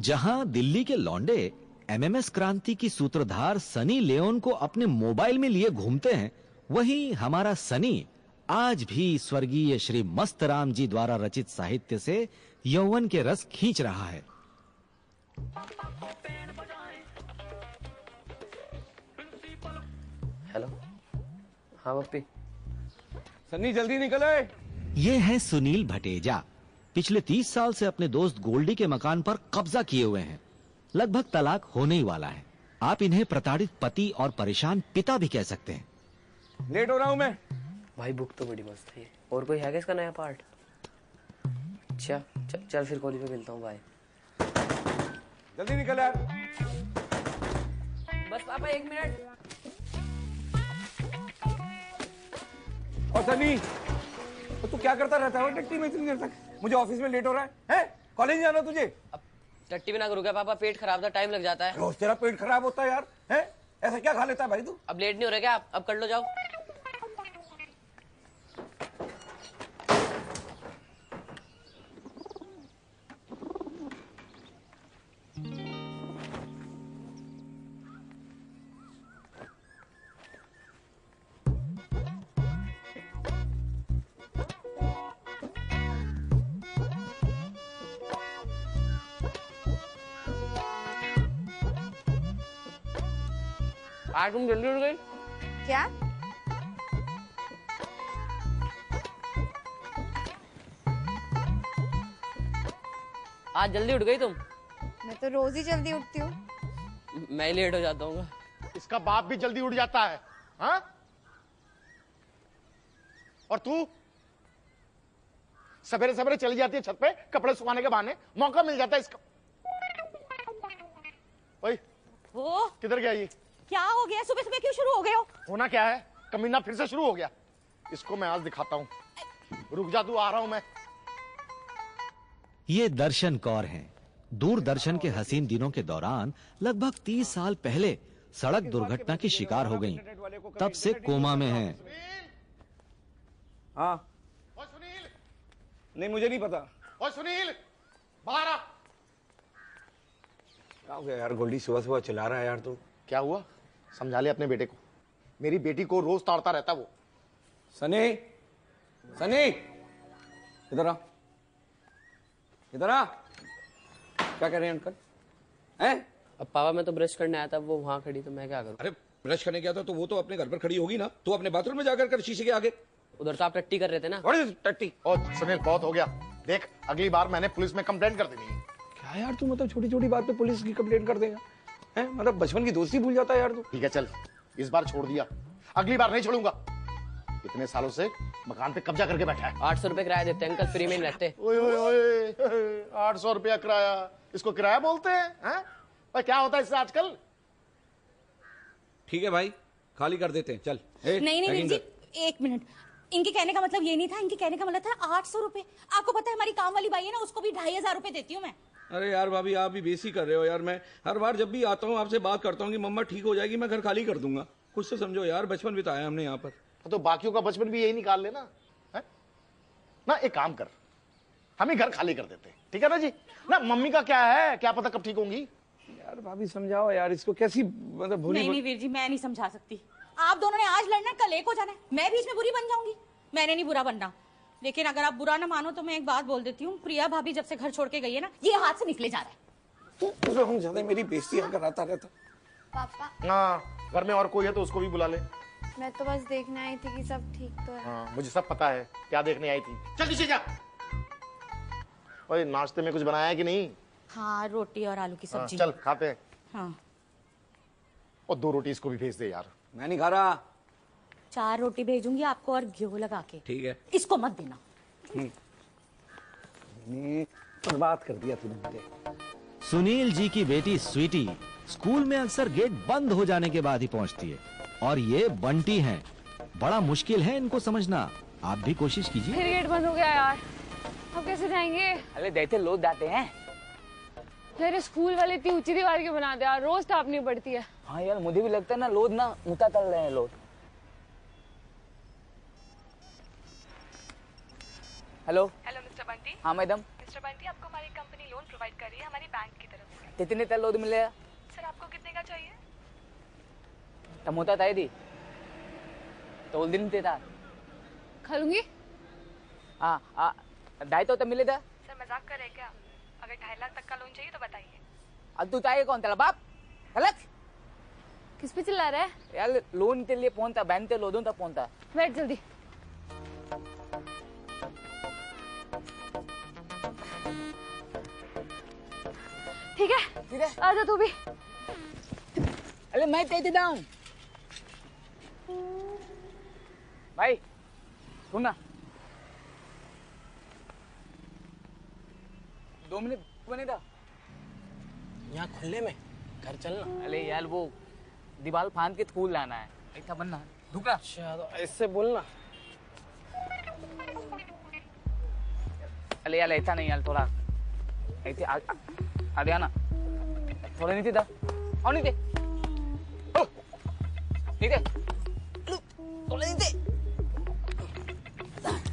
जहां दिल्ली के लौंडे एमएमएस क्रांति की सूत्रधार सनी लियोन को अपने मोबाइल में लिए घूमते हैं, वहीं हमारा सनी आज भी स्वर्गीय श्री मस्तराम जी द्वारा रचित साहित्य से यौवन के रस खींच रहा है। हेलो। हाँ पप्पी। सन्नी जल्दी निकले। ये है सुनील भटेजा। पिछले 30 साल से अपने दोस्त गोल्डी के मकान पर कब्जा किए हुए हैं। लगभग तलाक होने ही वाला है। आप इन्हें प्रताड़ित पति और परेशान पिता भी कह सकते हैं। लेट हो रहा हूं मैं। भाई बुक तो बड़ी मस्त है। और कोई है क्या इसका नया पार्ट? अच्छा चल फिर कॉलेज में मिलता हूँ। बाय। जल्दी निकल यार। बस पापा 1 मिनट। और सनी तो तू क्या करता रहता है टट्टी में इतनी देर तक? मुझे ऑफिस में लेट हो रहा है? कॉलेज जाना तुझे? अब टट्टी भी ना करूँ क्या पापा? पेट खराब था, टाइम लग जाता है। रोज तेरा पेट खराब होता है यार। है ऐसा क्या खा लेता है भाई तू? अब लेट नहीं हो रहा क्या? अब कर लो, जाओ। आज तुम जल्दी उठ गई? क्या? आज जल्दी उठ गई तुम? मैं तो रोज ही जल्दी उठती हूँ। मैं ही लेट हो जाता हूँ। इसका बाप भी जल्दी उठ जाता है। हाँ? और तू सवेरे सवेरे चली जाती है छत पे कपड़े सुखाने के बहाने। मौका मिल जाता है इसका। ओए वो किधर गया ये? क्या हो गया? सुबह सुबह क्यों शुरू हो गए हो? होना क्या है, कमीना फिर से शुरू हो गया। इसको मैं आज दिखाता हूं। रुक जा तू, आ रहा हूं मैं। ये दर्शन कौर हैं। दूरदर्शन के हसीन दिनों के दौरान लगभग 30 साल पहले सड़क दुर्घटना की शिकार हो गईं। तब से कोमा में हैं। हाँ। ओए सुनील। नहीं मुझे नहीं पता। ओए सुनील बाहर आ। क्या हो गया यार? गोल्डी सुबह सुबह चिल्ला रहा है यार तू। क्या हुआ? समझा ले अपने बेटे को। मेरी बेटी को रोज ताड़ता रहता वो। सनी सनी इधर आ, इधर आ। क्या कह रहे हैं अंकल? हैं? अब पापा मैं तो ब्रश करने आया था, वो वहां खड़ी, तो मैं क्या करूं? अरे ब्रश करने गया था तो वो तो अपने घर पर खड़ी होगी ना। तो अपने बाथरूम में जाकर कर शीशे के आगे। उधर तो आप टट्टी कर रहे थे ना। टट्टी। और सुनील बहुत हो गया। देख अगली बार मैंने पुलिस में कंप्लेंट कर देनी है। क्या यार तू मतलब छोटी छोटी बात पे पुलिस की कंप्लेंट कर देगा? हैं? मतलब बचपन की दोस्ती भूल जाता है यार तू। ठीक है चल, इस बार छोड़ दिया, अगली बार नहीं छोड़ूंगा। इतने सालों से मकान पे कब्जा करके बैठा है। 800 रुपए किराया देते अंकल, फ्री में रहते। ओए ओए ओए 800 रुपया किराया, इसको किराया बोलते हैं? भाई क्या होता है इससे आजकल? ठीक है भाई, खाली कर देते हैं, चल। नहीं वीर जी, 1 मिनट। इनके कहने का मतलब ये नहीं था। इनके कहने का मतलब था 800 रुपए। आपको पता है हमारी काम वाली बाई है ना, उसको भी 2500 रुपए देती हूँ मैं। अरे यार भाभी, आप भी बेसी कर रहे हो यार। मैं हर बार जब भी आता हूँ आपसे बात करता हूँ कि मम्मा ठीक हो जाएगी, मैं घर खाली कर दूंगा। कुछ तो समझो यार, बचपन बिताया हमने यहाँ पर। तो बाकियों का बचपन भी यही निकाल लेना है ना। एक काम कर, हम ही घर खाली कर देते, ठीक है ना जी ना। मम्मी का क्या है, क्या पता कब ठीक होंगी। यार भाभी समझाओ यार इसको। कैसी मतलब भूली? नहीं वीर जी, मैं नहीं समझा सकती। आप दोनों ने आज लड़ना, कल एक हो जाना है। मैं बीच में बुरी बन जाऊंगी? मैंने नहीं बुरा बनना। लेकिन अगर आप बुरा ना मानो तो मैं एक बात बोल देती हूँ। प्रिया भाभी जब से घर छोड़ के गई है ना, ये हाथ से निकले जा रहा है। तो हम ज्यादा मेरी बेइज्जती कराता रहता। पापा हाँ, घर में और कोई है तो उसको भी बुला ले। मैं तो बस देखने आई थी कि सब ठीक तो है। हाँ, मुझे सब पता है क्या देखने आई थी। चल नीचे जा। ओए नाश्ते में कुछ बनाया है कि नहीं? हाँ, रोटी और आलू की सब्जी। चल खाते हैं। हाँ। और 2 रोटी इसको भी भेज दे यार। मैं नहीं खा रहा। 4 रोटी भेजूंगी आपको और घी लगा के। ठीक है। इसको मत देना। बर्बाद कर दिया तूने मुझे। सुनील जी की बेटी स्वीटी स्कूल में अक्सर गेट बंद हो जाने के बाद ही पहुंचती है। और ये बंटी हैं। बड़ा मुश्किल है इनको समझना। आप भी कोशिश कीजिए। फिर गेट बंद हो गया यार, अब कैसे जाएंगे? अरे देते लोग जाते हैं यार। स्कूल वाले इतनी ऊंची दीवार क्यों बनाते हैं यार? रोज टापनी पड़ती है। हाँ यार, मुझे भी लगता है ना, लोग ना ऊंचा कर रहे हैं लोग। Hello hello mister Bunty. हाँ मैडम। मिस्टर मिस्टर बंटी, आपको हमारी कंपनी लोन प्रोवाइड कर रही है हमारी बैंक की तरफ से। कितने तक लोड मिलेगा? सर आपको कितने का चाहिए? टमोटा ताई दी तो दिन देता खा लूंगी। हाँ 2.5 तो मिलेगा। सर मजाक कर रहे हैं क्या? अगर 2.5 लाख तक का लोन चाहिए तो बताइए। अब तू चाहिए कौन तेरा बाप? गलत। किस पे चिल्ला रहा है? यार लोन के लिए फोन था, बैंक ते लोन था फोन था। बैठ जल्दी। ठीक है आजा तू भी। अरे मैं दे देता हूँ भाई, सुन ना 2 मिनट बने था यहाँ खुले में घर चलना। अरे यार वो दीवार फांद के स्कूल लाना है, ऐसा बनना धुका। अच्छा तो ऐसे बोलना। अरे यार ऐसा नहीं यार, थोड़ा ऐसे आगे आना, थोड़ा नीचे था और नीचे नीचे थोड़ा नीचे।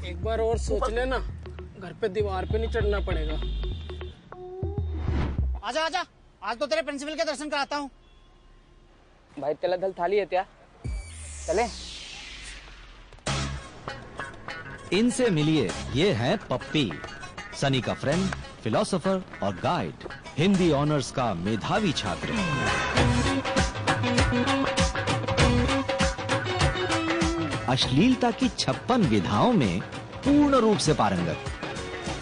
एक बार और सोच लेना, घर पे दीवार पे नहीं चढ़ना पड़ेगा। आजा आजा, आज तो तेरे प्रिंसिपल के दर्शन कराता हूँ। भाई तेला दल थाली है क्या? चले इनसे मिलिए, ये हैं पप्पी, सनी का फ्रेंड, फिलोसोफर और गाइड, हिंदी ऑनर्स का मेधावी छात्र। अश्लीलता की 56 विधाओं में पूर्ण रूप से पारंगत,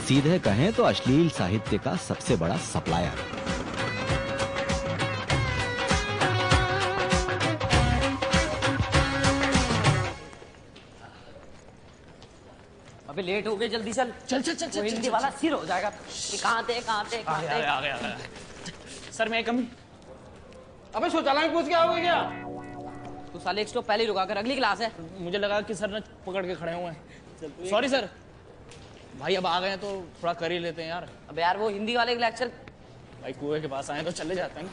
सीधे कहें तो अश्लील साहित्य का सबसे बड़ा सप्लायर। अबे लेट हो गए, जल्दी चल। चल चल चल चल, हिंदी वाला सिर हो जाएगा। कहाँ थे कहाँ थे कहाँ थे? आ गया। सर मैं कमी। अबे शौचालय में पूछ के आओगे क्या? तू साले एक स्टॉप पहले ही रुका कर, अगली क्लास है। मुझे लगा कि सर ने पकड़ के खड़े हुए हैं। Sorry sir. भाई अब आ गए तो थोड़ा कर ही लेते हैं यार। अबे यार वो हिंदी वाले का लेक्चर। भाई कुएं के पास आए तो चले जाते हैं ना।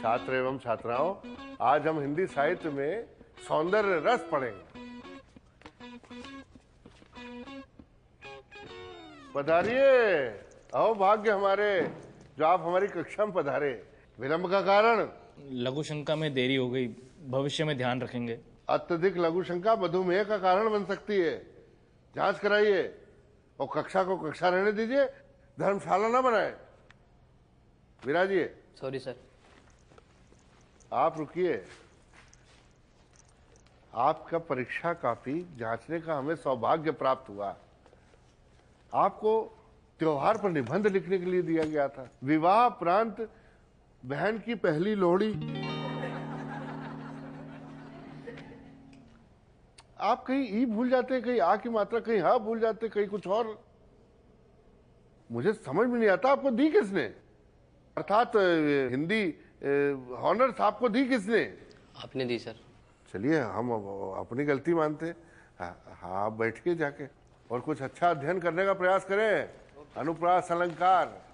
छात्र एवं छात्राओं, आज हम हिंदी साहित्य में सौंदर्य रस पढ़ेंगे। पधारिए, आओ भाग्य हमारे जो आप हमारी कक्षा में पधारे। विलंब का कारण? लघु शंका में देरी हो गई, भविष्य में ध्यान रखेंगे। अत्यधिक लघु शंका मधुमेह का कारण बन सकती है, जांच कराइए और कक्षा को कक्षा रहने दीजिए, धर्मशाला ना बनाए। विराजिए। Sorry sir. आप रुकिए, आपका परीक्षा कॉपी जांचने का हमें सौभाग्य प्राप्त हुआ। आपको त्योहार पर निबंध लिखने के लिए दिया गया था। विवाह प्रांत बहन की पहली लोहड़ी। आप कहीं ई भूल जाते हैं, कहीं आ की मात्रा, कहीं हा भूल जाते, कहीं कुछ और। मुझे समझ में नहीं आता आपको दी किसने, अर्थात हिंदी ऑनर्स आपको दी किसने? आपने दी सर। चलिए हम अपनी गलती मानते हैं। हाँ आप बैठिए जाके और कुछ अच्छा अध्ययन करने का प्रयास करें। अनुप्रास अलंकार।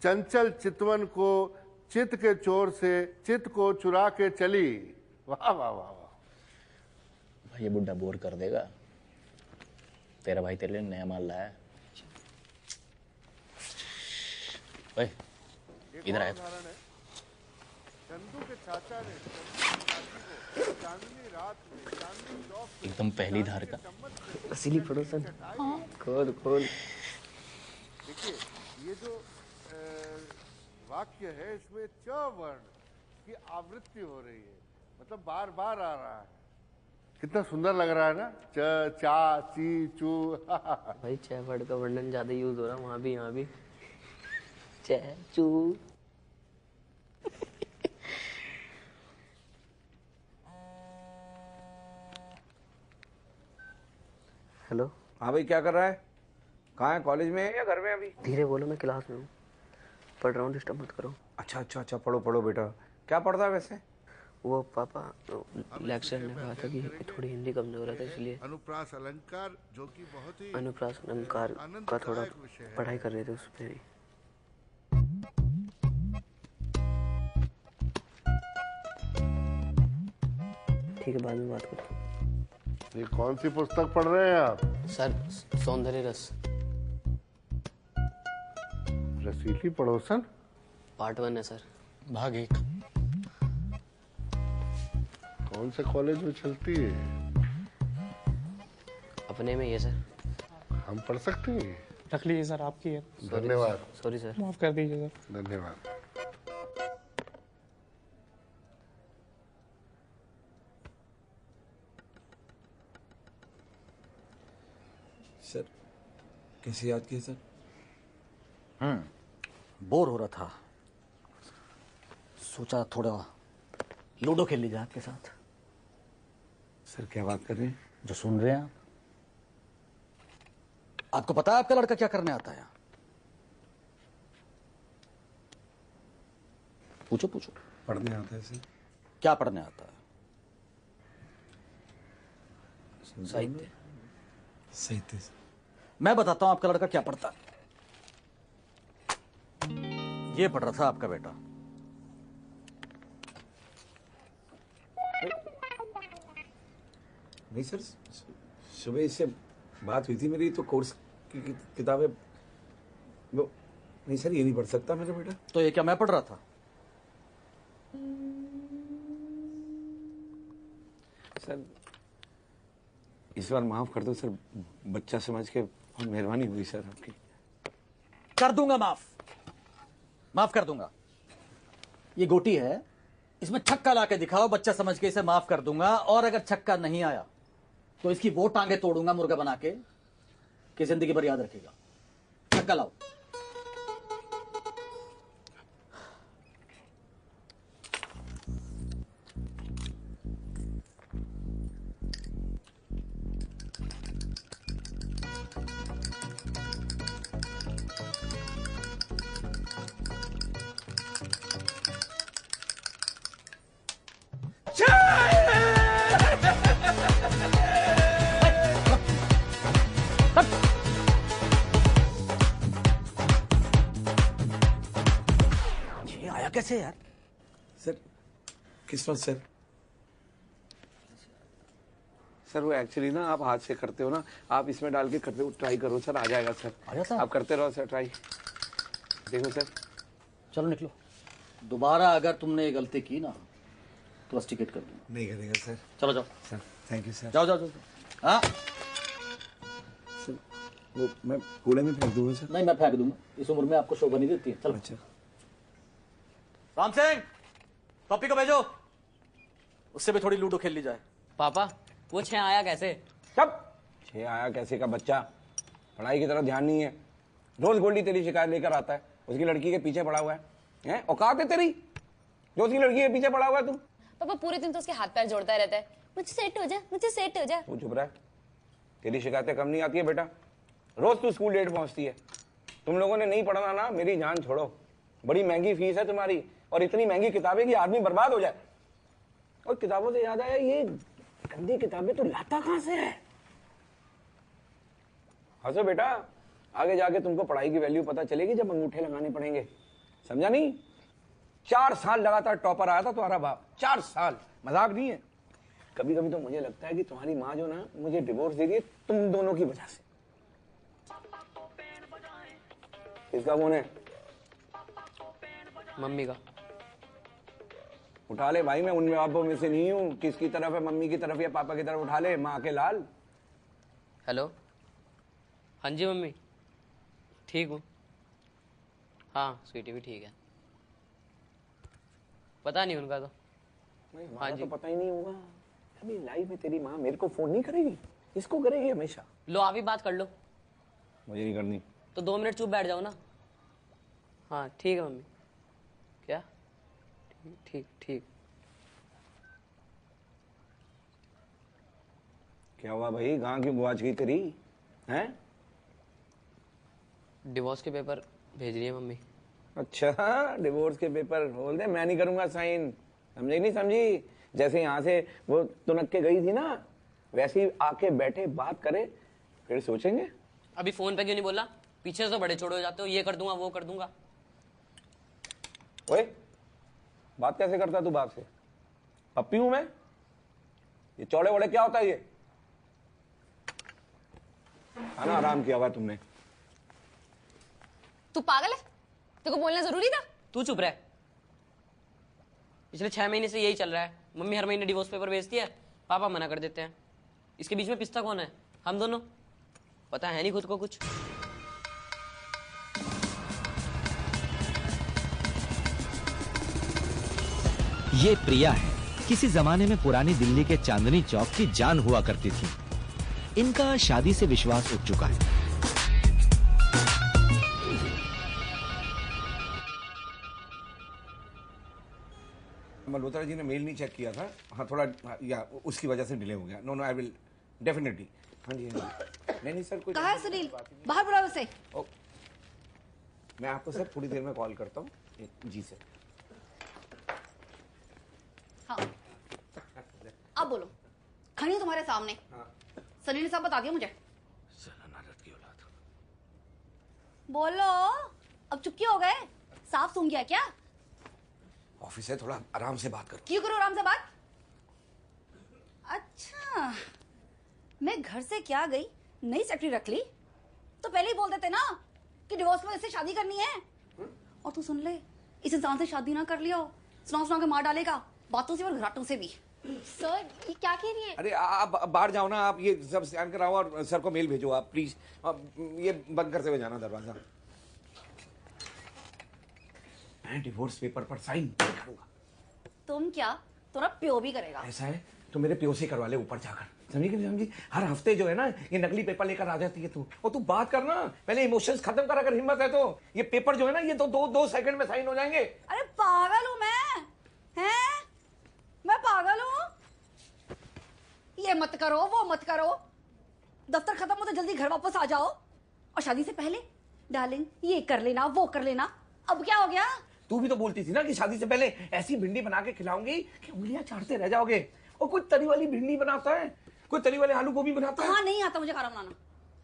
चंचल चितवन को चित के चोर से चित को चुरा के चली। वाह वाह वाह वाह। भाई ये बुड्ढा बोर कर देगा। तेरा भाई तेरे लिए नया माल लाया है। ओए इधर आया। चंदू के चाचा ने चांदनी रात में चांदनी चौक एकदम पहली धार का। असली पड़ोसन। खोल खोल। देखिए ये जो वाक्य है, इसमें च वर्ण की आवृत्ति हो रही है, मतलब बार बार आ रहा है। कितना सुंदर लग रहा है ना, च चा ची चू। भाई च वर्ड का वर्णन ज्यादा यूज हो रहा है, वहां भी यहाँ भी। च चू। हेलो। हाँ भाई क्या कर रहा है? कहाँ है, कॉलेज में है या घर में अभी? धीरे बोलो, मैं क्लास में हूँ, पढ़ रहा हूँ, डिस्टर्ब मत करो। अच्छा अच्छा अच्छा, पढ़ो पढ़ो बेटा। क्या पढ़ता है वैसे? वो पापा लेक्चर ने कहा था कि थोड़ी हिंदी कमजोर है, तो इसलिए अनुप्रास अलंकार जो कि बहुत ही अनुप्रास अलंकार का थोड़ा पढ़ाई कर रहे थे उस पर ही। ठीक है, बाद में बात करते हैं। ये कौन सी पुस्तक पढ़ रहे हैं आप? सर, सौंदर्य रस। रसीली पड़ोसन पार्ट 1 है सर। भाग 1। कौन से कॉलेज में चलती है? अपने में ही है सर। हम पढ़ सकते हैं? रख लीजिए सर, आपकी है। धन्यवाद। सॉरी सर, माफ कर दीजिए सर। धन्यवाद। सर, कैसे याद किया सर? बोर हो रहा था, सोचा थोड़ा लूडो खेल लीजिए आपके साथ। सर क्या बात कर रहे हैं? जो सुन रहे हैं आप। आपको पता है आपका लड़का क्या करने आता है? पूछो पूछो। पढ़ने आता है सर। क्या पढ़ने आता है? साहित्य। साहित्य सर। मैं बताता हूं आपका लड़का क्या पढ़ता है। ये पढ़ रहा था आपका बेटा। नहीं सर, सुबह इससे बात हुई थी मेरी, तो कोर्स की किताबें वो नहीं सर, ये नहीं पढ़ सकता मेरा बेटा। तो ये क्या मैं पढ़ रहा था? सर इस बार माफ कर दो सर, बच्चा समझ के, बहुत मेहरबानी हुई सर आपकी। कर दूंगा माफ कर दूंगा। ये गोटी है, इसमें छक्का ला के दिखाओ, बच्चा समझ के इसे माफ कर दूंगा। और अगर छक्का नहीं आया तो इसकी वो टांगे तोड़ूंगा मुर्गा बना के कि जिंदगी भर याद रखेगा। छक्का लाओ। ये आया कैसे यार? सर किस्मत सर। सर वो एक्चुअली ना आप हाथ से करते हो ना, आप इसमें डाल के करते हो, ट्राई करो सर, आ जाएगा सर। आ जाता है? आप करते रहो सर, ट्राई देखो सर। चलो निकलो। दोबारा अगर तुमने ये गलती की ना तो बस टिकट कर दूंगा। नहीं करेगा सर। चलो जाओ सर थैंक यू सर। जाओ जाओ जाओ। हाँ सर वो मैं कूड़े में फेंक दूंगा सर। नहीं, मैं फेंक दूंगा, इस उम्र में आपको शोभा नहीं देती है। चलो। अच्छा राम सिंह, पप्पी को भेजो, उससे भी थोड़ी लूडो खेल ली जाए। पापा वो 6 आया कैसे? सब 6 आया कैसे का बच्चा, पढ़ाई की तरफ ध्यान नहीं है। रोज गोल्डी तेरी शिकायत लेकर आता है, उसकी लड़की के पीछे पड़ा हुआ है। औकात है तेरी जो उसकी लड़की के पीछे पड़ा हुआ है तू? पापा पूरे दिन तो उसके हाथ पैर जोड़ता रहता है, मुझे सेट हो जा, मुझे सेट हो जा। तू चुप रहा है, तेरी शिकायतें कम नहीं आती है बेटा। रोज तू स्कूल लेट पहुंचती है। तुम लोगों ने नहीं पढ़ना ना, मेरी जान छोड़ो। बड़ी महंगी फीस है तुम्हारी, और इतनी महंगी किताबें कि आदमी बर्बाद हो जाए। और किताबों से याद आया, ये गंदी किताबें तो लाता कहां से है? हंसो बेटा, आगे जाके तुमको पढ़ाई की वैल्यू पता चलेगी जब अंगूठे लगाने पड़ेंगे, समझा नहीं? 4 साल लगातार टॉपर आया था तुम्हारा बाप, 4 साल, मजाक नहीं है। कभी कभी तो मुझे लगता है कि तुम्हारी माँ जो ना मुझे डिवोर्स दे दी तुम दोनों की वजह से। किसका फोन है? मम्मी का। उठा ले भाई, मैं उन बापों में से नहीं हूँ। किसकी तरफ है, मम्मी की तरफ या पापा की तरफ? उठा ले, माँ के लाल। हेलो, हाँ जी मम्मी, ठीक हूँ। हाँ स्वीटी भी ठीक है। पता नहीं उनका तो। हाँ जी, तो पता ही नहीं होगा। अभी लाइफ में तेरी माँ मेरे को फोन नहीं करेगी, इसको करेगी हमेशा। लो आप ही बात कर लो। मुझे नहीं करनी। तो 2 मिनट चुप बैठ जाओ ना। हाँ ठीक है मम्मी। क्या? ठीक ठीक ठीक। क्या हुआ भाई, गांव की गुआच गई तेरी? हैं? डिवोर्स के पेपर भेज रही है मम्मी। अच्छा, डिवोर्स के पेपर बोल दे, मैं नहीं करूंगा साइन। समझी नहीं समझी? जैसे यहाँ से वो तुनक के गई थी ना, वैसे ही आके बैठे बात करे, फिर सोचेंगे। अभी फोन पे क्यों नहीं बोला? पीछे से तो बड़े छोड़ हो जाते हो, ये कर दूंगा वो कर दूंगा। ओए, बात कैसे करता तू बाप से? पप्पी हूं मैं? ये चौड़े वड़े क्या होता है ये? खाना आराम किया हुआ तुमने। तू पागल है? तेरे को बोलना जरूरी था? तू चुप रह। पिछले 6 महीने से यही चल रहा है। मम्मी हर महीने डिवोर्स पेपर भेजती है, पापा मना कर देते हैं। इसके बीच में पिस्ता कौन है? हम दोनों। पता है नहीं खुद को कुछ। ये प्रिया है, किसी जमाने में पुरानी दिल्ली के चांदनी चौक की जान हुआ करती थी। इनका शादी से विश्वास उठ चुका है। मल्होत्रा जी ने मेल नहीं चेक किया था। हाँ, थोड़ा या उसकी वजह से डिले हो गया। No I will definitely. हाँ जी, हाँ जी। नहीं सर, कोई कहाँ है सुनील? बाहर बुलाओ उसे। मैं आपको सर थोड़ी देर में कॉल करता हूँ। जी सर। हाँ, अब बोलो। खड़ी हूं तुम्हारे सामने। हाँ। सनी ने सब बता दिया मुझे। की औलाद। बोलो, अब चुप क्यों हो गए? साफ सूंघ गया क्या? ऑफिस है, थोड़ा आराम से बात करो। क्यों करो आराम से बात? अच्छा, मैं घर से क्या गई, नई सेक्रेटरी रख ली, तो पहले ही बोल देते ना कि डिवोर्स में इससे शादी करनी है। और तू सुन ले, इस इंसान से शादी ना कर लियो, सुना के मार डालेगा, बातों से और घराटों से भी। सर, ये क्या कह रही है? अरे आप बाहर जाओ ना, आप ये सब स्कैन कराओ और सर को मेल भेजो आप प्लीज। ये बंद करते हुए जाना दरवाजा। मैं डिवोर्स पेपर पर साइन नहीं करूंगा। तुम क्या, तुम्हारा प्यो भी करेगा। ऐसा है तो मेरे प्यो से करवा ले ऊपर जाकर। समझी कि नहीं समझी? हर हफ्ते जो है ना, ये नकली पेपर लेकर आ जाती है तू। और तू बात करना, पहले इमोशंस खत्म कर, अगर हिम्मत है तो। ये पेपर जो है ना, ये तो दो सेकंड में साइन हो जाएंगे। अरे पागल हूं मैं, हैं? मैं पागल हूं? ये मत करो, वो मत करो। दफ्तर खत्म हो तो जल्दी घर वापस आ जाओ। और शादी से पहले डार्लिंग ये कर लेना, वो कर लेना। अब क्या हो गया? तू भी तो बोलती थी ना कि शादी से पहले ऐसी भिंडी बना के खिलाऊंगी कि उंगलियां चाटते रह जाओगे। और कोई तरी वाली भिंडी बनाता है, कोई तरी वाले आलू गोभी बनाता है। हाँ, नहीं आता मुझे खाना बनाना,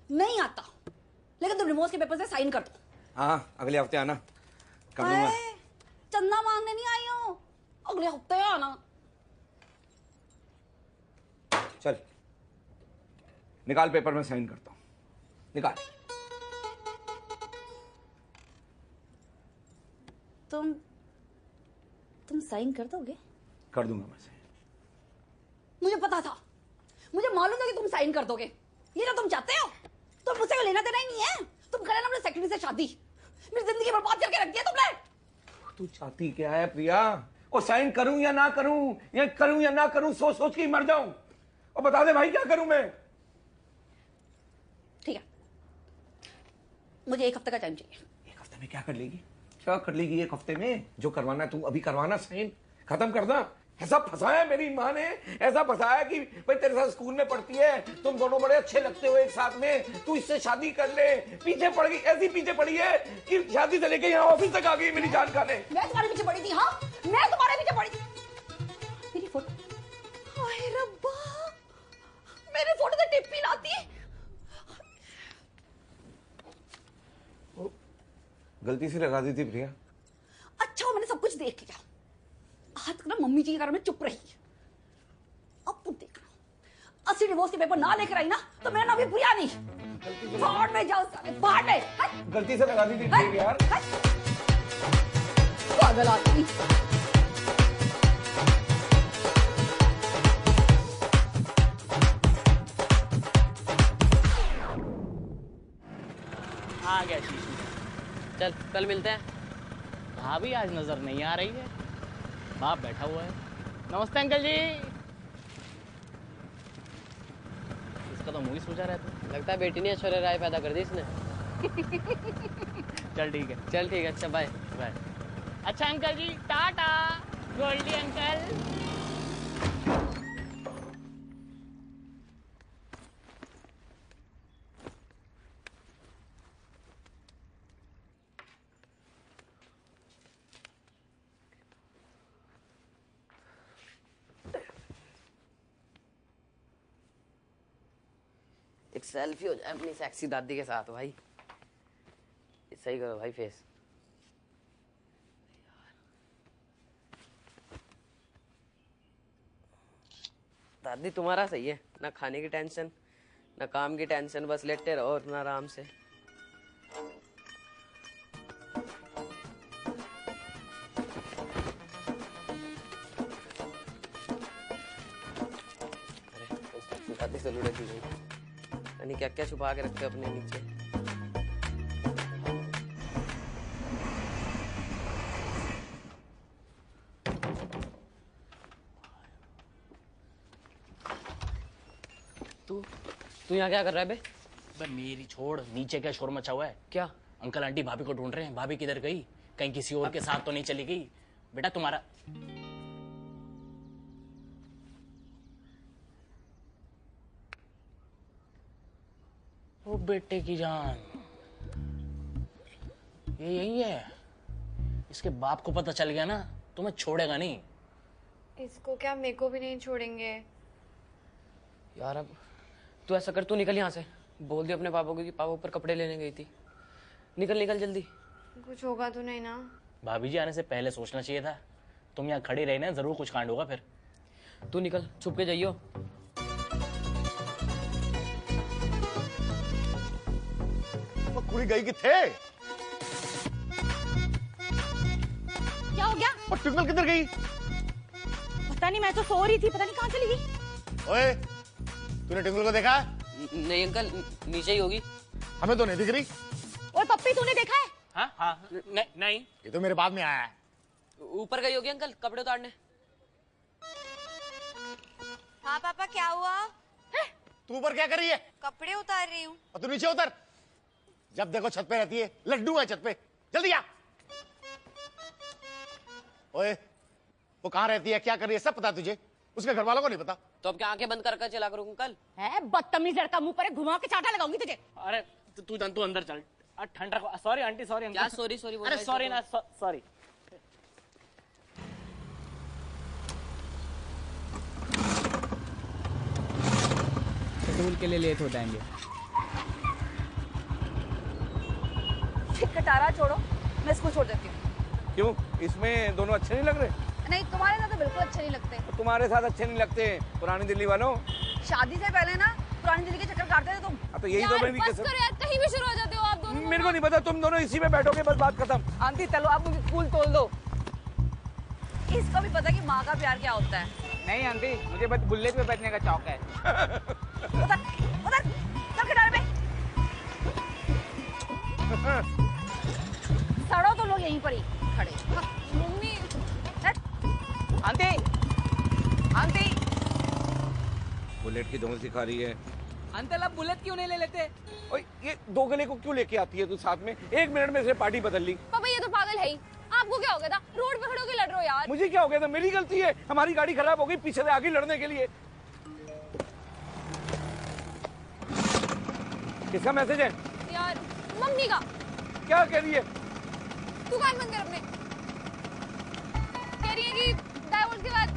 नहीं आता। लेकिन तुम डिवोर्स के पेपर से साइन कर दो। हाँ, अगले हफ्ते आना, कर दूंगा। चंदा मांगने नहीं आई हूं, अगले हफ्ते आना। चल निकाल पेपर में साइन करता हूं, निकाल। तुम साइन कर दोगे? कर दूंगा मैं साइन। मुझे पता था, मुझे मालूम था कि तुम साइन कर दोगे। ये ना तुम चाहते हो, तुम मुझसे लेना देना ही नहीं है। तुम कर लेना अपने सेक्रेटरी से शादी। मेरी जिंदगी बर्बाद करके रख दिया तुमने। तू चाहती क्या है प्रिया? और साइन करूं या ना करूं, या करूं या ना करूं, सोच सोच के ही मर जाऊं। और बता दे भाई, क्या करूं मैं? ठीक है, मुझे 1 हफ्ते का टाइम चाहिए। 1 हफ्ते में क्या कर लेगी? क्या कर लेगी 1 हफ्ते में? जो करवाना तू अभी करवाना, साइन खत्म करना। ऐसा फंसाया मेरी माँ ने, ऐसा फंसाया कि भाई तेरे साथ स्कूल में पढ़ती है, तुम दोनों बड़े अच्छे लगते हो एक साथ में, तू इससे शादी कर ले। पीछे पड़ गई, ऐसी पीछे पड़ी है कि शादी से लेके यहाँ ऑफिस तक आ गई मेरी जान खाने। मैं तुम्हारे पीछे पड़ी थी? हाँ, मैं तुम्हारे पीछे पड़ी थी। मेरी फोटो, हाय रब्बा, मेरी फोटो से टिप्पी लाती। गलती से लगा दी थी प्रिया। अच्छा, मैंने सब कुछ देख लिया। आज तक ना मम्मी जी के कारण में चुप रही। अब तुम देखना, 80 डिवोर्स के पेपर ना लेकर आई ना तो मेरा नाम भी प्रिया नहीं। बाहर में जाओ सारे, बाहर में। गलती से लगा दी थी यार। पागल आदमी। आ गया शीशू। चल कल मिलते हैं। भाभी आज नजर नहीं आ रही है, बाप बैठा हुआ है। नमस्ते अंकल जी। इसका तो मुंह ही सूझा रहता है। लगता है बेटी ने ऐश्वर्या राय पैदा कर दी इसने। चल ठीक है। चल ठीक है, अच्छा बाय बाय। अच्छा अंकल जी, टाटा। गोल्डी अंकल। सेल्फी हो जाए अपनी सेक्सी दादी के साथ भाई। सही करो भाई फेस। दादी तुम्हारा सही है, ना खाने की टेंशन ना काम की टेंशन, बस लेटे रहो अपना आराम से। अरे दादी से लुढ़क गई, यानी क्या क्या छुपा के रखते अपने नीचे। तू यहाँ क्या कर रहा है बे? बे मेरी छोड़, नीचे क्या शोर मचा हुआ है? क्या? अंकल आंटी भाभी को ढूंढ रहे हैं। भाभी किधर गई? कहीं किसी और के साथ तो नहीं चली गई? बेटा तुम्हारा ओ बेटे की जान, ये यही है। इसके बाप को पता चल गया ना तुम्हें छोड़ेगा नहीं। इसको क्या, मेरे को भी नहीं छोड़ेंगे यार। अब तू ऐसा कर, तू निकल यहाँ से। बोल दिया अपने पापा को कि पापा ऊपर कपड़े लेने गई थी। निकल निकल जल्दी। कुछ होगा तो नहीं ना? भाभी जी आने से पहले सोचना चाहिए था। तुम यहाँ खड़ी रही ना, जरूर कुछ कांड होगा फिर। तू निकल, छुप के जाइयो। वो कुड़ी गई किथे? क्या हो गया? और ट्विंकल किधर गई? पता नहीं, मैं तो सो रही थी, पता नहीं कहाँ चली गई। ओए, तूने ट्विंकल को देखा? नहीं अंकल, नीचे ही होगी। हमें तो नहीं दिख रही। ओए पप्पी, तूने देखा है? हाँ हाँ, नहीं। ये तो मेरे बाद में आया है। ऊपर गई होगी अंकल कपड़े उतारने। हाँ पापा, क्या हुआ? तू ऊपर क्या कर रही है? कपड़े उतार रही हूँ। और तू नीचे उतर। जब देखो छत पे रहती है, लड्डू है छत पे। जल्दी आ। ओए, वो कहाँ रहती है, क्या कर रही है, सब पता तुझे? उसके घर वालों को नहीं पता। तो अब क्या आंखें बंद कर चला करूँ अंकल? है बदतमीज लड़का, मुंह पर घुमा के चाटा लगाऊंगी तुझे। अरे तू अंदर चल। ठंड रखो। Sorry aunty, sorry. क्या सॉरी सॉरी बोल रहा अरे है? सॉरी ना, सॉरी। स्कूल के लिए लेट हो जाएंगे। कटारा छोड़ो, मैं स्कूल छोड़ देती हूँ। क्यों? इसमें दोनों अच्छे नहीं लग रहे? नहीं, तुम्हारे साथ तो बिल्कुल अच्छे नहीं लगते। तुम्हारे साथ अच्छे नहीं लगते पुरानी दिल्ली वालों। शादी से पहले ना पुरानी दिल्ली के चक्कर काटते थे तुम। तो यही तो मेरी बस करो यार, कहीं भी शुरू हो जाते हो आप दोनों। मेरे को नहीं पता, तुम दोनों इसी में बैठोगे, बस बात खत्म। आंटी चलो, आप मुझे स्कूल तोड़ दो। इसको भी पता कि माँ का प्यार क्या होता है। नहीं आंटी, मुझे बस बुलेट पे बैठने का शौक है। उधर उधर चल कटारे पे। सड़ो तो लोग यहीं पर ही खड़े। मम्मी। Aunty, aunty. बुलेट की धौन सिखा रही है। अंकल आप बुलेट क्यों नहीं ले लेते? ओए, ये दो गले को क्यों लेके आती है तू साथ में? 1 मिनट में से पार्टी बदल ली। पापा ये तो पागल है ही। आपको क्या हो गया था? रोड पे खड़े होकर लड़ रहे हो यार। मुझे क्या हो गया था? मेरी गलती है। हमारी गाड़ी खराब हो गई, पीछे से आगे लड़ने के लिए। किसका मैसेज है? यार मम्मी का। क्या कह रही है? तू कान बंद कर अपने। कह रही है कि डाइवोर्स के बाद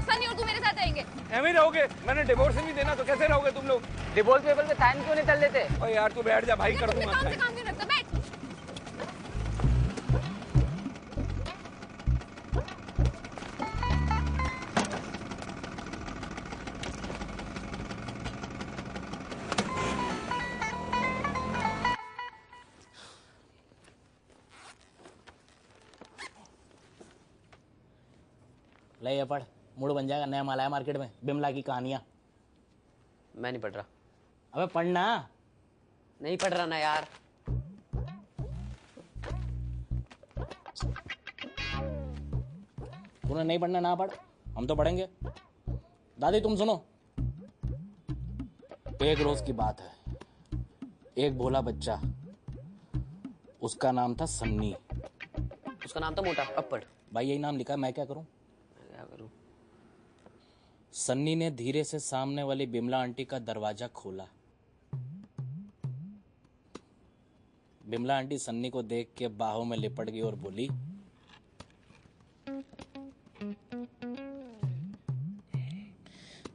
सनी और तू मेरे साथ रहेंगे। ऐਵੇਂ ही रहोगे? मैंने डिवोर्स नहीं देना तो कैसे रहोगे तुम लोग? डिवोर्स पेपर पे साइन क्यों नहीं कर लेते? ओए यार तू बैठ जा भाई, कर दूंगा। काम से काम क्यों रखता? बैठ। ले ये पढ़, मूड बन जाएगा। नया माल आया मार्केट में, बिमला की कहानियां। मैं नहीं पढ़ रहा। अबे पढ़ना। नहीं पढ़ रहा ना यार। तूने नहीं पढ़ना ना पढ़, हम तो पढ़ेंगे। दादी तुम सुनो। एक रोज की बात है, एक भोला बच्चा, उसका नाम था सन्नी। उसका नाम था मोटा। अब पढ़ भाई, यही नाम लिखा है, मैं क्या करूं? क्या करूं? सन्नी ने धीरे से सामने वाली बिमला आंटी का दरवाजा खोला। बिमला आंटी सन्नी को देख के बाहों में लिपट गई और बोली,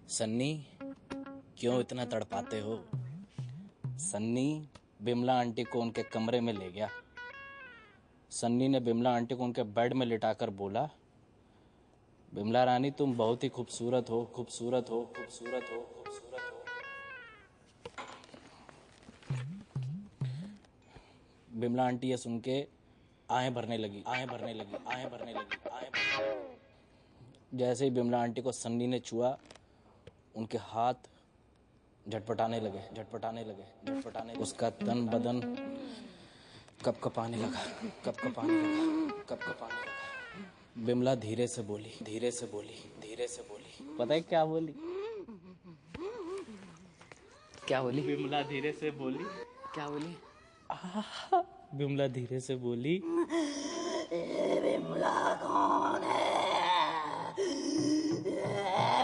सन्नी क्यों इतना तड़पाते हो? सन्नी बिमला आंटी को उनके कमरे में ले गया। सन्नी ने बिमला आंटी को उनके बेड में लिटाकर बोला, बिमला रानी तुम बहुत ही खूबसूरत हो, खूबसूरत हो, खूबसूरत हो, खूबसूरत हो। बिमला आंटी ये सुन के आंखें भरने लगी, आंखें भरने लगी, आंखें भरने लगी, आंखें भरने लगी। जैसे ही बिमला आंटी को सन्नी ने छुआ, उनके हाथ झटपटाने लगे, झटपटाने लगे, झटपटाने। उसका तन बदन कपकपाने लगा, कपकपाने लगा, कपकपाने लगा। बिमला धीरे से बोली, धीरे से बोली, धीरे से बोली। पता है क्या बोली? क्या बोली? बिमला धीरे से बोली। क्या बोली? बिमला धीरे से बोली, बिमला कौन है?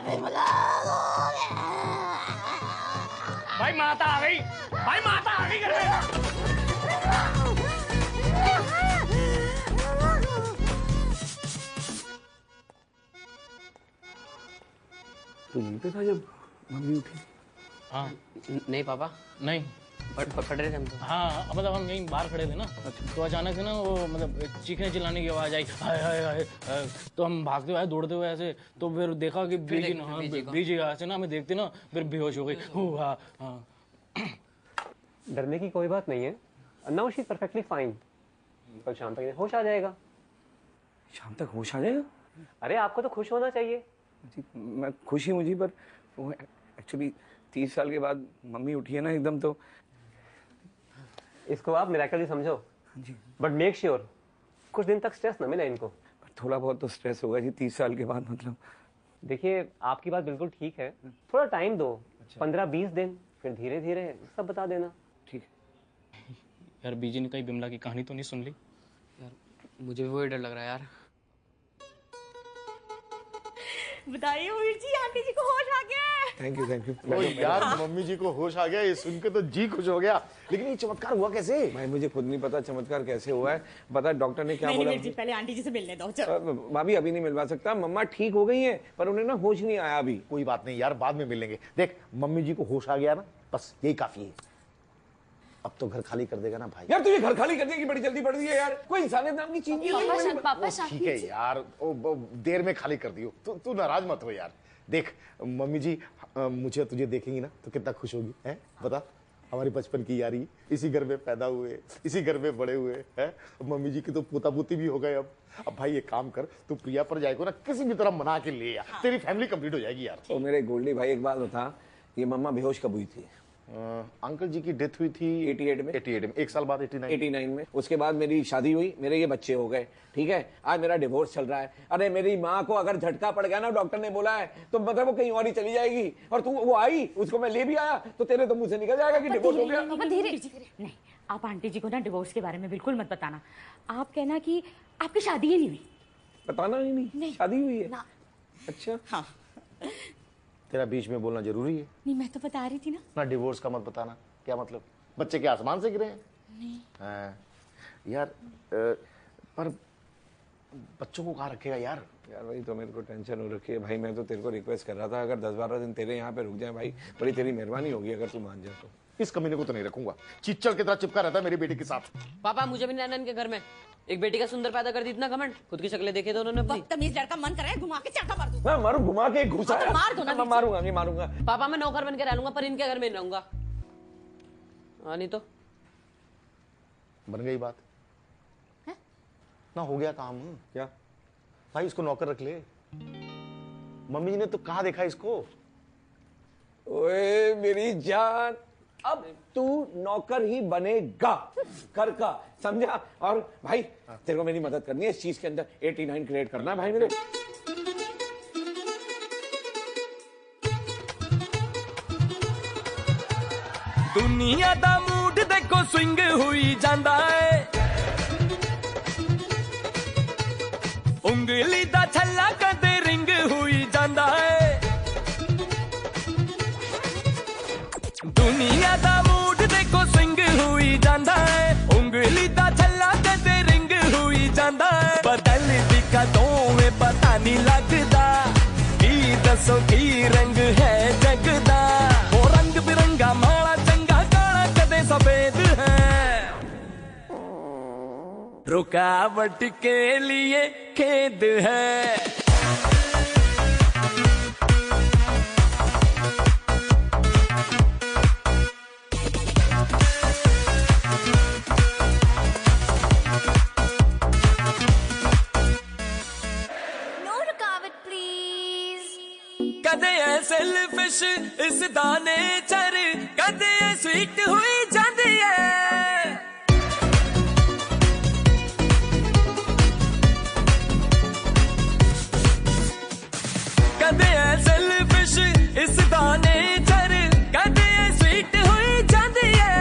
बिमला कौन है? भाई माता आ गई, भाई माता आ गई घर में। तू यहीं पे था जब मम्मी उठी? हाँ। नहीं पापा, नहीं खड़े थे हम तो। हाँ मतलब हम यहीं बाहर खड़े थे ना, तो अचानक से ना वो मतलब चीखने चिल्लाने की आवाज आई, हाय हाय हाय। तो हम भागते हुए आए, दौड़ते हुए ऐसे, तो फिर देखा कि बीजी ऐसे ना हमें देखते ना फिर बेहोश हो गई। हाँ। डरने की कोई बात नहीं है। Now she is perfectly fine. कल शाम तक होश आ जाएगा। शाम तक होश आ जाएगा? अरे आपको तो खुश होना चाहिए। जी मैं खुशी मुझे, पर वो एक्चुअली 30 साल के बाद मम्मी उठी है ना एकदम, तो इसको आप मिरेकल ही समझो जी, बट मेक श्योर कुछ दिन तक स्ट्रेस ना मिले इनको। पर थोड़ा बहुत तो स्ट्रेस होगा जी 30 साल के बाद। मतलब देखिए आपकी बात बिल्कुल ठीक है, थोड़ा टाइम दो। 15-20 दिन, फिर धीरे धीरे सब बता देना। ठीक है यार। बीजी ने कहीं बिमला की कहानी तो नहीं सुन ली यार? मुझे भी वही डर लग रहा है यार। बताइए वीर जी, आंटी जी को होश आ गया। Thank you, thank you. ओ यार मम्मी जी को होश आ गया, ये सुन के तो जी खुश हो गया। लेकिन ये चमत्कार हुआ कैसे? भाई मुझे खुद नहीं पता चमत्कार कैसे हुआ है। पता डॉक्टर ने क्या बोला? वीर जी पहले आंटी जी से मिलने दो। चलो भाभी अभी नहीं मिलवा सकता, मम्मा ठीक हो गई है पर उन्हें ना होश नहीं आया अभी। कोई बात नहीं यार, बाद में मिलेंगे। देख मम्मी जी को होश आ गया ना, बस यही काफी है। अब तो घर खाली कर देगा ना भाई। यार तुझे घर खाली करने की बड़ी जल्दी पड़ रही है यार, कोई इंसानियत नाम की चीज नहीं है। पापा ठीक है यार, देर में खाली कर दियो। तू नाराज मत हो यार। देख मम्मी जी मुझे तुझे देखेंगी ना तो कितना खुश होगी, है बता। हमारी बचपन की यारी, इसी घर में पैदा हुए, इसी घर में बड़े हुए हैं। मम्मी जी की तो पोता पोती भी हो गए। अब भाई एक काम कर, तू प्रिया पर जाएगा ना किसी भी तरह मना के ले आ, तेरी फैमिली कंप्लीट हो जाएगी यार। तो मेरे गोल्डी भाई एक बात बता, ये मम्मा बेहोश कब हुई थी? अंकल जी की डेथ हुई थी 88 में। 88 में, एक साल बाद 89 में। उसके बाद मेरी शादी हुई, मेरे ये बच्चे हो गए, ठीक है। आज मेरा डिवोर्स चल रहा है। अरे मेरी माँ को अगर झटका पड़ गया ना, डॉक्टर ने बोला है, तो मतलब वो कहीं और ही चली जाएगी। और तू वो आई, उसको मैं ले भी आया, तो तेरे तो मुंह से निकल जाएगा कि डिवोर्स हो गया। नहीं, आप आंटी जी को ना डिवोर्स के बारे में बिल्कुल मत बताना। आप कहना कि आपकी शादी ही नहीं हुई। बताना ही नहीं शादी हुई है? अच्छा हाँ। तेरा बीच में बोलना जरूरी है? नहीं मैं तो बता रही थी ना डिवोर्स का मत बताना। क्या मतलब? बच्चे के आसमान से गिरे हैं? नहीं यार पर बच्चों को कहाँ रखेगा यार? यार वही तो मेरे को टेंशन हो रखी है भाई। मैं तो तेरे को रिक्वेस्ट कर रहा था, अगर 10-12 दिन तेरे यहाँ पे रुक जाए भाई, बड़ी तेरी मेहरबानी होगी अगर तू मान जाए तो। इस कमीने को तो नहीं रखूंगा, चिच्चड़ की तरह चिपका रहता है मेरी बेटी के साथ। पापा मुझे भी नैनन के घर में एक बेटी का सुंदर पैदा कर दी, इतना घमंड। खुद की शक्लें देखे तो उन्होंने अपनी। तमीज लड़का मन करे घुमा के चाटा मार दूं। मैं मारूं, घुमा के घुसा तो मार दो ना। मैं मारूंगा, नहीं मारूंगा। पापा मैं नौकर बन के रह लूंगा, पर इनके घर में नहीं रहूंगा। हाँ नहीं तो बन गई बात है? ना हो गया काम। क्या भाई इसको नौकर रख ले। मम्मी जी ने तो कहा देखा इसको। ओए मेरी जान, अब तू नौकर ही बनेगा घर का, समझा? और भाई तेरे को मेरी मदद करनी है इस चीज के अंदर। 89 क्रिएट करना है भाई मेरे। दुनिया दा मूड देखो स्विंग हुई जांदा है, उंगली दा छल्ला कदे रिंग हुई जांदा है। दुनिया दा मूड देखो स्विंग हुई जांदा है, उंगली दा छल्ला कदे रिंग हुई जांदा है। बदलदी कदों में पता नहीं लगदा, की दसो की रंग है जगदा। ओ रंग बिरंगा माड़ा चंगा काला कदे रुकावट के लिए खेद है। कदे ऐ सेल्फिश इस दा नेचर, कदे ऐ स्वीट हुई जांदी है। कदे ऐ सेल्फिश इस दा नेचर, कदे ऐ स्वीट हुई जांदी है।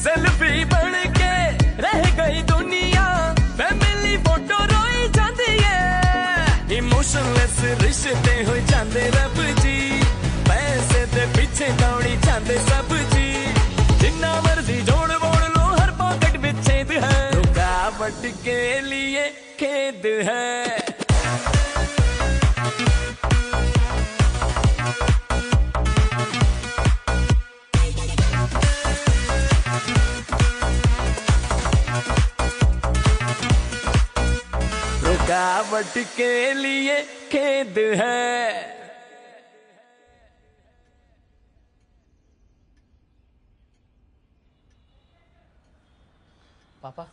सेल्फी बन के रह गई दुनिया, फैमिली फोटो रोई जांदी है। इमोशनलेस रिश्ते हो जांदे रब जी, पैसे दे पीछे दौड़ी जांदे सब जी। जिन्ना मर्जी जोड़ बोड़ लो, हर पॉकेट में छेद है। रुकावट के लिए खेद है। रुकावट के लिए खेद है। पापा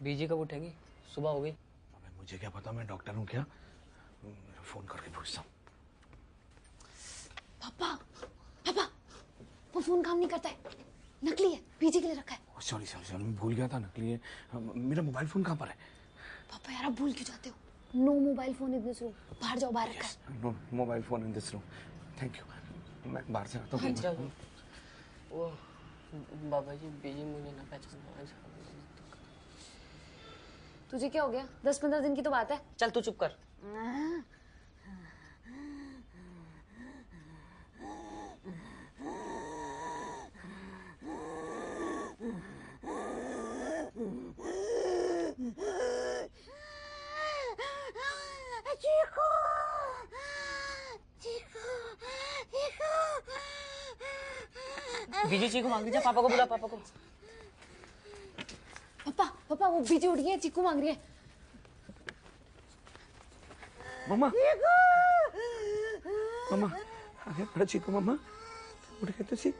बीजी कब उठेंगी? सुबह हो गई। अबे मुझे क्या पता, मैं डॉक्टर हूँ क्या? मेरा फोन करके पूछता हूँ। पापा पापा वो फोन काम नहीं करता है, नकली है, बीजी के लिए रखा है। सॉरी सॉरी सॉरी, मैं भूल गया था, नकली है। मेरा मोबाइल फोन कहाँ पर है? पापा यार आप भूल क्यों जाते हो? No mobile phone in this room. बाहर जाओ, बाहर रखा है। No mobile phone in this room. Thank you, मैं बाहर से आता हूँ। वो बाबा जी बीजी मुझे ना पहचाना। तुझे क्या हो गया? 10-15 दिन की तो बात है। चल तू चुप कर। चीकू, चीकू, चीकू। बीजी चीकू मांग रही है, पापा को बुला, पापा को। पापा पापा वो बीजी उड़ गई है, चीकू मांग रही है। मम्मा मम्मा अरे बड़ा चीकू, मम्मा उठ गए तुसी?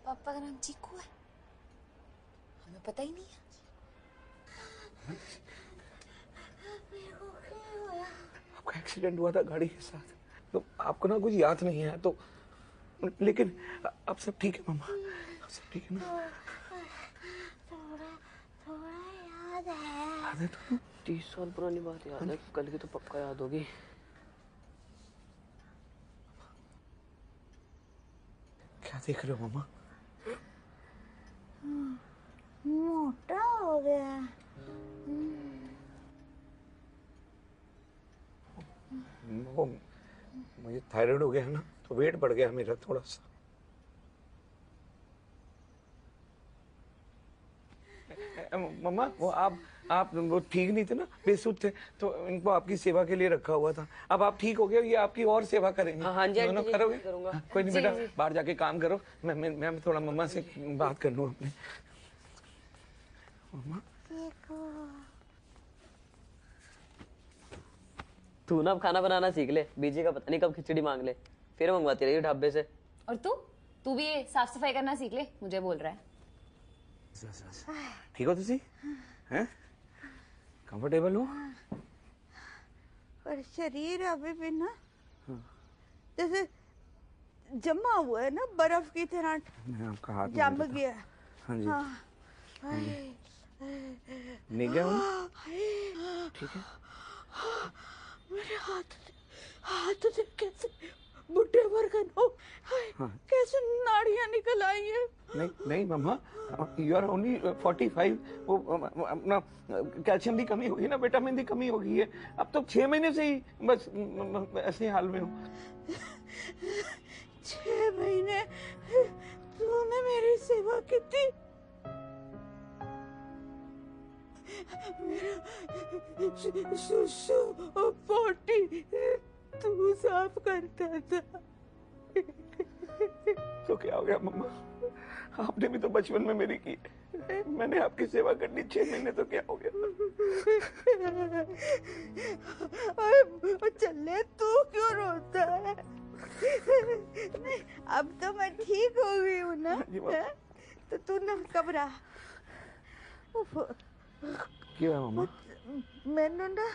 पापा का नाम चीकू है, हमें पता ही नहीं है। आपका एक्सीडेंट हुआ था गाड़ी के साथ, तो आपको ना कुछ याद नहीं है, तो लेकिन अब सब ठीक है मम्मा, अब सब ठीक है ना? थोड़ा याद है। याद है तुम्हें? 30 साल पुरानी बात याद है, कल की तो पक्का याद होगी। क्या देख रहे हो मम्मा? मोटा हो गया। वो मुझे थायराइड हो गया ना, तो वेट बढ़ गया मेरा थोड़ा सा। मम्मा वो आप वो ठीक नहीं थे ना, बेसुध थे, तो इनको आपकी सेवा के लिए रखा हुआ था। अब आप ठीक हो गए, ये आपकी और सेवा करेंगे। हाँ जी, दोनों करोगे? करूंगा। कोई नहीं बेटा, बाहर जाके काम करो, मैं थोड़ा मम्मा से बात कर लूँ अपने। मम्मा तू ना अब खाना बनाना सीख ले, बीजी का पता नहीं कब खिचड़ी मांग ले, फिर मंगवाती रही ढाबे से। और तू भी ये साफ सफाई करना सीख ले, मुझे बोल रहा है। ठीक हो तुसी? हैं? कंफर्टेबल हो? पर शरीर अभी भी ना जैसे जमा हुआ है ना, बर्फ की तरह मैं आपका हाथ जम गया। हाँ जी। हाँ। नहीं गया हूँ? ठीक है। मेरे हाथ से कैसे बुढ़े वर्गन हो, हाँ। कैसे नाड़ियां निकल आई है। नहीं नहीं मम्मा, यू आर ओनली 45। वो अपना कैल्शियम की कमी होगी ना, विटामिन की कमी होगी है। अब तो 6 महीने से ही बस ऐसे हाल में हूँ। 6 महीने तूने मेरी सेवा की थी। मेरा सुसु और पोटी तू साफ करता था। तो क्या हो गया मम्मा? आपने भी तो बचपन में मेरी की है। मैंने आपकी सेवा करनी 6 महीने, तो क्या हो गया? चले, तू क्यों रोता है? नहीं, अब तो मैं ठीक हो गई हूँ ना, हैं? तो तू ना घबरा। क्या मम्मा? मैंने ना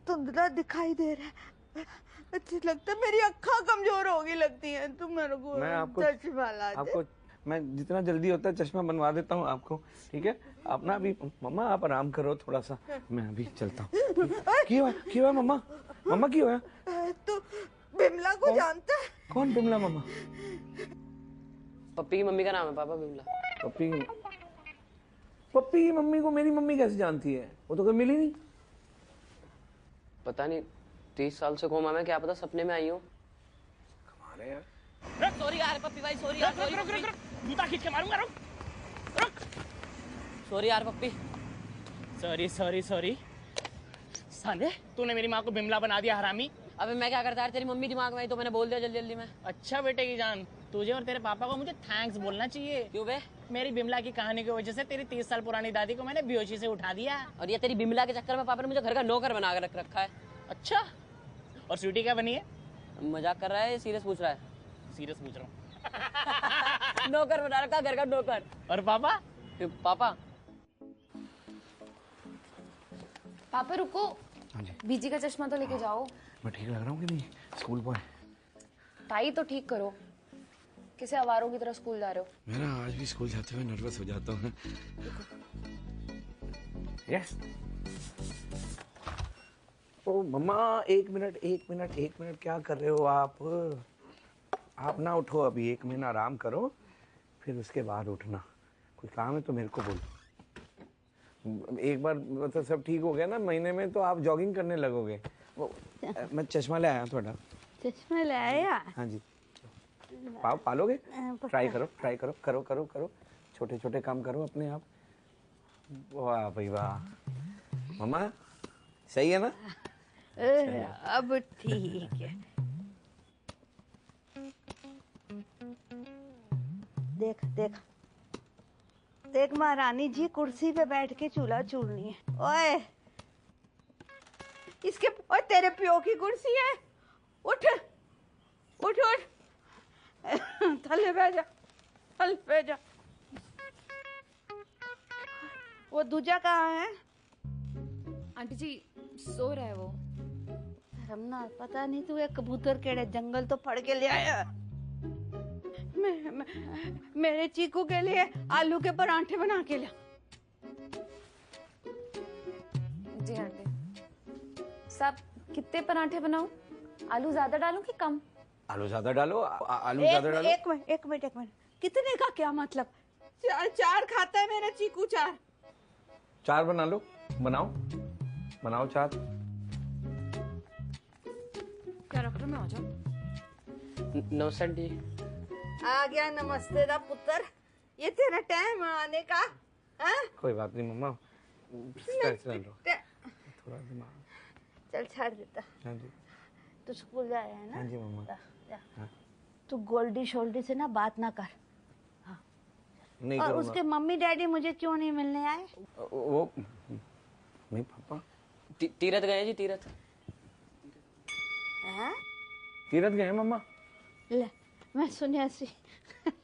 धुंधला दिखाई दे रहा है। अच्छा लगता है, मेरी अक्खा कमजोर होगी लगती हैं। तुम मेरे को मैं आपको चश्मा ला दे। मैं जितना जल्दी होता है चश्मा बनवा देता हूँ आपको, ठीक है? आप ना अभी मम्मा आप आराम करो थोड़ा सा, मैं अभी चलता हूँ। क्यों हुआ मम्मा? मम्मा क्यों हुआ? तू बिमला को जानता है? कौन बिमला मम्मा? पप्पी की मम्मी का नाम है पापा, बिमला। पप्पी की मम्मी को मेरी मम्मी कैसे जानती है? वो तो कभी मिली नहीं। पता नहीं, 30 साल से कोमा में, क्या पता सपने में आई हूँ। कमाल है यार। सॉरी यार पप्पी भाई, सॉरी यार। रुक, जूता खींच के मारूंगा। रुक। सॉरी यार पप्पी। सॉरी। साले, तूने मेरी माँ को बिमला बना दिया, हरामी। अबे मैं क्या करता यार, तेरी मम्मी दिमाग में आई तो मैंने बोल दिया जल्दी में। अच्छा बेटे की जान, तुझे और तेरे पापा को मुझे थैंक्स बोलना चाहिए। क्यों बे? मेरी बिमला की कहानी की वजह से तेरी 30 साल पुरानी दादी को मैंने बेहोशी से उठा दिया। और ये तेरी बिमला के चक्कर में पापा ने मुझे घर का नौकर बना कर रख रखा है। अच्छा, और स्वीटी क्या बनी है? मजाक कर रहा है, सीरियस पूछ रहा है? सीरियस पूछ रहा हूँ। नौकर बना रखा, घर का नौकर। और पापा? पापा रुको, बीजी का चश्मा तो लेके जाओ। मैं ठीक लग रहा हूँ कि नहीं? स्कूल बॉय टाई तो ठीक करो, किसे आवारों की तरह स्कूल जा रहे हो? मैं ना आज भी स्कूल जाते हुए नर्वस हो जाता हूँ। यस। ओ मम्मा, एक मिनट क्या कर रहे हो आप? आप ना उठो अभी, 1 महीना आराम करो, फिर उसके बाद उठना। कोई काम है तो मेरे को बोलो। एक बार मतलब सब ठीक हो गया ना महीने में, तो आप जॉगिंग करने लगोगे। मैं चश्मा ले आया थोड़ा। चश्मा ले आया? हाँ जी। पालोगे? ट्राई करो। छोटे छोटे काम करो अपने आप। वाह भाई वाह। मम्मा सही है ना? अब ठीक है। देख महारानी जी कुर्सी पे बैठ के चूल्हा चूरनी है। ओए ओए तेरे प्यो की कुर्सी है, उठ। थल्ले पे जा। वो दूजा कहाँ है? आंटी जी सो रहा है वो। रमना, पता नहीं तू एक कबूतर केड़े जंगल तो फड़ के ले आया। मेरे चीकू के लिए आलू के परांठे बना के ला। जी आंटी। सब कितने परांठे बनाऊं? आलू ज्यादा डालूं कि कम? आलू ज्यादा डालो। एक मिनट। कितने का क्या मतलब? 4 खाता है मेरा चीकू, 4 बना लो। बनाओ 4। क्या डॉक्टर में आ जाओ? नमस्ते आंटी। आ गया नमस्ते दा पुत्र, ये तेरा टाइम आने का? हाँ? कोई बात नहीं मम्मा, थोड़ा दिमाग। चल छाड़ देता। हाँ जी। तू स्कूल जाया है ना? हाँ जी मम्मा। हाँ। तू गोल्डी शोल्डी से ना बात ना कर। हाँ। नहीं और करूँगा। उसके मम्मी डैडी मुझे क्यों नहीं मिलने आए? वो नहीं पापा। तीरथ गए जी, तीरथ। हाँ? तीरथ गए मम्मा। ले, मैं सुनिया सी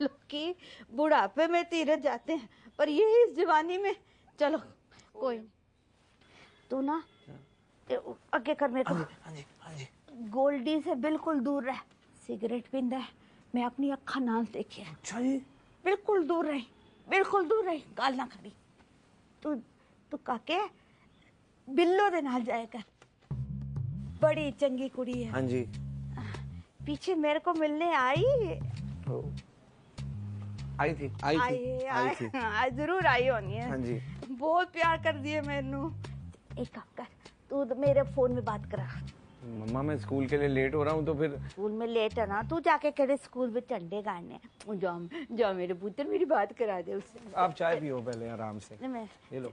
लोग की बुढ़ापे में तीरथ जाते हैं, पर ये इस जवानी में। चलो कोई नहीं, तू ना आगे कर मेरे को। हाँ जी। गोल्डी से बिल्कुल दूर रह। सिगरेट पींदा है, मैं अपनी अखा नाल देखी है। अच्छा जी। बिल्कुल दूर रही, गाल ना खड़ी। तू काके बिल्लो दे नाल जाए कर, बड़ी चंगी कुड़ी है। हाँ जी। पीछे मेरे को मिलने आई थी। जरूर आई होनी है। हाँ जी। बहुत प्यार कर दिए मैनू। एक काम कर, तू मेरे फोन में बात करा। मम्मा मैं स्कूल के लिए लेट हो रहा हूँ, तो फिर स्कूल में लेट है ना, तू जाके केड़े स्कूल में झंडे गाड़ने। जा मेरे पुत्र, मेरी बात करा दे उससे। आप चाय पियो पहले आराम से। ये लो।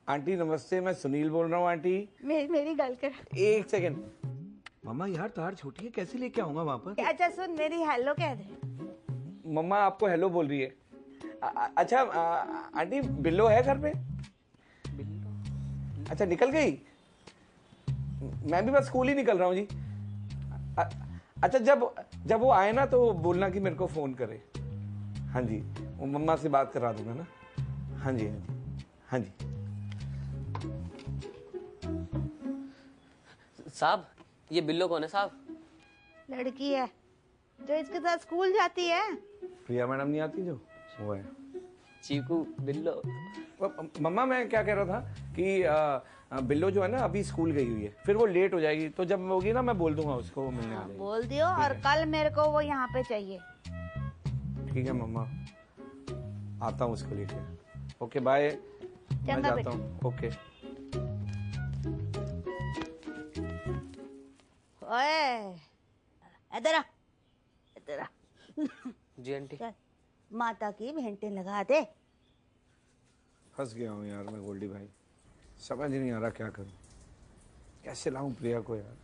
आंटी नमस्ते, मैं सुनील बोल रहा हूँ आंटी। मेरी गल कर। एक सेकंड। मम्मा यार तार छोटी है, कैसे लेके आऊंगा वहां पर? अच्छा सुन, मेरी हेलो कह दे। मम्मा आपको हेलो बोल रही है। अच्छा आंटी बिल्लो है घर पे? अच्छा निकल गई? मैं भी बस स्कूल ही निकल रहा हूँ जी। अच्छा जब वो आए ना तो बोलना कि मेरे को फोन करे। हाँ जी, वो मम्मा से बात करा दूंगा ना। हाँ जी हाँ जी हाँ जी। साहब ये बिल्लो कौन है साहब? लड़की है जो इसके साथ स्कूल जाती है। प्रिया मैडम नहीं आती जो, वो है चीकू बिल्लो। मम्मा मैं क्या कह रहा था कि बिल्लो जो है ना अभी स्कूल गई हुई है, फिर वो लेट हो जाएगी, तो जब होगी ना मैं बोल दूंगा उसको, वो मिलने आ जाएगी। बोल दियो, और कल मेरे को वो यहाँ पे चाहिए। ठीक है मम्मा, आता हूँ उसको लेके। ओके बाय, मैं जाता हूँ। ओके। ओए इधर आ, इधर आ। जी आंटी। चल माता की भेंटें लगा दे। फंस गया हूँ यार मैं गोल्डी भाई, समझ नहीं आ रहा क्या करूँ, कैसे लाऊं प्रिया को यार।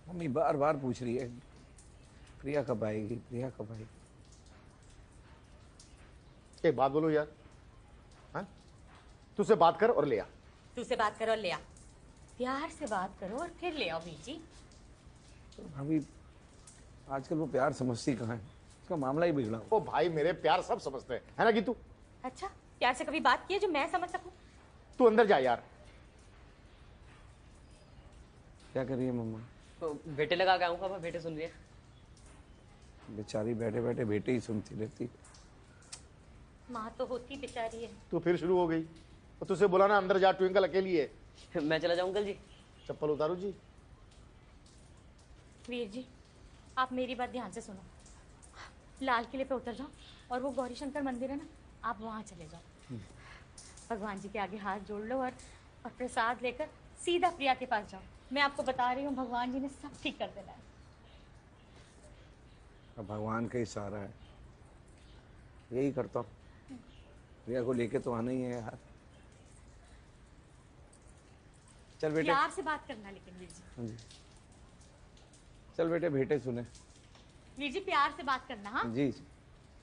मम्मी बार बार पूछ रही है प्रिया कब आएगी, प्रिया कब आएगी। एक बात बोलो यार, हाँ? तुझसे बात कर और ले आ। तुझसे बात करो और ले आ। प्यार से बात करो और फिर ले आओ वीर जी। अभी आजकल वो प्यार समझती कहाँ है, उसका मामला ही बिगड़ा। ओ भाई मेरे प्यार सब समझते हैं, है ना गीतू? अच्छा प्यार से कभी बात की है जो मैं समझ सकूं? तू अंदर जा यार। क्या कर रही है मम्मा? तो बेटे लगा के आऊंगा, बेटे सुन रही है। बेचारी बैठे बैठे बेटे ही सुनती रहती। माँ तो होती बेचारी है। तू फिर शुरू हो गई। तो तुझसे बोला ना अंदर जा, ट्विंकल अकेली है। मैं चला जाऊं अंकल जी? चप्पल उतारो जी। वीर जी आप मेरी बात ध्यान से सुनो। लाल किले पे उतर जाओ और वो गौरी शंकर मंदिर है ना, आप वहां चले जाओ। भगवान जी के आगे हाथ जोड़ लो और प्रसाद लेकर सीधा प्रिया के पास जाओ। मैं आपको बता रही हूँ भगवान जी ने सब ठीक कर देना है। अब भगवान का ही सहारा है, यही करता हूँ। प्रिया को लेके तो आना ही है यार। चल बेटे, प्यार से बात करना लेकिन वीर जी। हाँ जी। चल बेटे बेटे सुने। वीर जी प्यार से बात करना। हाँ जी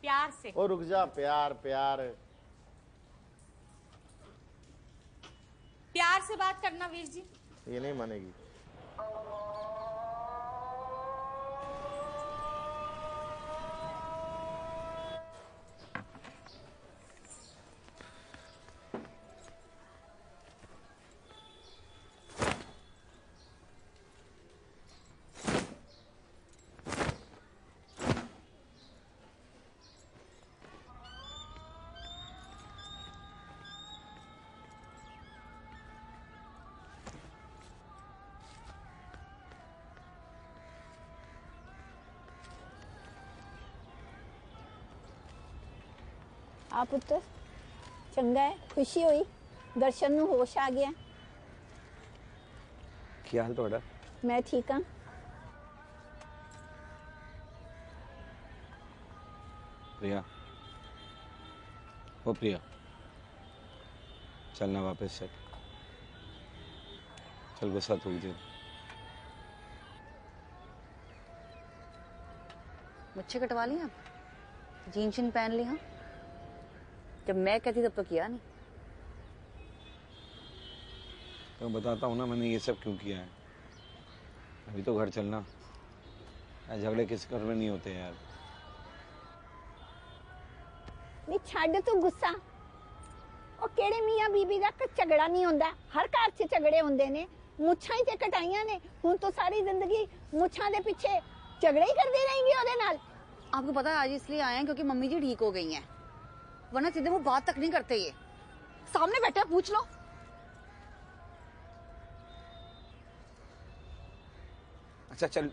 प्यार से। ओ रुक जा, प्यार प्यार प्यार से बात करना वीर जी। ये नहीं मानेगी। ਆ ਪੁੱਤ ਚੰਗਾ ਹੈ, ਖੁਸ਼ੀ ਹੋਈ, ਦਰਸ਼ਨ ਨੂੰ ਹੋਸ਼ ਆ ਗਿਆ। ਕੀ ਹਾਲ ਤੁਹਾਡਾ? ਮੈਂ ਠੀਕ ਹਾਂ। प्रिया, ओ प्रिया, चलना वापस से। चल गुस्सा थूक दे। मुझे कटवा लिया, जीन शीन पहन ली। हाँ जब मैं कहती तब तो किया नहीं। तो बताता हूँ ना मैंने ये सब क्यों किया है। अभी तो घर चलना, झगड़े किस घर में नहीं होते यार। ਨੀ ਛੱਡ ਤੂੰ ਗੁੱਸਾ। ਉਹ ਕਿਹੜੇ ਮੀਆਂ ਬੀਬੀ ਦਾ ਝਗੜਾ ਨਹੀਂ ਹੁੰਦਾ, ਹਰ ਘਰ 'ਚ ਝਗੜੇ ਹੁੰਦੇ ਨੇ। ਮੁੱਛਾਂ ਹੀ ਤੇ ਕਟਾਈਆਂ ਨੇ, ਹੁਣ तो सारी जिंदगी मुच्छां दे पीछे झगड़े ही करती रहेंगी ਉਹਦੇ ਨਾਲ। आपको पता है आज इसलिए आए हैं क्योंकि मम्मी जी ठीक हो गई हैं, वरना सीधे वो बात तक नहीं करते। ये सामने बैठे पूछ लो। अच्छा चल,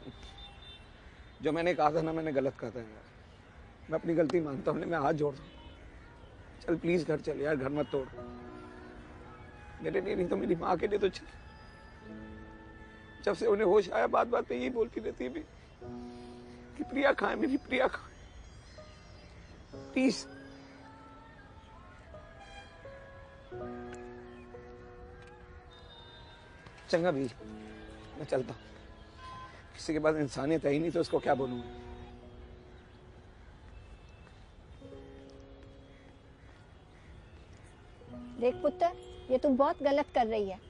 जो मैंने कहा था ना मैंने गलत कहा था यार, मैं अपनी गलती मानता हूँ, मैं हाथ जोड़ता हूँ। चल प्लीज घर चल यार, घर मत तोड़। मेरे लिए नहीं तो मेरी माँ के लिए तो चल। जब से उन्हें होश आया बात बात पे यही बोलती रहती है कि प्रिया कहाँ है, मेरी प्रिया कहाँ है, प्लीज। चंगा भी, मैं चलता हूँ। किसी के पास इंसानियत है ही नहीं तो उसको क्या बोलूँगा। देख पुत्र, ये तू बहुत गलत कर रही है।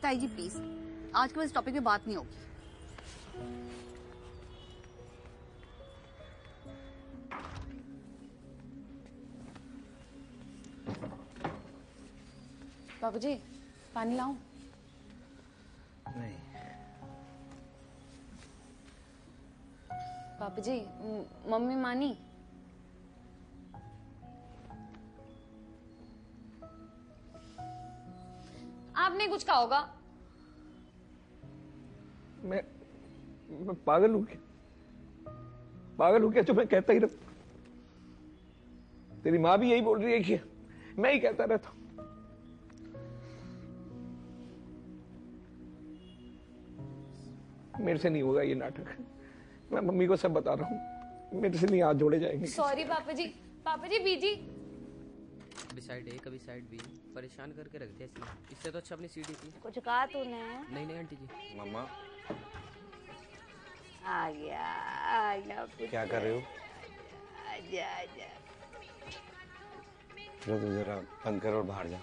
ताई जी प्लीज, आज के बाद इस टॉपिक पे बात नहीं होगी। बाबूजी पानी लाऊं? नहीं। बाबूजी मम्मी मानी? आपने कुछ कहा होगा। मैं पागल हूँ क्या? पागल हूँ क्या जो मैं कहता ही रहूं? तेरी माँ भी यही बोल रही है कि मैं ही कहता रहता हूँ। मेरे से नहीं होगा ये नाटक। मैं मम्मी को सब बता रहा हूँ, मेरे से नहीं हाथ जोड़े जाएंगे। सॉरी पापा जी बीजी। कभी साइड ए कभी साइड बी, परेशान करके रख दिया इससे तो अच्छा अपनी सीडी थी। कुछ कहा तूने? नहीं आंटी जी। मम्मा आ गया क्या कर रहे हो? आजा। चलो तू जरा बंद कर और बाहर जा।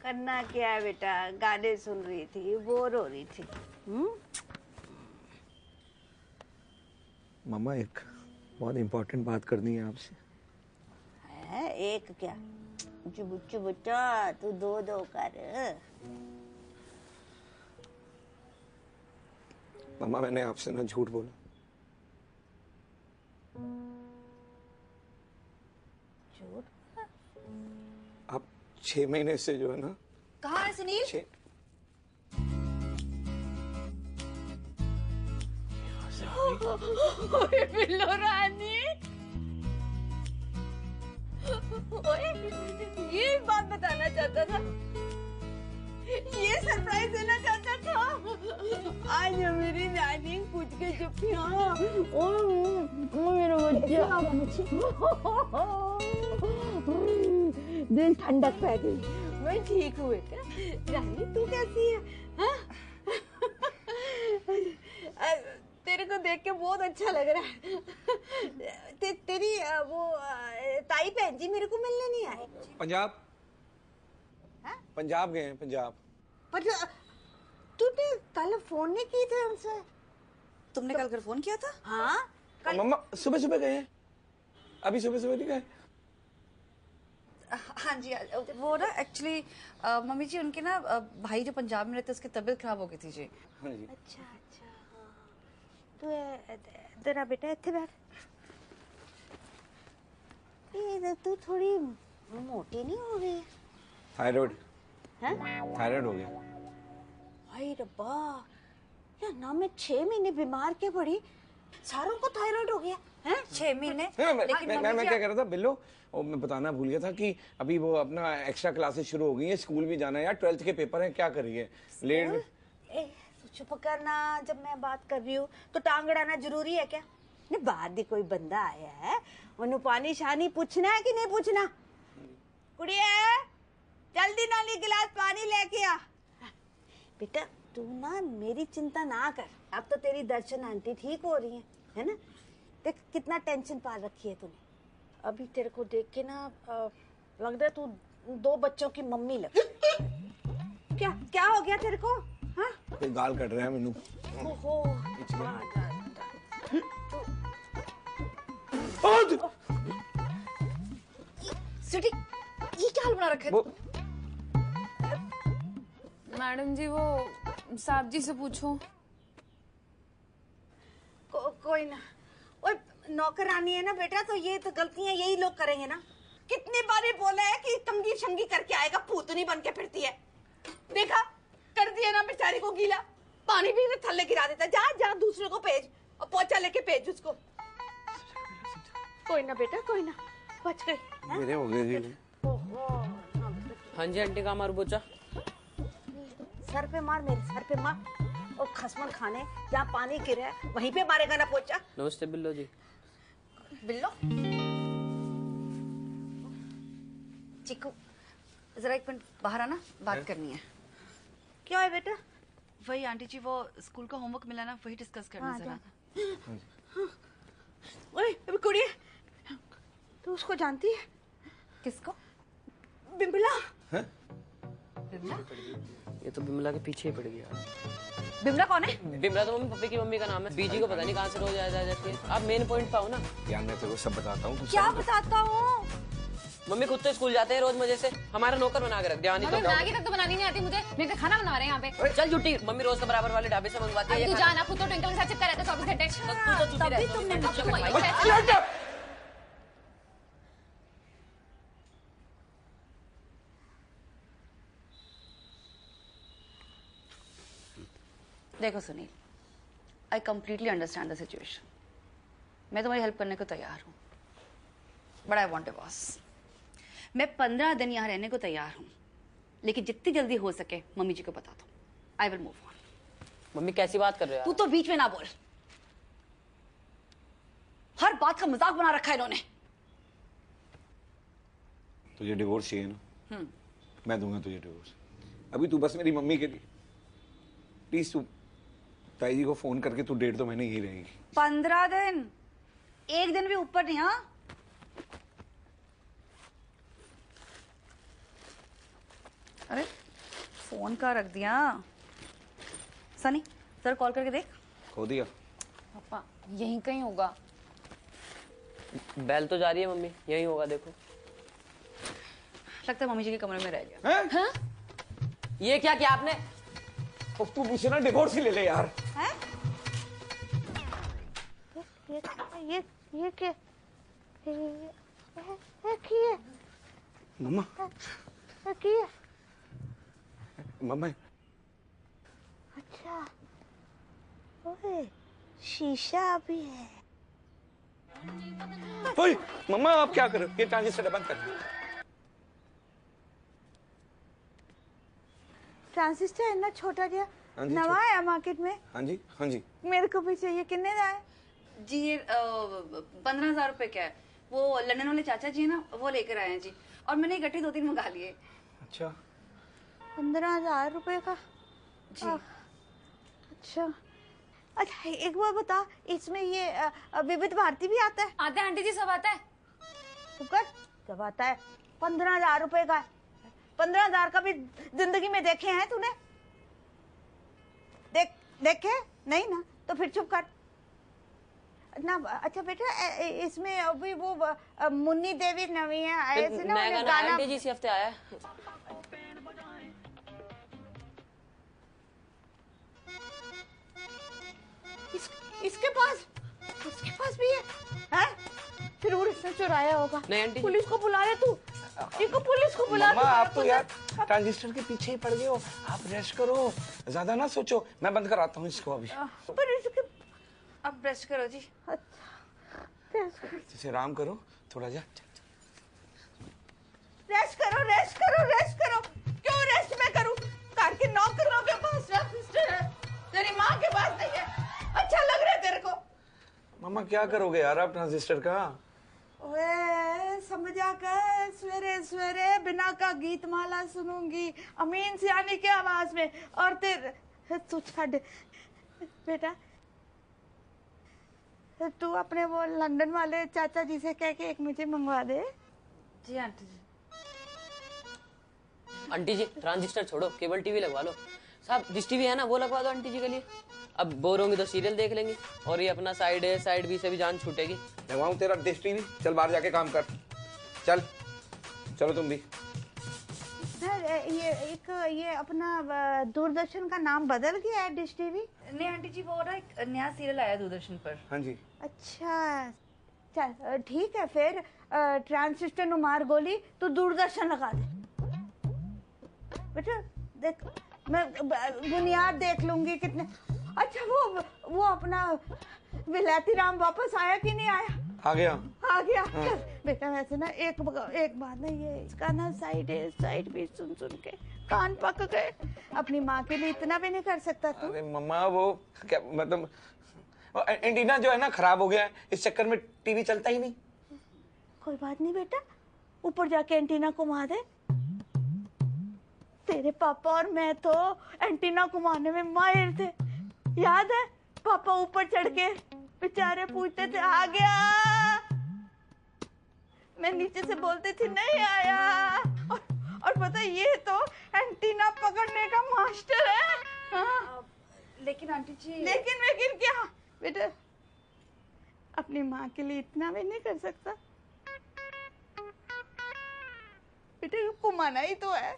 करना क्या है बेटा, गाने सुन रही थी, बोर हो रही थी। मम्मा एक बहुत इंपॉर्टेंट बात करनी है आपसे। है एक क्या? बुच्चू बच्चा तू दो कर। मम्मा मैंने आपसे ना झूठ बोला। झूठ? आप 6 महीने से जो है ना। कहाँ है सुनील? ओए बिल्लो रानी, ओए ये बात बताना चाहता था, ये सरप्राइज देना चाहता था। आज मेरी नानी पूछ के चुपिया, ओ मेरा बच्चा, दिल ठंडक पै गई। मैं ठीक हूँ बेटा। रानी तू कैसी है? हाँ? तेरे को देख के बहुत अच्छा लग रहा है। तेरी वो ताई बहन जी मेरे को मिलने नहीं आए। पंजाब गए हैं, पंजाब। पर तूने कल फोन नहीं किए थे उनसे? तुमने कल फोन किया था? हाँ मम्मा सुबह गए हैं, अभी सुबह नहीं गए। हाँ जी, वो ना एक्चुअली मम्मी जी उनके ना भाई जो पंजाब में रहते उसकी तबीयत खराब हो गई थी जी। हाँ जी। अच्छा तू तेरा बेटा इत्थे बैठ। ये तू थोड़ी मोटी नहीं हो गई? थायराइड हैं? थायराइड हो गया। हाय रब्बा, यार ना मैं 6 महीने बीमार के पड़ी, सारों को थायराइड हो गया हैं? 6 महीने। लेकिन मैं क्या कह रहा था बिल्लो, और मैं बताना भूल गया था कि अभी वो अपना एक्स्ट्रा क्लासेस शुरू हो गई है, स्कूल भी जाना है यार, 12th के पेपर हैं, क्या करिए लेट। चुप करना, जब मैं बात कर रही हूँ तो टांग अड़ाना जरूरी है क्या? नहीं, बाहर भी कोई बंदा आया है, उन्हें पानी शानी पूछना है कि नहीं पूछना? कुड़िया जल्दी नाली गिलास पानी लेके आ। बेटा तू ना मेरी चिंता ना कर, अब तो तेरी दर्शन आंटी ठीक हो रही है ना? देख कितना टेंशन पाल रखी है तूने। अभी तेरे को देख के ना लग रहा है तू 2 बच्चों की मम्मी लग। क्या हो गया तेरे को? हाँ? गाल कट रहा है मैनू। ओहो सिटी, ये क्या हाल बना रखा है? मैडम जी वो साहब जी से पूछो। कोई ना। ओए नौकरानी है ना बेटा, तो ये तो गलतियां यही लोग करेंगे ना। कितनी बारी बोला है कि कंगी शंगी करके आएगा, भूतनी बन के फिरती है। देखा कर दिया ना बेचारी को गीला, पानी भी थल्ले गिरा देता। जा दूसरे को भेज और पोछा लेके भेज उसको। कोई ना बेटा कोई ना, बच गई। मेरे हो गए गीले। हाँ जी आंटी का मार पोछा। सर पे मार, मेरे सर पे मार। और खसमन खाने जहाँ पानी गिरा है वहीं पे मारेगा ना पोछा। नमस्ते बिल्लो जी। बिल्लो चिक्कू जरा एक मिनट बाहर आना, बात करनी है। क्या है बेटा? वही आंटी जी, वो स्कूल का होमवर्क मिला ना, वही डिस्कस करना जरा। ओए अबे कुड़ी, तू उसको जानती है? किसको? बिमला। बिमला? ये तो बिमला के पीछे ही पड़ गया। बिमला कौन है? बिमला तो मम्मी पप्पी की मम्मी का नाम है। बीजी को पता नहीं कहाँ से रोज आ जाती है। आप मेन पॉइंट पाओ ना। यार मैं तेरे को सब बताता हूँ। क्या बताता हूँ? मम्मी खुद तो स्कूल जाते हैं रोज मजे से, हमारा नौकर बना के रख दिया। मम्मी मैगी तक तो बनानी नहीं आती मुझे, मेरे खाना बना रहे हैं यहाँ पे। चल झूठी, मम्मी रोज तो बराबर वाले ढाबे से मंगवाती है। तू जाना, खुद तो ट्विंकल के साथ चिपका रहता है 24 घंटे। तभी तुमने देखो Sunil, I completely understand the situation. मैं तुम्हारी हेल्प करने को तैयार हूँ, but I want a boss. मैं 15 दिन यहाँ रहने को तैयार हूँ, लेकिन जितनी जल्दी हो सके मम्मी जी को बता दो। I will move on. Mummy कैसी बात कर रहे हो? तू तो बीच में ना बोल, हर बात का मजाक बना रखा है इन्होंने। तुझे डिवोर्स चाहिए ना? मैं दूंगा तुझे डिवोर्स। अभी तू बस मेरी मम्मी के लिए प्लीज, तू ताई जी को फोन करके तू 1.5-2 महीने यही रहेगी। 15 दिन, एक दिन भी ऊपर नहीं। हाँ अरे फोन का रख दिया। सनी सर कॉल करके देख। खो दिया? पापा यहीं कहीं होगा। बैल तो जा रही है मम्मी, यहीं होगा। देखो लगता है मम्मी जी के कमरे में रह गया। हाँ? ये क्या किया आपने? तू मुझे ना डिवोर्स ही ले ले यार। ये क्या? मम्मा मम्मा। अच्छा ओए शीशा भी है। ओए मम्मा आप क्या कर रहे हो? ये ट्रांजिस्टर बंद कर। ट्रांजिस्टर इतना छोटा क्या हाँ जी, नवा है मार्केट में? हाँ जी हाँ जी। मेरे को भी चाहिए। कितने का है जी? ये 15,000 रुपए का है। वो लंदन वाले चाचा जी है ना, वो लेकर आए हैं जी, और मैंने इकट्ठे 2-3 मंगा लिए। अच्छा 15,000 रुपए का जी। अच्छा अच्छा एक बार बता, इसमें ये विविध भारती भी आता है? आता है आंटी जी, सब आता है। सब आता है। 15,000 रुपए का है। 15,000 का भी जिंदगी में देखे हैं तूने? देखे नहीं ना, तो फिर चुप कर ना। अच्छा बेटा इसमें अभी वो मुन्नी देवी नवी है आए थे ना, नया गाना आंटी जी इसी हफ्ते आया है। इसके पास भी है? फिर वो इसने चुराया होगा। नहीं आंटी, पुलिस को बुला ले तू। इनको पुलिस को बुला। मम्मा आप तो यार ट्रांजिस्टर के पीछे ही पड़ गए हो। आप रेस्ट करो, ज्यादा ना सोचो। मैं बंद कराता हूँ इसको अभी। पर इसके अब ब्रश करो जी। जैसे आराम करो थोड़ा जा। रेस्ट करो। क्यों रेस्ट मैं करूं? कार के नौकरों के पास ट्रांजिस्टर है, तेरी माँ के पास नहीं है। अच्छा लग रहा है तेरे को? मम्मा क्या करोगे यार आप ट्रांजिस्टर का? ओए समझा कर सवेरे सवेरे बिना का गीत माला सुनूंगी अमीन सियानी की आवाज में। और तेरे तू छड़ बेटा, तू अपने वो लंदन वाले चाचा जी से कह के एक मुझे मंगवा दे। जी आंटी जी। आंटी जी ट्रांजिस्टर छोड़ो, केबल टीवी लगवा लो। साहब डिश टीवी है ना, वो लगवा दो आंटी जी के लिए। अब बोर होंगी तो सीरियल देख लेंगी, और ये अपना साइड ए साइड बी से भी जान छूटेगी। लगवाऊं तेरा डिश टीवी? चल बाहर जाके काम कर। चल चलो तुम भी। सर ये अपना दूरदर्शन का नाम बदल गया है डिश टीवी? नहीं आंटी जी, वो ना एक नया सीरियल आया दूरदर्शन पर। हाँ जी। अच्छा चल ठीक है फिर। ट्रांजिस्टर नुमार गोली तू दूरदर्शन लगा दे बेटा। देख मैं बुनियाद देख लूंगी कितने। अच्छा वो अपना विलायती राम वापस आया कि नहीं आया? आ गया। हाँ। बेटा वैसे ना एक बात ना, ये इसका ना साइड भी सुन के कान पक गए। अपनी माँ के लिए इतना भी नहीं कर सकता तू? अरे मम्मा वो क्या मतलब एंटीना जो है ना खराब हो गया है, इस चक्कर में टीवी चलता ही नहीं। कोई बात नहीं बेटा, ऊपर जाके एंटीना घुमा दे। तेरे पापा और मैं तो एंटीना घुमाने में माहिर थे, याद है? पापा ऊपर चढ़ के बेचारे पूछते थे आ गया, मैं नीचे से बोलती थी नहीं आया। और पता है ये तो एंटीना पकड़ने का मास्टर है। हाँ। लेकिन आंटी जी, लेकिन क्या बेटा, अपनी माँ के लिए इतना भी नहीं कर सकता बेटे, घुमाना ही तो है।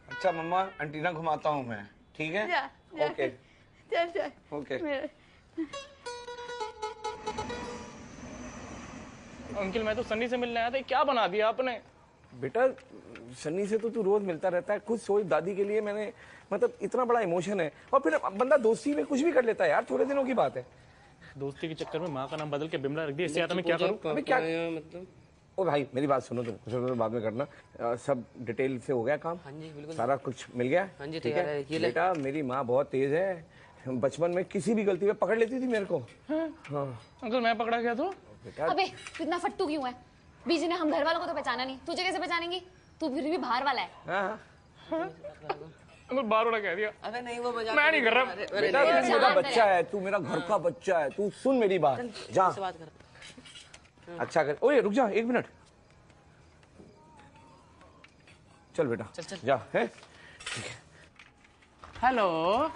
अच्छा मम्मा, एंटीना घुमाता हूँ मैं, ठीक है? जा, ओके चल ओके। अंकल मैं तो सन्नी से मिलने आया था, क्या बना दिया आपने? बेटा सन्नी से तो तू रोज मिलता रहता है, खुद सोच दादी के लिए मैंने, मतलब इतना बड़ा इमोशन है, और फिर बंदा दोस्ती में कुछ भी कर लेता है यार, थोड़े दिनों की बात है। दोस्ती के चक्कर में माँ का नाम बदल के बिमला रख दिया, इससे आता मैं क्या करूँ? अबे क्या मतलब? ओ भाई मेरी बात सुनो, तुम कुछ बाद में करना। सब डिटेल से हो गया काम? हाँ जी बिल्कुल, सारा कुछ मिल गया? हाँ जी ठीक तैयार है। ये ले। बेटा मेरी माँ बहुत तेज है, बचपन में किसी भी गलती पे पकड़ लेती थी मेरे को। हाँ। अंकल मैं पकड़ा गया तो? अबे तू इतना फट्टू क्यों है? बीजी ने हम घर वालों को तो पहचाना नहीं, तुझे कैसे पहचानेंगी? तू फिर भी बाहर वाला है। अंकल बार वाला कह दिया। अबे नहीं वो मजाक, मैं नहीं कर रहा। बेटा तू मेरा बच्चा है, तू मेरा घर का बच्चा है, तू सुन मेरी बात, जा अच्छा कर। ओए रुक जा 1 मिनट, चल बेटा चल जा। है हेलो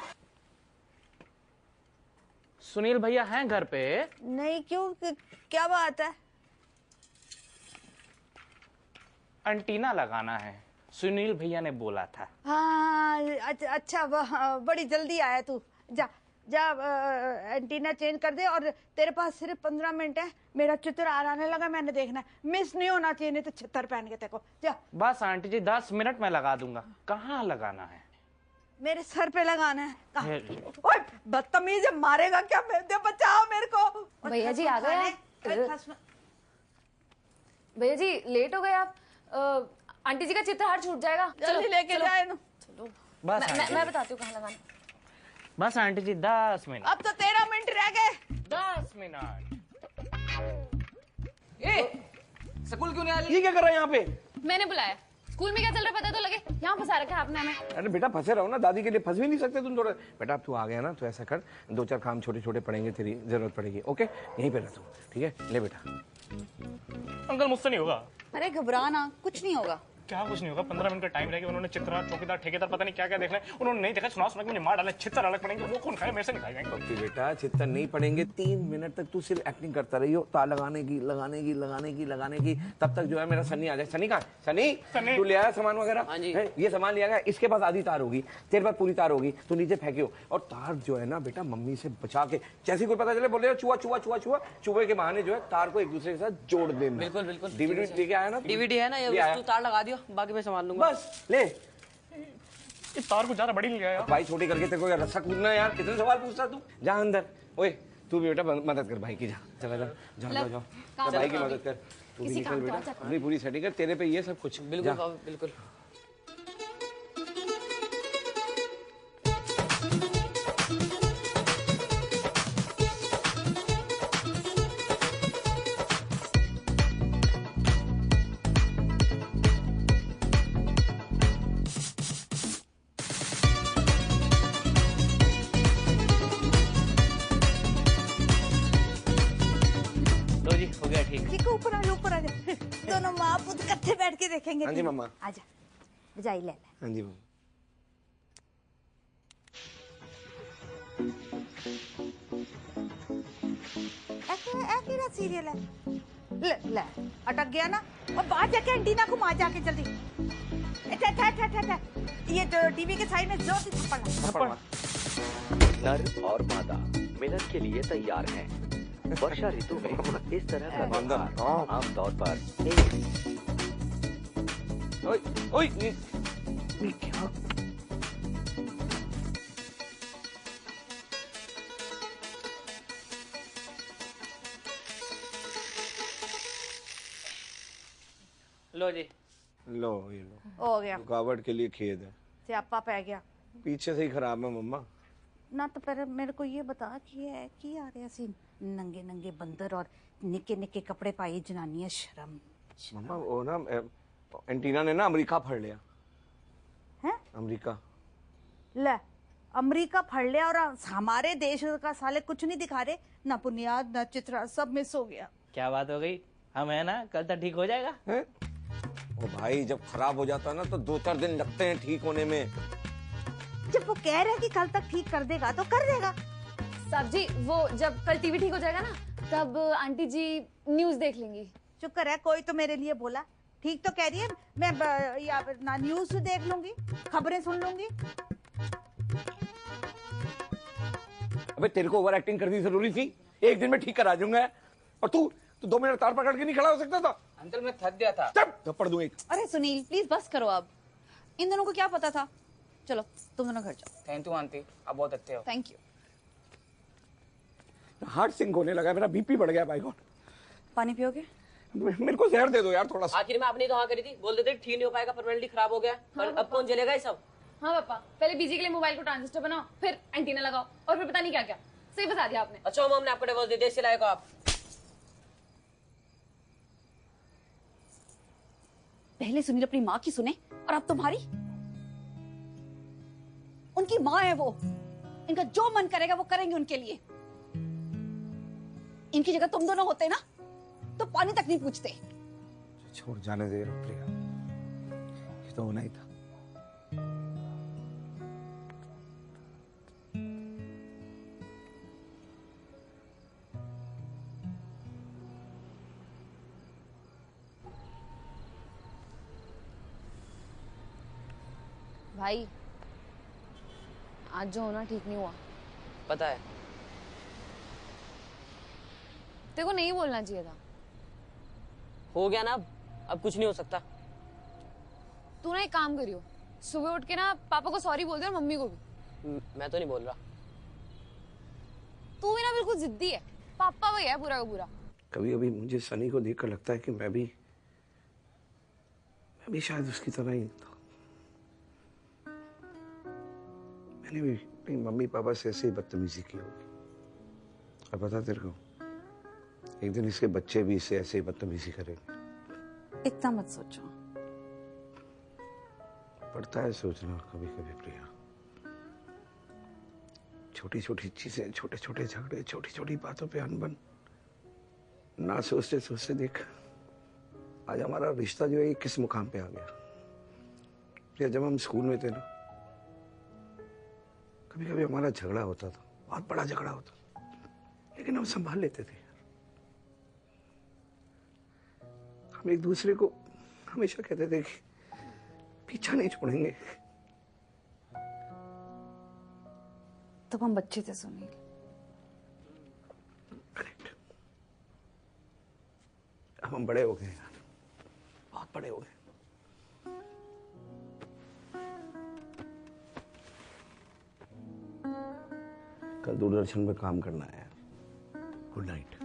सुनील भैया हैं घर पे? नहीं, क्यों? क्या बात है? एंटीना लगाना है, सुनील भैया ने बोला था। हाँ अच्छा, बड़ी जल्दी आया तू। जा जा, एंटीना चेंज कर दे, और तेरे पास सिर्फ 15 मिनट है। मेरा चित्र आने लगा, मैंने देखना है, मिस नहीं होना चाहिए, नहीं तो छितर पहन के तेको। जा बस आंटी जी 10 मिनट में लगा दूंगा। कहाँ लगाना है? मेरे सर पे लगाना है। ओए बदतमीज, मारेगा क्या? बचाओ मेरे को। भैया जी आ गए आप? भैया जी लेट हो गए आप, आंटी जी का चित्रहार छूट जाएगा। जल्दी लेके जाए ना। बस मैं बताती हूँ कहाँ लगाना। बस आंटी जी 10 मिनट। अब तो 13 मिनट रह गए। 10 मिनट। स्कूल क्यों नहीं आ रही? ये क्या कर रहा है यहाँ पे? मैंने बुलाया। स्कूल में क्या चल रहा है पता तो लगे। यहाँ फंसा रखा है आपने हमें। अरे बेटा फंसे रहो ना, दादी के लिए फंस भी नहीं सकते तुम थोड़ा। बेटा अब तू आ गया ना, तो ऐसा कर, 2-4 काम छोटे छोटे पड़ेंगे, तेरी जरूरत पड़ेगी। ओके यहीं पे रह तू, ठीक है? ले बेटा। अंकल मुझसे नहीं होगा। अरे घबरा ना, कुछ नहीं होगा। क्या कुछ नहीं होगा? 15 मिनट का टाइम रहेगा। उन्होंने चित्रहार, चौकीदार, ठेकेदार, पता नहीं क्या क्या देखना है, उन्होंने नहीं देखा। सुना मुझे मार डाले, छितर अलग पड़ेंगे, वो कौन खाए? मेरे से नहीं खाए जाएंगे। बेटा चित्तर नहीं पड़ेंगे, 3 मिनट तक तू सिर्फ एक्टिंग करता रही हो, तार लगाने की, तब तक जो है मेरा सन्नी आ जाए। सन्नी कहाँ? सन्नी तू ले आया सामान वगैरह? ये सामान लिया गया, इसके पास आधी तार होगी, तेरे पास पूरी तार होगी, तू नीचे फेंकियो। और तार जो है ना बेटा मम्मी से बचा के, जैसे कोई पता चले बोले चूहे के बहाने जो है तार को एक दूसरे के साथ जोड़ देना। बिल्कुल बिल्कुल। डीवीडी लेके आया ना? डीवीडी है ना, ये तू तार लगा दियो, बाकी मैं संभाल लूंगा। बस ले। इस तार को ज्यादा बड़ी लिया यार। भाई छोटी करके तेरे को यार रस्सा कूदना यार, कितने सवाल पूछता तू? जा अंदर। ओए तू भी बेटा मदद कर भाई की, जा चला जाओ भाई की मदद कर। तू भी निकल बेटा, अपनी पूरी सेटिंग कर, तेरे पे ये सब कुछ। बिल्कुल बिल्कुल। ठीक है, ऊपर आ जा। दोनों माँ पुत्र इकट्ठे बैठ के देखेंगे। हाँ जी मम्मा। आजा, बजाई ले। हाँ जी मम्मा। ऐसा सीरियल है? ले अटक गया ना, और बाहर जाके एंटीना को मार जाके जल्दी। ये टीवी के साइड में जोर से थप्पड़। नर और मादा मिलन के लिए तैयार हैं। वर्षा ऋतु में इस तरह का व्यवहार आमतौर पर क्या? लो जी, लो ये लो। हो गया। रुकावट के लिए खेद है, स्यापा पै गया। पीछे से ही खराब है मम्मा। ना तो पर मेरे को ये बता कि है कि आ रहे सी नंगे नंगे बंदर और निके निके कपड़े पाई जनानियां शर्म। मम्मा वो ना एंटीना ने ना अमेरिका फड़ लिया है। अमेरिका ले अमेरिका फड़ लिया और हमारे देश का साले कुछ नहीं दिखा रहे, ना बुनियाद ना चित्रा, सब मिस हो गया। क्या बात हो गई, हम है ना, कल तक ठीक हो जाएगा। ओ भाई जब खराब हो जाता है ना तो 2-4 दिन लगते हैं ठीक होने में। जब वो कह रहे हैं कि कल तक ठीक कर देगा तो कर देगा। साहब जी वो जब कल टीवी ठीक हो जाएगा ना तब आंटी जी न्यूज देख लेंगी। चुप कर है, कोई तो मेरे लिए बोला। ठीक तो कह रही है, मैं या ना न्यूज देख लूंगी, खबरें सुन लूंगी। अबे तेरे को ओवर एक्टिंग करनी जरूरी थी, एक दिन में ठीक करा दूंगा। और तू 2 मिनट तार पकड़ के नहीं खड़ा हो सकता था? अंकल मैं थक गया था। चुप, थप्पड़ दूं एक। अरे सुनील प्लीज बस करो अब, इन दोनों को क्या पता था। चलो तुम दोनों घर जाओ। थैंक यू आंटी, आप बहुत अच्छे हो। Thank you. हार्ट सिंक होने लगा, मेरा बीपी बढ़ गया। भाई गॉड, पानी पियोगे? मेरे को जहर दे दो यार थोड़ा सा। आखिर में आपने तो हाँ करी थी, बोल देते ठीक नहीं हो पाएगा, परमानेंटली खराब हो गया। और अब कौन जलेगा ये सब? हाँ पापा, पहले बीजी के लिए मोबाइल को ट्रांजिस्टर बनाओ, फिर एंटीना लगाओ, और फिर पता नहीं क्या क्या। सही बता दिया आपने। अच्छा मम ने आपको डिवोर्स दे दिया, इससे लायक हो आप। पहले सुनील अपनी माँ की सुने और अब तुम्हारी। उनकी माँ है वो, इनका जो मन करेगा वो करेंगे उनके लिए। इनकी जगह तुम दोनों होते ना तो पानी तक नहीं पूछते। छोड़ जाने दे प्रिया, ये तो होना ही था। भाई आज जो होना ठीक नहीं हुआ। पता है। तेरे को नहीं बोलना चाहिए था। हो गया ना, अब कुछ नहीं हो सकता। तू ना एक काम करियो, सुबह उठ के ना पापा को सॉरी बोल दे और मम्मी को भी। मैं तो नहीं बोल रहा। तू भी ना बिल्कुल जिद्दी है, पापा वही है पूरा का पूरा। कभी कभी मुझे सनी को देखकर लगता है कि मैं भी शायद उसकी तरह ही था। मैंने भी अपनी मम्मी पापा से ऐसे ही बदतमीजी की होगी, और पता तेरे को एक दिन इसके बच्चे भी इससे ऐसे ही बदतमीजी करेंगे। इतना मत सोचो। पड़ता है सोचना कभी कभी प्रिया। छोटी छोटी चीजें, छोटे छोटे झगड़े, छोटी छोटी बातों पे अनबन, ना सोचते सोचते देख आज हमारा रिश्ता जो है किस मुकाम पे आ गया। प्रिया जब हम स्कूल में थे ना, कभी कभी हमारा झगड़ा होता था, बहुत बड़ा झगड़ा होता, लेकिन हम संभाल लेते थे। हम एक दूसरे को हमेशा कहते थे कि पीछा नहीं छोड़ेंगे। तब हम बच्चे थे सुनील। करेक्ट। अब हम बड़े हो गए यार, बहुत बड़े हो गए। कल दूरदर्शन में काम करना है। Good night.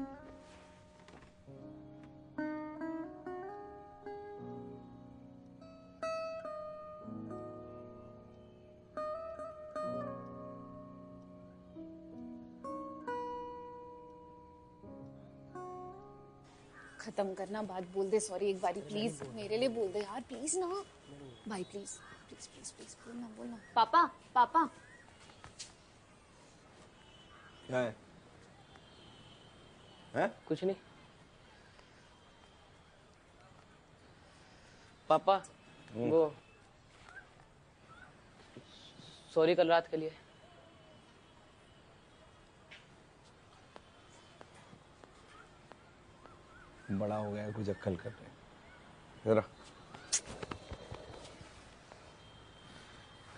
खत्म करना, बात बोल दे सॉरी एक बारी प्लीज, मेरे लिए बोल दे यार प्लीज ना भाई, प्लीज प्लीज प्लीज प्लीज बोलना बोलना। पापा पापा क्या है? हैं? कुछ नहीं पापा, वो सॉरी कल रात के लिए। बड़ा हो गया, कुछ अक्कल कर रहे जरा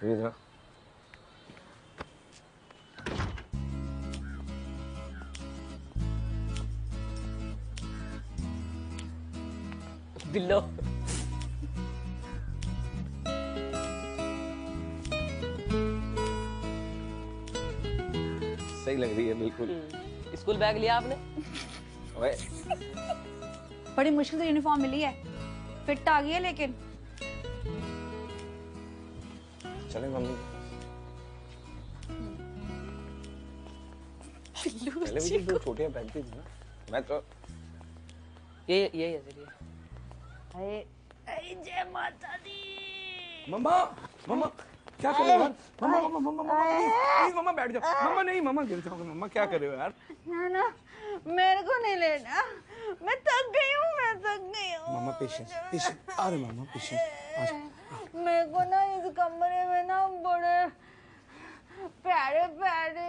जरा। बिल्लो सही लग रही है बिल्कुल। स्कूल बैग लिया आपने? ओए बड़ी मुश्किल से यूनिफॉर्म मिली है, फिट आ गई है लेकिन। चलें मम्मी? पहले भी दो छोटियां पहनती थी ना, मैं तो ये है सर, ये जय माता दी। मम्मा मम्मा क्या कर रहे हो यार? मम्मा मम्मा मम्मा मम्मा प्लीज मम्मा बैठ जाओ। मम्मा नहीं, मम्मा गिर जाओगे। मम्मा क्या कर रहे हो यार? ना मेरे को नहीं लेना, मैं थक गई हूँ, मैं थक गई हूँ। मम्मा पेशेंस पेशेंस, अरे मम्मा पेशेंस। मेरे को ना इस कमरे में ना बड़े प्यारे प्यारे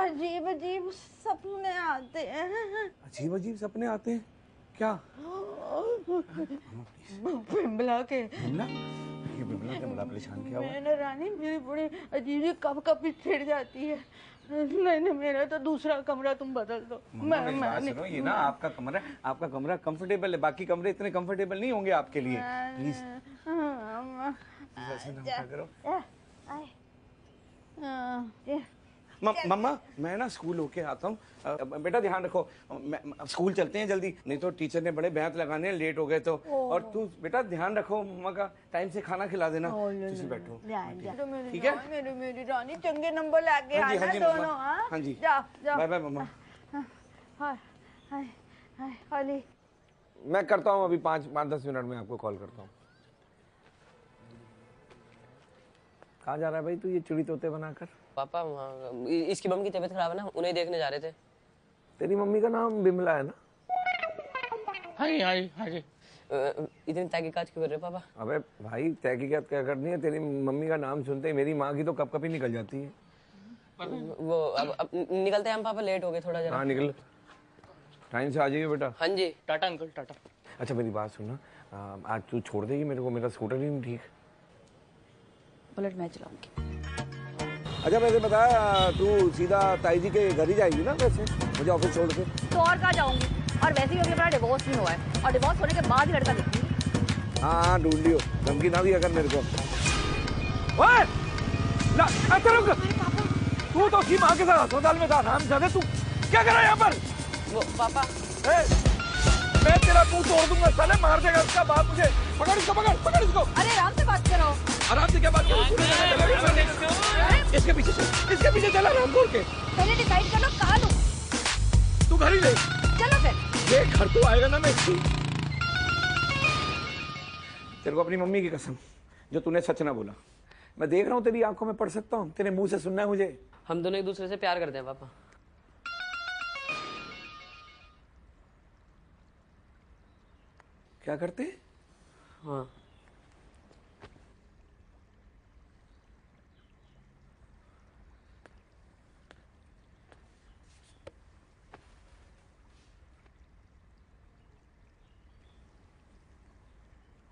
अजीब अजीब सपने आते हैं। अजीब अजीब सपने आते हैं क्या? बिमला के। बिमला? ये बिमला क्या बड़ा परेशान किया हुआ है? मैंने रानी मेरी बड़ी अजीब कब कभी छिड़ जाती है। नहीं मेरा तो दूसरा कमरा तुम बदल दो। मैं सुनो, ये ना आपका कमरा है, आपका कमरा कंफर्टेबल है, बाकी कमरे इतने कंफर्टेबल नहीं होंगे आपके लिए। प्लीज ऐसे ना करो। मम्मा मैं ना स्कूल होके आता हूँ, बेटा ध्यान रखो, स्कूल चलते हैं जल्दी, नहीं तो टीचर ने बड़े बेहत लगाने, लेट हो गए तो। और तू बेटा ध्यान रखो, मम्मा का टाइम से खाना खिला देना। तुम बैठो ठीक है? मेरी रानी चंगे नंबर लाके आना दोनों। हाँ जी, जाओ बाय बाय मम्मा। हाय मैं करता हूँ अभी 5-10 मिनट में आपको कॉल करता हूँ। कहाँ जा रहा है भाई तू ये चिड़ी तोते बनाकर? पापा वहाँ इसकी मम्मी की तबीयत खराब है ना, उन्हें देखने जा रहे थे। तेरी मम्मी का नाम बिमला है ना? हाँ जी। इतनी तहकीकात क्यों कर रहे हो पापा? अबे भाई तहकीकात क्या करनी है, तेरी मम्मी का नाम सुनते ही मेरी माँ की तो कब कभी निकल जाती है। वो अब निकलते हैं हम पापा, लेट हो गए थोड़ा जरा। हाँ निकल, टाइम से आ जाइए बेटा। हाँ जी। टाटा अंकल टाटा। अच्छा मेरी बात सुनना, आज तू छोड़ देगी मेरे को, मेरा स्कूटर ही नहीं ठीक। बुलेट मैं चलाऊंगी। अच्छा वैसे बता, तू सीधा ताई जी के घर ही जाएगी ना वैसे, मुझे ऑफिस छोड़ के? तो और कहाँ जाऊंगी, और वैसे भी अभी हमारा डिवोर्स नहीं हुआ है, और डिवोर्स होने के बाद ही लड़का देखूंगी। हाँ ढूंढ लियो, धमकी ना दिया कर मेरे को। ओए रुक, तू तो उसकी माँ के साथ अस्पताल में था, नाम जाने तू क्या कर रहा है यहाँ पर? वो पापा मैं तेरा मुंह तोड़ दूंगा साले, मार देगा उसका बाप मुझे। पकड़ इसको, पकड़ इसको। अरे आराम से बात करो। आराम से क्या बात करो? इसके पीछे चला आराम बोल के। पहले डिसाइड कर लो कहाँ लूं। तू घर ही ले चलो फिर। ये घर तो आएगा ना मैं इसकी। तेरे को अपनी मम्मी की कसम, जो तूने सच ना बोला, मैं देख रहा हूँ तेरी आंखों में पढ़ सकता हूँ, तेरे मुंह से सुनना है मुझे। हम दोनों एक दूसरे से प्यार करते हैं पापा। क्या करते? हाँ।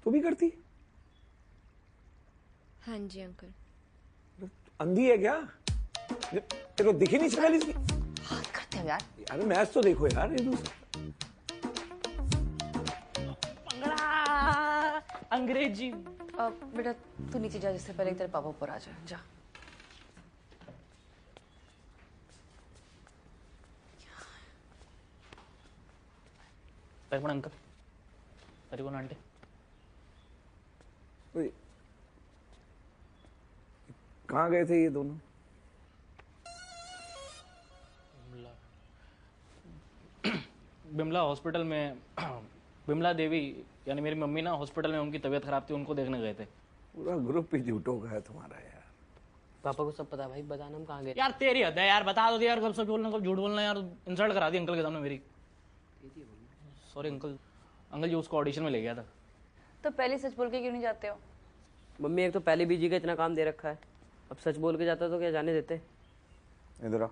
तू भी करती? हाँ जी अंकल। अंधी है क्या? तेरे को दिखी नहीं शक्ल इसकी? हाथ करते हो यार। अरे मैच तो देखो यार, ये दूसरा अंग्रेजी। बेटा तू नीचे जा, जिससे पहले तेरे पापा ऊपर आ जाए। जा। परिकोण अंकल, परिकोण आंटी। कहाँ गए थे ये दोनों? बिमला हॉस्पिटल में, बिमला देवी यानी मेरी मम्मी ना हॉस्पिटल में, उनकी तबीयत खराब थी, उनको देखने गए थे। पूरा ग्रुप ही झूठों का है तुम्हारा यार। पापा को सब पता भाई, बताना हम कहाँ गए। यार तेरी हद है यार, बता दो यार, कब सच बोलना कब झूठ बोलना यार। इंसल्ट करा दी अंकल के सामने मेरी। Sorry uncle. अंकल जी उसको ऑडिशन में ले गया था। तो पहले सच बोल के क्यों नहीं जाते हो? मम्मी एक तो पहले बीजी का इतना काम दे रखा है, अब सच बोल के जाता तो क्या जाने देते। इधर आ।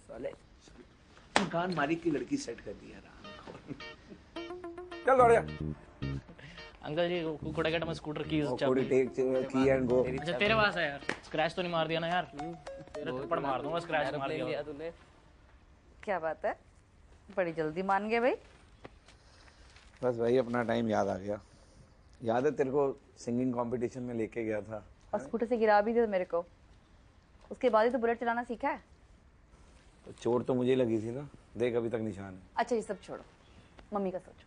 साले कान मारी की लड़की सेट कर दी यार। चल दौड़ जा। अंकल जी कोड़ा में स्कूटर की की एंड गो। अच्छा तेरे पास है यार, स्क्रैच तो नहीं मार दिया ना यार? तेरे थप्पड़ मार दूंगा, स्क्रैच मार दिया तूने। क्या बात है, बड़ी जल्दी मान गए भाई। बस भाई अपना टाइम याद आ गया। याद है तेरे को सिंगिंग कंपटीशन में लेके गया था, और स्कूटर से गिरा भी दिया मेरे को, उसके बाद ही तो बुलेट चलाना सीखा है। तो चोट तो मुझे लगी थी ना, देख अभी तक निशान है। अच्छा ये सब छोड़ो, मम्मी का सोचो।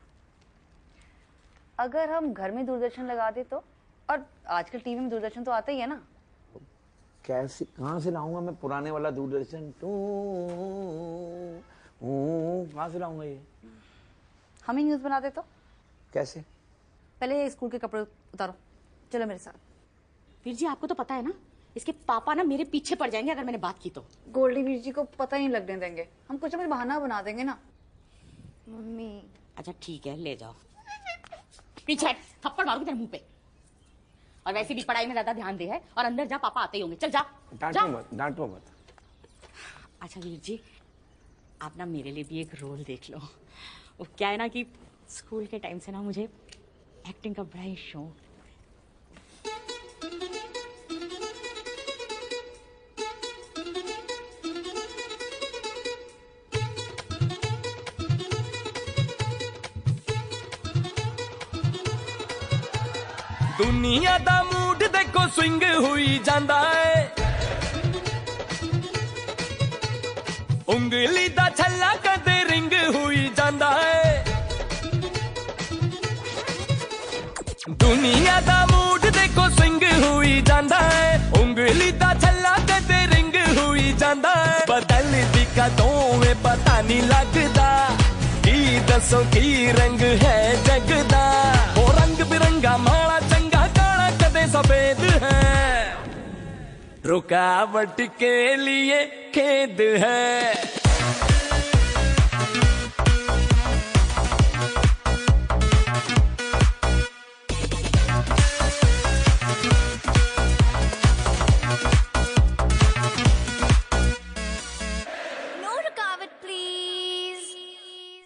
अगर हम घर में दूरदर्शन लगा दे तो, और आजकल टीवी में दूरदर्शन तो आता ही है ना। कैसे कहाँ से लाऊंगा मैं पुराने वाला दूरदर्शन? कहाँ से लाऊंगा ये? हम ही न्यूज बनाते तो। कैसे? पहले स्कूल के कपड़े उतारो, चलो मेरे साथ। वीर जी आपको तो पता है ना, इसके पापा ना मेरे पीछे पड़ जाएंगे अगर मैंने बात की तो। गोल्डी वीर जी को पता ही नहीं लगने देंगे, हम कुछ ना कुछ बहाना बना देंगे ना। मम्मी अच्छा ठीक है ले जाओ। पीछे हट, थप्पड़ मारूंगी तेरे मुंह पे। और वैसे भी पढ़ाई में ज्यादा ध्यान दे है, और अंदर जा, पापा आते ही होंगे। चल जा। डांटो मत, डांटो मत। अच्छा वीर जी आप ना मेरे लिए भी एक रोल देख लो। वो क्या है ना कि स्कूल के टाइम से ना मुझे एक्टिंग का बड़ा ही शौक। दुनिया दा मूड देखो स्विंग हुई जांदा है, उंगली दा छल्ला कदे रिंग हुई जांदा है। दुनिया दा मूड देखो स्विंग हुई जांदा है, उंगली दा छल्ला कदे रिंग हुई जांदा है। बदल दी कदों में पता नहीं लगदा, की दसो की रंग है जगदा। वो रंग बिरंगा माड़ा चंगा काला कदे सफेद है, रुकावट के लिए खेद है।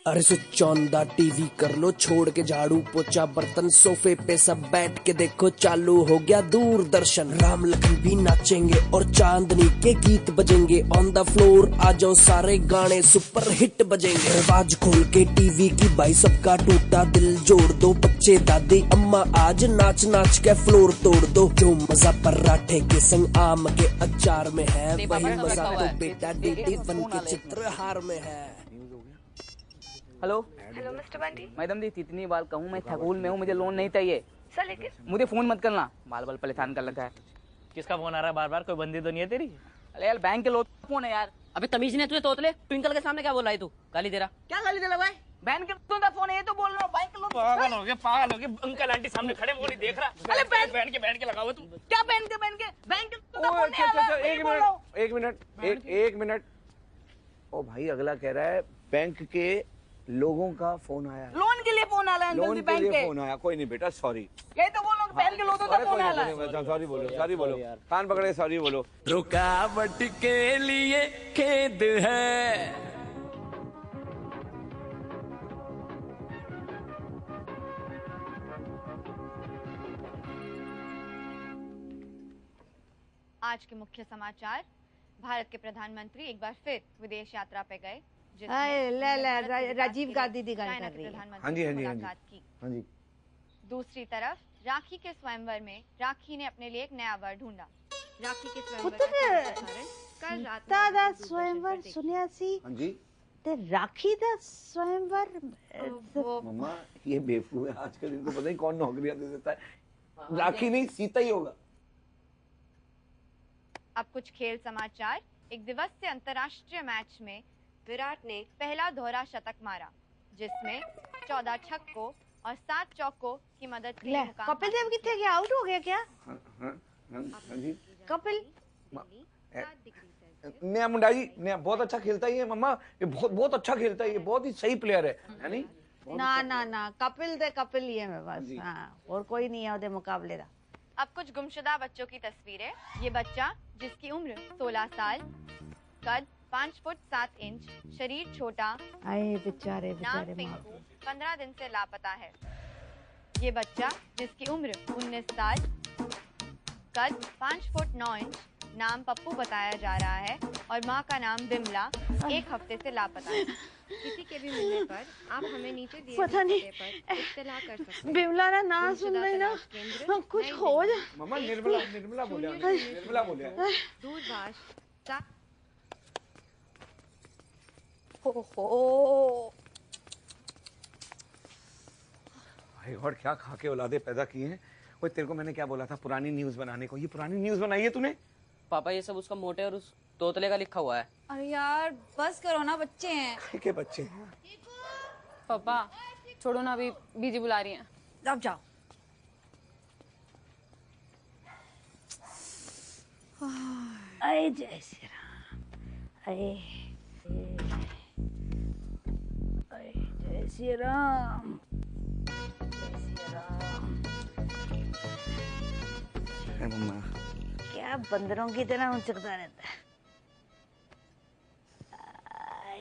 अरे स्विच ऑन दा टीवी कर लो, छोड़ के झाड़ू पोछा बर्तन, सोफे पे सब बैठ के देखो, चालू हो गया दूरदर्शन। राम लखन भी नाचेंगे और चांदनी के गीत बजेंगे, ऑन द फ्लोर आ जाओ सारे गाने सुपर हिट बजेंगे। आवाज खोल के टीवी की भाई सबका टूटा दिल जोड़ दो, बच्चे दादी अम्मा आज नाच नाच के फ्लोर तोड़ दो। जो मजा पराठे के संग आम के अचार में है, वही मजा तो बेटा डीडी वन के चित्रहार में है। Hello hello mister Bunty. Madam ji कितनी बार कहूँ मैं स्कूल में हूँ, मुझे लोन नहीं चाहिए। सर लेकिन मुझे फोन मत करना, बाल बाल परेशान कर रखा है। किसका फोन आ रहा है बार बार? कोई बंदी तो नहीं है तेरी? अरे यार बैंक के लोग फोन है यार। अबे तमीज ने तुझे तोतले ट्विंकल के सामने क्या बोला है तू? गाली दे रहा क्या गाली दे रहा भाई? बैंक के लोग फोन है ये तो बोल रहा हूँ। बैंक के लोग पागल हो गए अंकल आंटी सामने खड़े, वो नहीं देख रहा। अरे बैठ के लगाओ तू। क्या बैंक के एक मिनट। ओ भाई अगला कह रहा है बैंक के लोगों का फोन आया, लोन के लिए फोन आ रहा है। लोन के लिए फोन आया। कोई नहीं बेटा सॉरी, यही तो बोल रहा हूँ। बैंक के लोगों का फोन आ रहा है। सॉरी बोलो कान पकड़े सॉरी बोलो। रुकावट के लिए खेद है। आज के मुख्य समाचार। भारत के प्रधानमंत्री एक बार फिर विदेश यात्रा पे गए, राजीव गांधी दी गाल कर रही है। प्रधानमंत्री से मुलाकात की। हाँ जी। दूसरी तरफ राखी के स्वयंवर में राखी ने अपने लिए एक नया वर ढूंढा। राखी के स्वयंवर कल रात दा स्वयंवर सुनिया सी। हाँ जी। ते राखी दा स्वयंवर मम्मा ये बेवकूफ है, आजकल इनको पता नहीं कौन नौकरियां दे देता है। राखी नहीं सीता ही होगा। अब कुछ खेल समाचार। एक दिवसीय अंतर्राष्ट्रीय मैच में विराट ने पहला दोहरा शतक मारा, जिसमें 14 छक्कों और 7 चौकों की मदद से कपिल देव कितने गया? आउट हो गया क्या? हाँ जी। कपिल नया मुंडा जी नया बहुत अच्छा खेलता ही है मम्मा, ये बहुत अच्छा खेलता है, ये बहुत ही सही प्लेयर है नहीं? ना कपिल ही है मेरे पास। हाँ, और कोई नहीं है उधर मुकाबले का। अब कुछ गुमशुदा बच्चों की तस्वीरें। ये बच्चा जिसकी उम्र 16 साल, कद 5 फुट 7 इंच, शरीर छोटा, बेचारे नाम पिंकू, 15 दिन से लापता है। ये बच्चा जिसकी उम्र 19 साल, कद 5 फुट 9 इंच, नाम पप्पू बताया जा रहा है और माँ का नाम बिमला, 1 हफ्ते से लापता है। किसी के भी मिलने पर आप हमें नीचे दिए पता नहीं पर इत्तला कर सकते हैं। बिमला ना नाम सुन रही ना कुछ हो जा। मम्मा निर्मला बोले दूरभाष भाई और क्या खा के औलादे पैदा किए हैं। वो तेरे को मैंने क्या बोला था पुरानी न्यूज बनाने को, ये पुरानी न्यूज बनाई है तूने। पापा ये सब उसका मोटे और उस तोतले का लिखा हुआ है। अरे यार बस करो ना, बच्चे हैं। ठीक है बच्चे हैं। पापा छोड़ो ना, अभी बीजी बुला रही हैं। अब जाओ। अरे जय श्री राम। अरे जय श्री राम। मम्मा क्या बंदरों की तरह उचकता रहता है।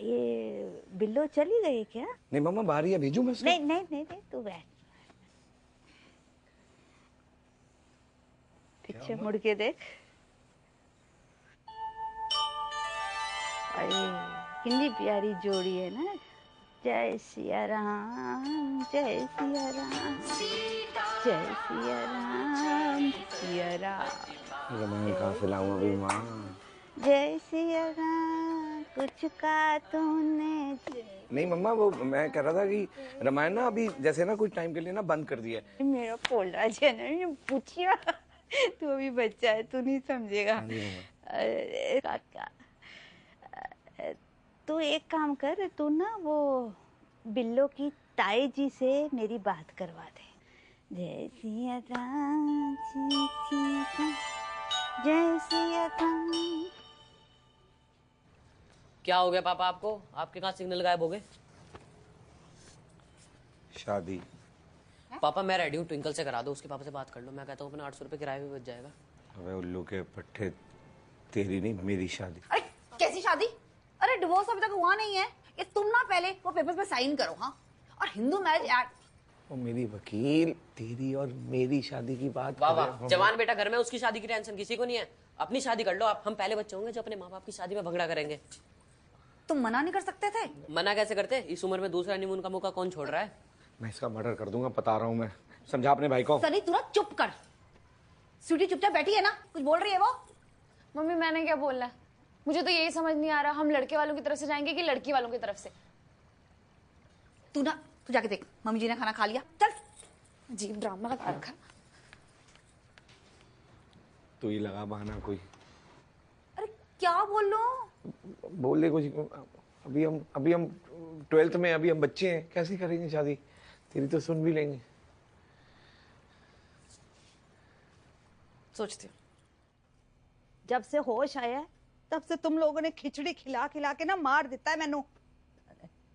ये बिल्लो चली गई क्या? नहीं मम्मा बाहर ही है, भेजू मैं उसको? नहीं नहीं नहीं नहीं, तू बैठ। पीछे मुड़ के देख। अरे कितनी प्यारी जोड़ी है ना। जय सिया राम, जय सिया राम, जय सिया राम, सिया राम। रामायण कहाँ से लाऊं अभी माँ? जय सिया राम, कुछ कहा तूने? नहीं मम्मा, वो मैं कह रहा था कि रामायण ना अभी जैसे ना कुछ टाइम के लिए ना बंद कर दिया है। मेरा पोला ने पूछिया, तू अभी बच्चा है, तू नहीं समझेगा। अरे काका, तू एक काम कर, तू ना वो बिल्लो की ताई जी से मेरी बात करवा दे। जय सिया राम, जय सिया राम, जय सिया राम। क्या हो गया पापा आपको? आपके कहाँ सिग्नल गायब हो गए? शादी। पापा मैं रेडी हूँ, ट्विंकल से करा दो, उसके पापा से बात कर लो। मैं कहता हूँ अपना 800 रुपये किराया भी बच जाएगा। अबे उल्लू के पट्टे, तेरी नहीं मेरी शादी। अरे कैसी शादी? अरे डिवोर्स अभी तक हुआ नहीं है। ये तुम ना पहले वो पेपर पे साइन करो। हाँ, और हिंदू मैरिज एक्ट। वो मेरी वकील, तेरी और मेरी शादी की बात वाह वाह, जवान बेटा घर में, उसकी शादी की टेंशन किसी को नहीं है। अपनी शादी कर लो आप। हम पहले बच्चे होंगे जो अपने माँ बाप की शादी में भगड़ा करेंगे। तुम मना नहीं कर सकते थे? मना कैसे करते? इस उम्र में दूसरा हनीमून का मौका कौन छोड़ रहा है? मैं इसका मर्डर कर दूंगा, बता रहा हूँ मैं। समझा अपने भाई को। सनी तू ना चुप कर। स्वीटी चुपचाप बैठी है ना, कुछ बोल रही है वो? मम्मी मैंने क्या बोला है? मुझे तो यही समझ नहीं आ रहा, हम लड़के वालों की तरफ से जाएंगे कि लड़की वालों की तरफ से? तू जाके देख, मम्मी जी ने खाना खा लिया। चल। अजीब ड्रामा लगा रखा। तू ही लगा बहाना कोई। अरे क्या बोल लो? बोल ले कुछ। अभी हम 12th में, अभी हम बच्चे हैं, कैसे करेंगे शादी? तेरी तो सुन भी लेंगे। सोचती हूँ। जब से होश आया है तब से तुम लोगों ने खिचड़ी खिला खिला के ना मार देता है मैनू,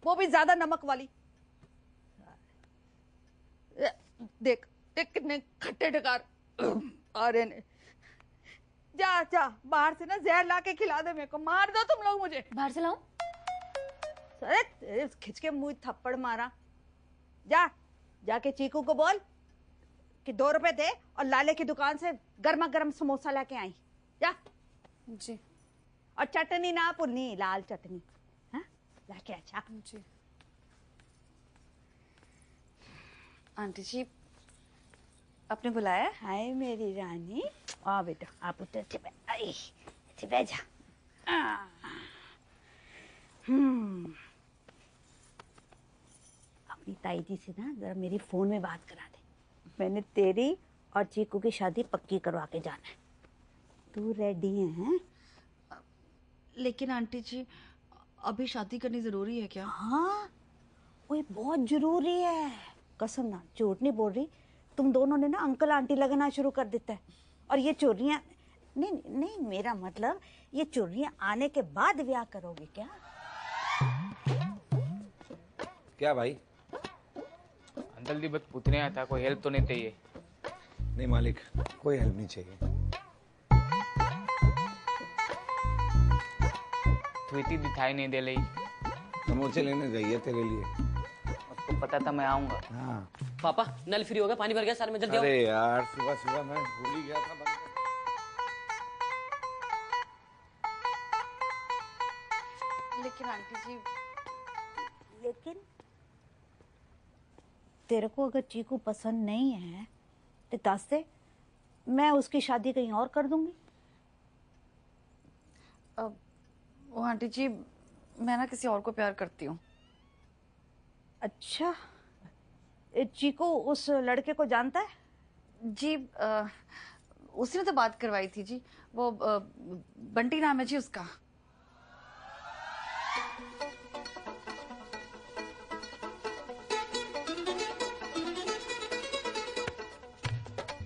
वो भी ज्यादा नमक वाली। देख देख कितने खट्टे डकार आ रहे ने। जा जा बाहर से ना जहर ला के खिला दे मेरे को। मार दो तुम लोग मुझे। बाहर से लाऊं? अरे खिंच के मुंह थप्पड़ मारा। जा जाके चीकू को बोल कि 2 रुपए दे और लाले की दुकान से गर्मा गर्म समोसा लाके आई। जा जी। और चटनी ना भुलनी, लाल चटनी। हाँ लाके अच्छा जी। आंटी जी आपने बुलाया? हाय मेरी रानी। आ बेटा आप उधर से बैठ जा। अपनी ताई जी से ना जरा मेरी फोन में बात करा दे। मैंने तेरी और चीकू की शादी पक्की करवा के जाना है। तू रेडी है? लेकिन आंटी जी अभी शादी करनी जरूरी है क्या? हाँ वो बहुत जरूरी है। कसम ना, झूठ नहीं बोल रही। तुम दोनों ने ना अंकल आंटी लगना शुरू कर देता है। और ये चोरियां नहीं नहीं, मेरा मतलब ये चोरियां आने के बाद ब्याह करोगे क्या? क्या भाई? अंकल जी बस पूछने आया था, कोई हेल्प तो नहीं चाहिए? नहीं मालिक, कोई हेल्प नहीं चाहिए। स्वीटी दिखाई नहीं दे रही। समोसे लेने गई है तेरे लिए। उसको पता था मैं आऊंगा। हाँ। पापा नल फ्री हो गया, पानी भर गया सर में, जल्दी आओ। अरे यार सुबह सुबह मैं भूल ही गया था। लेकिन आंटी जी, लेकिन तेरे को अगर चीकू पसंद नहीं है तो दस दे, मैं उसकी शादी कहीं और कर दूंगी। वो आंटी जी मैं ना किसी और को प्यार करती हूँ। अच्छा, चीकू उस लड़के को जानता है? जी उसने तो बात करवाई थी जी, वो बंटी नाम है जी उसका।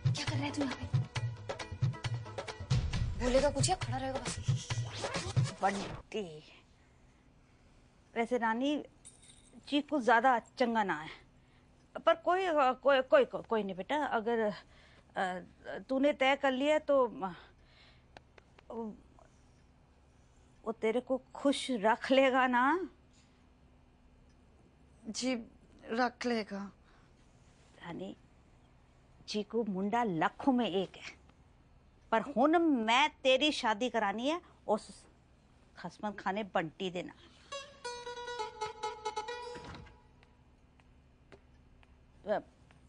क्या कर रहे तू यहाँ पे? बोलेगा कुछ या खड़ा रहेगा बस? बंटी, वैसे रानी चीकू ज्यादा चंगा ना है, पर कोई नहीं बेटा। अगर तूने तय कर लिया तो वो तेरे को खुश रख लेगा ना? जी रख लेगा। रानी, चीकू मुंडा लाखों में एक है, पर हुन मैं तेरी शादी करानी है उस खसमन खाने बंटी देना।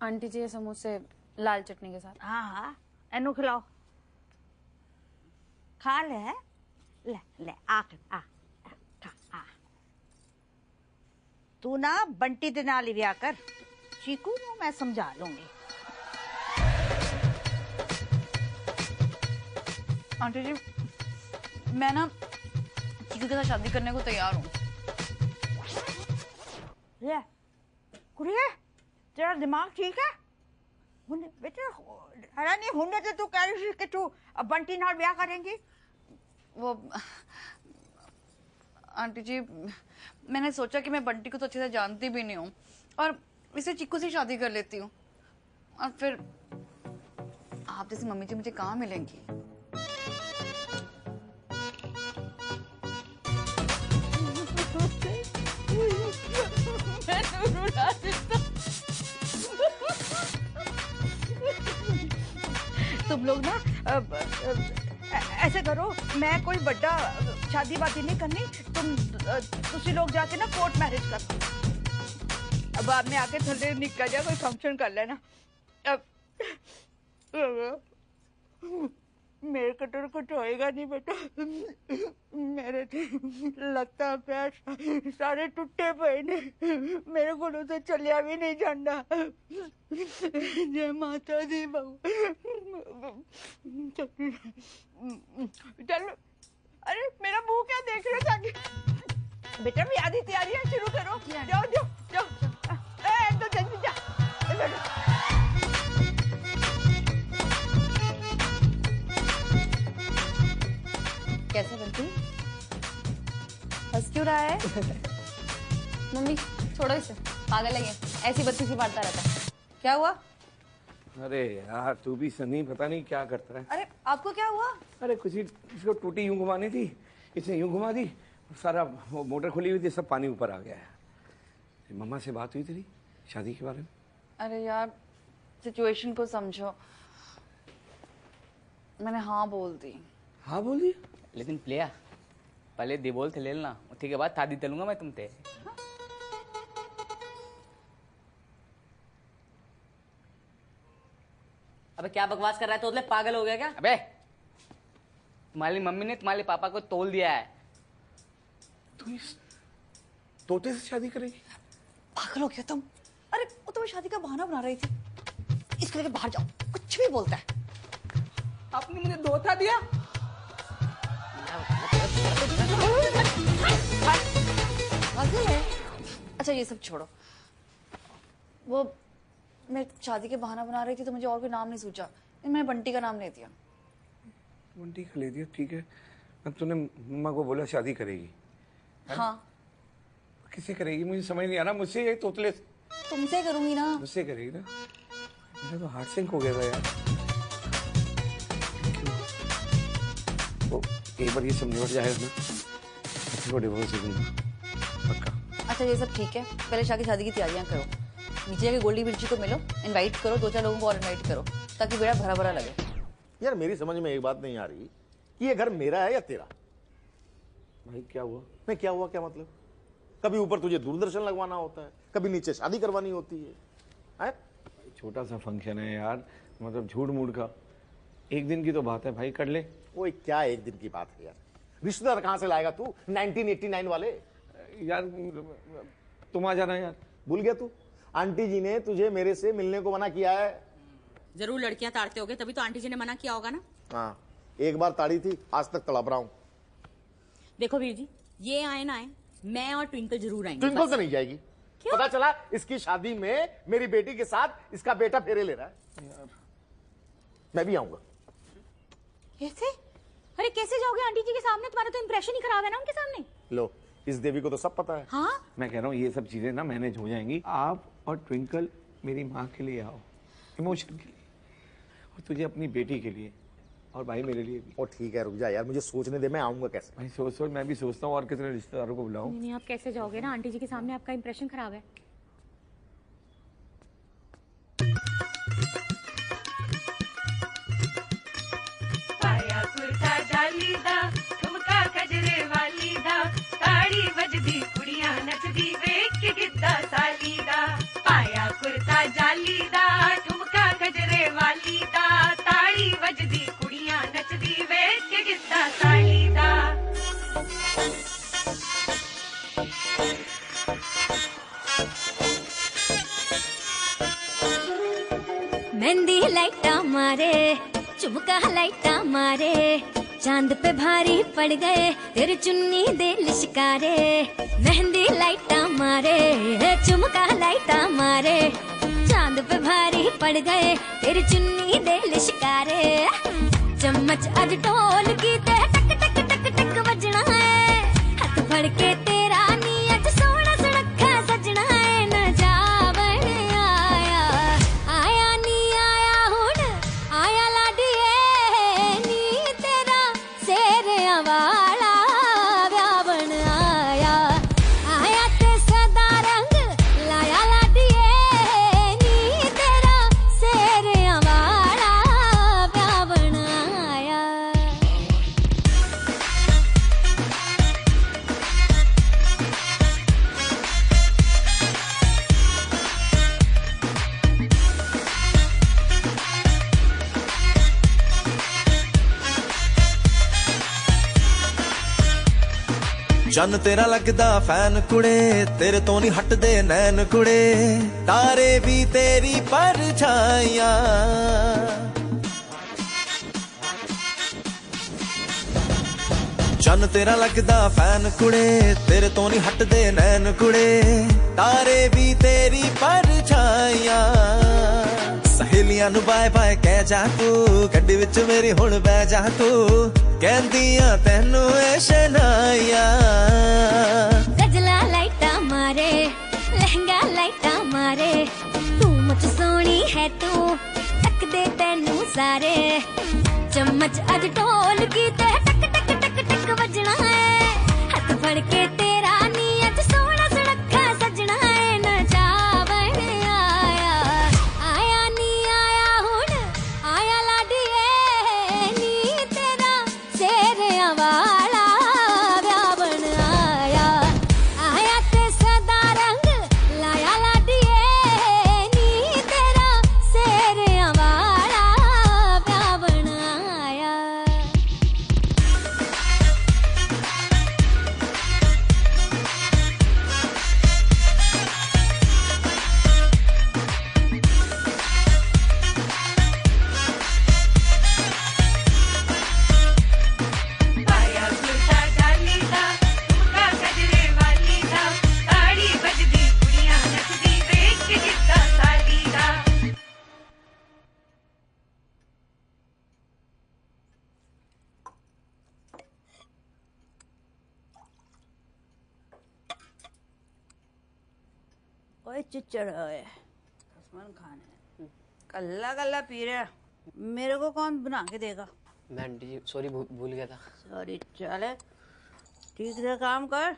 आंटी जी ये समोसे लाल चटनी के साथ। हाँ हाँ, एनु खिलाओ, खा ले। ले ले आ खा। तू ना बंटी दे नाल ही ब्याह कर, चीकू को मैं समझा लूंगी। आंटी जी मैं ना चीकू के साथ शादी करने को तैयार हूँ। ले कुड़िए, तेरा दिमाग ठीक है? बेटा नहीं हुने तो तू कह रही कि तू बंटी नाल ब्याह करेंगी। वो आंटी जी मैंने सोचा कि मैं बंटी को तो अच्छे से जानती भी नहीं हूँ और इसे चिक्कू से शादी कर लेती हूँ, और फिर आप जैसी मम्मी जी मुझे कहाँ मिलेंगी? तुम लोग ना ऐसे करो, मैं कोई बड़ा शादी बाती नहीं करनी, तुम लोग जाके ना कोर्ट मैरिज कर, अब बाद में आके थल्ले निकल जाए, कोई फंक्शन कर लेना। अब मेरे को तो कुछ होएगा नहीं बेटा, मेरे लगता है पैर सारे टूटे पे ने, मेरे को तो चलिया भी नहीं जाना। जय माता दी बहू। चलो, अरे मेरा मुंह क्या देख रहे हो? जाके बेटा ब्याह की तैयारियां शुरू करो। जाओ जाओ जाओ, तो जल्दी जा। कैसे बनती? हंस क्यों रहा है? मम्मी छोड़ो इसे, पागल है ये, ऐसी बत्ती सी मारता रहता है। क्या हुआ? अरे यार तू भी सनी पता नहीं क्या करता है। अरे आपको क्या हुआ? अरे कुछ ही, इसको टूटी यूं घुमानी थी, इसने यूं घुमा दी, सारा वो मोटर खुली हुई थी, सब पानी ऊपर आ गया है। मम्मा से बात हुई तेरी शादी के बारे में? अरे यार सिचुएशन को समझो, मैंने हाँ बोल दी। हाँ बोल दी? लेकिन प्लेया पहले दे बोल थे ले लेना, उसके के बाद शादी चलूंगा मैं तुमसे। अबे क्या बकवास कर रहा है? तो मतलब पागल हो गया क्या? अबे तुम्हारी मम्मी ने तुम्हारे पापा को तोल दिया है। तू इस तोते से शादी करेगी? पागल हो गया तुम? अरे वो तुम्हें शादी का बहाना बना रही थी, इसके लिए बाहर जाओ, कुछ भी बोलता है। आपने मुझे धोखा दिया। पागल है। अच्छा ये सब छोड़ो, वो मैं शादी के बहाना बना रही थी तो मुझे और कोई नाम नहीं सूझा, मैंने बंटी का नाम ले दिया। बंटी का ले दिया? ठीक है। अब तूने मम्मा को बोला शादी करेगी? हाँ। किससे करेगी? मुझे समझ नहीं आ रहा। मुझसे ये तोतले? तुमसे करूंगी ना। मुझसे करेगी ना? मेरा तो हार्ट सिंक हो गया था यार। तो एक बार ये सब निपट जाएगा ना, तो डिवोर्स दे दूंगा पक्का। अच्छा ये सब ठीक है, पहले शादी की तैयारियां करो, नीचे जाके गोल्डी मिर्ची को मिलो, इनवाइट करो, 2-4 लोगों को और इनवाइट करो, ताकि बेड़ा भरा भरा लगे। यार मेरी समझ में एक बात नहीं आ रही कि ये घर मेरा है या तेरा? भाई क्या हुआ? नहीं क्या हुआ, क्या मतलब? कभी ऊपर तुझे दूरदर्शन लगवाना होता है, कभी नीचे शादी करवानी होती है। छोटा सा फंक्शन है यार, मतलब झूठ मूठ का, एक दिन की तो बात है भाई, कर ले। वो क्या एक दिन की बात है यार? रिश्तेदार कहां से लाएगा तू? 1989 वाले यार, तुम आ जाना यार। भूल गया तू? आंटी जी ने तुझे मेरे से मिलने को मना किया है। जरूर लड़कियां ताड़ते होगे, तभी तो आंटी जी ने मना किया होगा ना। हाँ, एक बार ताड़ी थी, आज तक तड़प रहा हूँ। देखो वीर जी, ये आए ना आए, मैं और ट्विंकल जरूर आएंगे। ट्विंकल तो नहीं जाएगी। पता चला इसकी शादी में मेरी बेटी के साथ इसका बेटा फेरे ले रहा है। मैं भी आऊंगा। कैसे? अरे कैसे जाओगे आंटी जी के सामने? तुम्हारा तो इंप्रेशन ही खराब है ना उनके सामने। लो, इस देवी को तो सब पता है। हाँ? मैं कह रहा हूँ ये सब चीजें ना मैनेज हो जाएंगी। आप और ट्विंकल मेरी माँ के लिए आओ, इमोशन के लिए, और तुझे अपनी बेटी के लिए, और भाई मेरे लिए भी। और ठीक है, रुक जा यार, मुझे सोचने दे, मैं आऊंगा कैसे। भाई सोच मैं भी सोचता हूँ, और कितने रिश्तेदारों को बुलाऊं। नहीं, आप कैसे जाओगे ना, आंटी जी के सामने आपका इंप्रेशन खराब है। पाया कुर्ता जालीदा, ठुमका गजरे वाली दा, ताड़ी वजदी कुड़ियां नचदी वेख के गिद्दा साली दा। पाया कुर्ता जालीदा, ठुमका गजरे वाली दा, ताड़ी वजदी कुड़ियां नचदी वेख के गिद्दा साली दा। मेहंदी लाइटा मारे, चुमका लाइटा मारे, चांद पे भारी पड़ गए तेरी चुन्नी दे लिशकारे। मेहंदी लाइटा मारे, चुमका लाइटा मारे, चांद पे भारी पड़ गए तेरी चुन्नी दे लिशकारे। चम्मच अज ढोल की ते टक टक टक टक बजना है, हाथ फड़ के तेरा नी अज सोहना सुनखा सजना है। न जावन आया, आया नी आया हुण, आया लाडिए नी तेरा सेरिया वाला व्यावन आया। आया ते सदा रंग लाया लाडिए नी तेरा सेरिया वाला व्यावन आया। ਚੰਨ ਤੇਰਾ ਲੱਗਦਾ ਫੈਨ ਕੁੜੇ, ਤੇਰੇ ਤੋਂ ਨਹੀਂ ਹਟਦੇ ਨੈਣ ਕੁੜੇ, ਤਾਰੇ ਵੀ ਤੇਰੀ ਪਰਛਾਈਆਂ। ਚੰਨ ਤੇਰਾ ਲੱਗਦਾ ਫੈਨ ਕੁੜੇ, ਤੇਰੇ ਤੋਂ ਨਹੀਂ ਹਟਦੇ ਨੈਣ ਕੁੜੇ, ਤਾਰੇ ਵੀ ਤੇਰੀ ਪਰਛਾਈਆਂ। ਸਹੇਲੀਆਂ ਨੂੰ ਬਾਏ ਬਾਏ ਕਹਿ ਜਾ ਤੂੰ, ਗੱਡੀ ਵਿੱਚ ਮੇਰੀ ਹੁਣ ਬਹਿ ਜਾ ਤੂੰ, ਕਹਿੰਦੀਆਂ ਤੈਨੂੰ ਇਹ ਸ਼ਨਾਈਆਂ। गजला लाइटा मारे, लहंगा लाइटा मारे, तू मुझ सोनी है तू, टक दे तेनू सारे। चम्मच अज ढोल की ते टक टक टक टक बजना है, हाथ फड़ के तेरा नी अज सोहना सुनखा सजना है। न जावन आया, आया नी आया हुण, आया लाडिए नी तेरा सेरिया वाला व्यावन आया। आया ते सदा रंग लाया लाडिए नी तेरा सेरिया वाला व्यावन आया। पाया कुर्ता जालीदा, ठुमका गजरे वाली दा, ताड़ी वजदी कुड़ियां नचदी वेख के गिद्दा साली दा। ओए चिच्चड़ ओए आसमान खान है, कल्ला कल्ला पी रहा, मेरे को कौन बना के देगा? मैं आंटी जी सॉरी भूल गया था। सॉरी चले, ठीक से काम कर,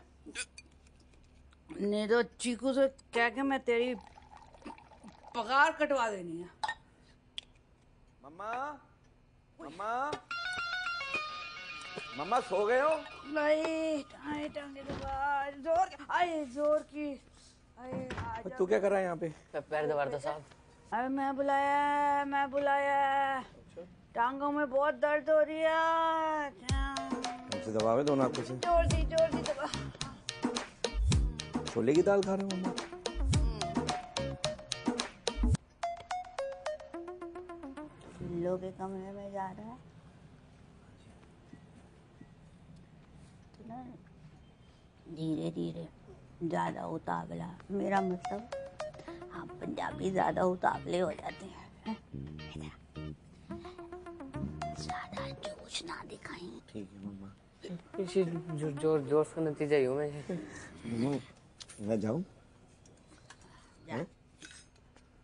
नहीं तो चीकू से कह के मैं तेरी पगार कटवा देनी है। मम्मा, मम्मा, मम्मा सो गए हो? नहीं टाइट टांगे दबा, जोर की आए, आजा। तू क्या कर रहा है यहाँ पे? पैर दबा रहा था साहब। अरे मैं बुलाया, टांगों में बहुत दर्द हो रही है। हमसे दबावे दोनों आंखों से। जोर दी दबा। छोले की दाल खा रहे हो मम्मा? बिल्लो के कमरे में जा रहा है तो ना धीरे धीरे, ज्यादा उतावला। मेरा मतलब आप पंजाबी ज्यादा उतावले हो जाते हैं। ज्यादा जोश ना दिखाएं। ठीक है मम्मा। जोर से नतीजा ही हूँ मैं। मैं जाऊँ?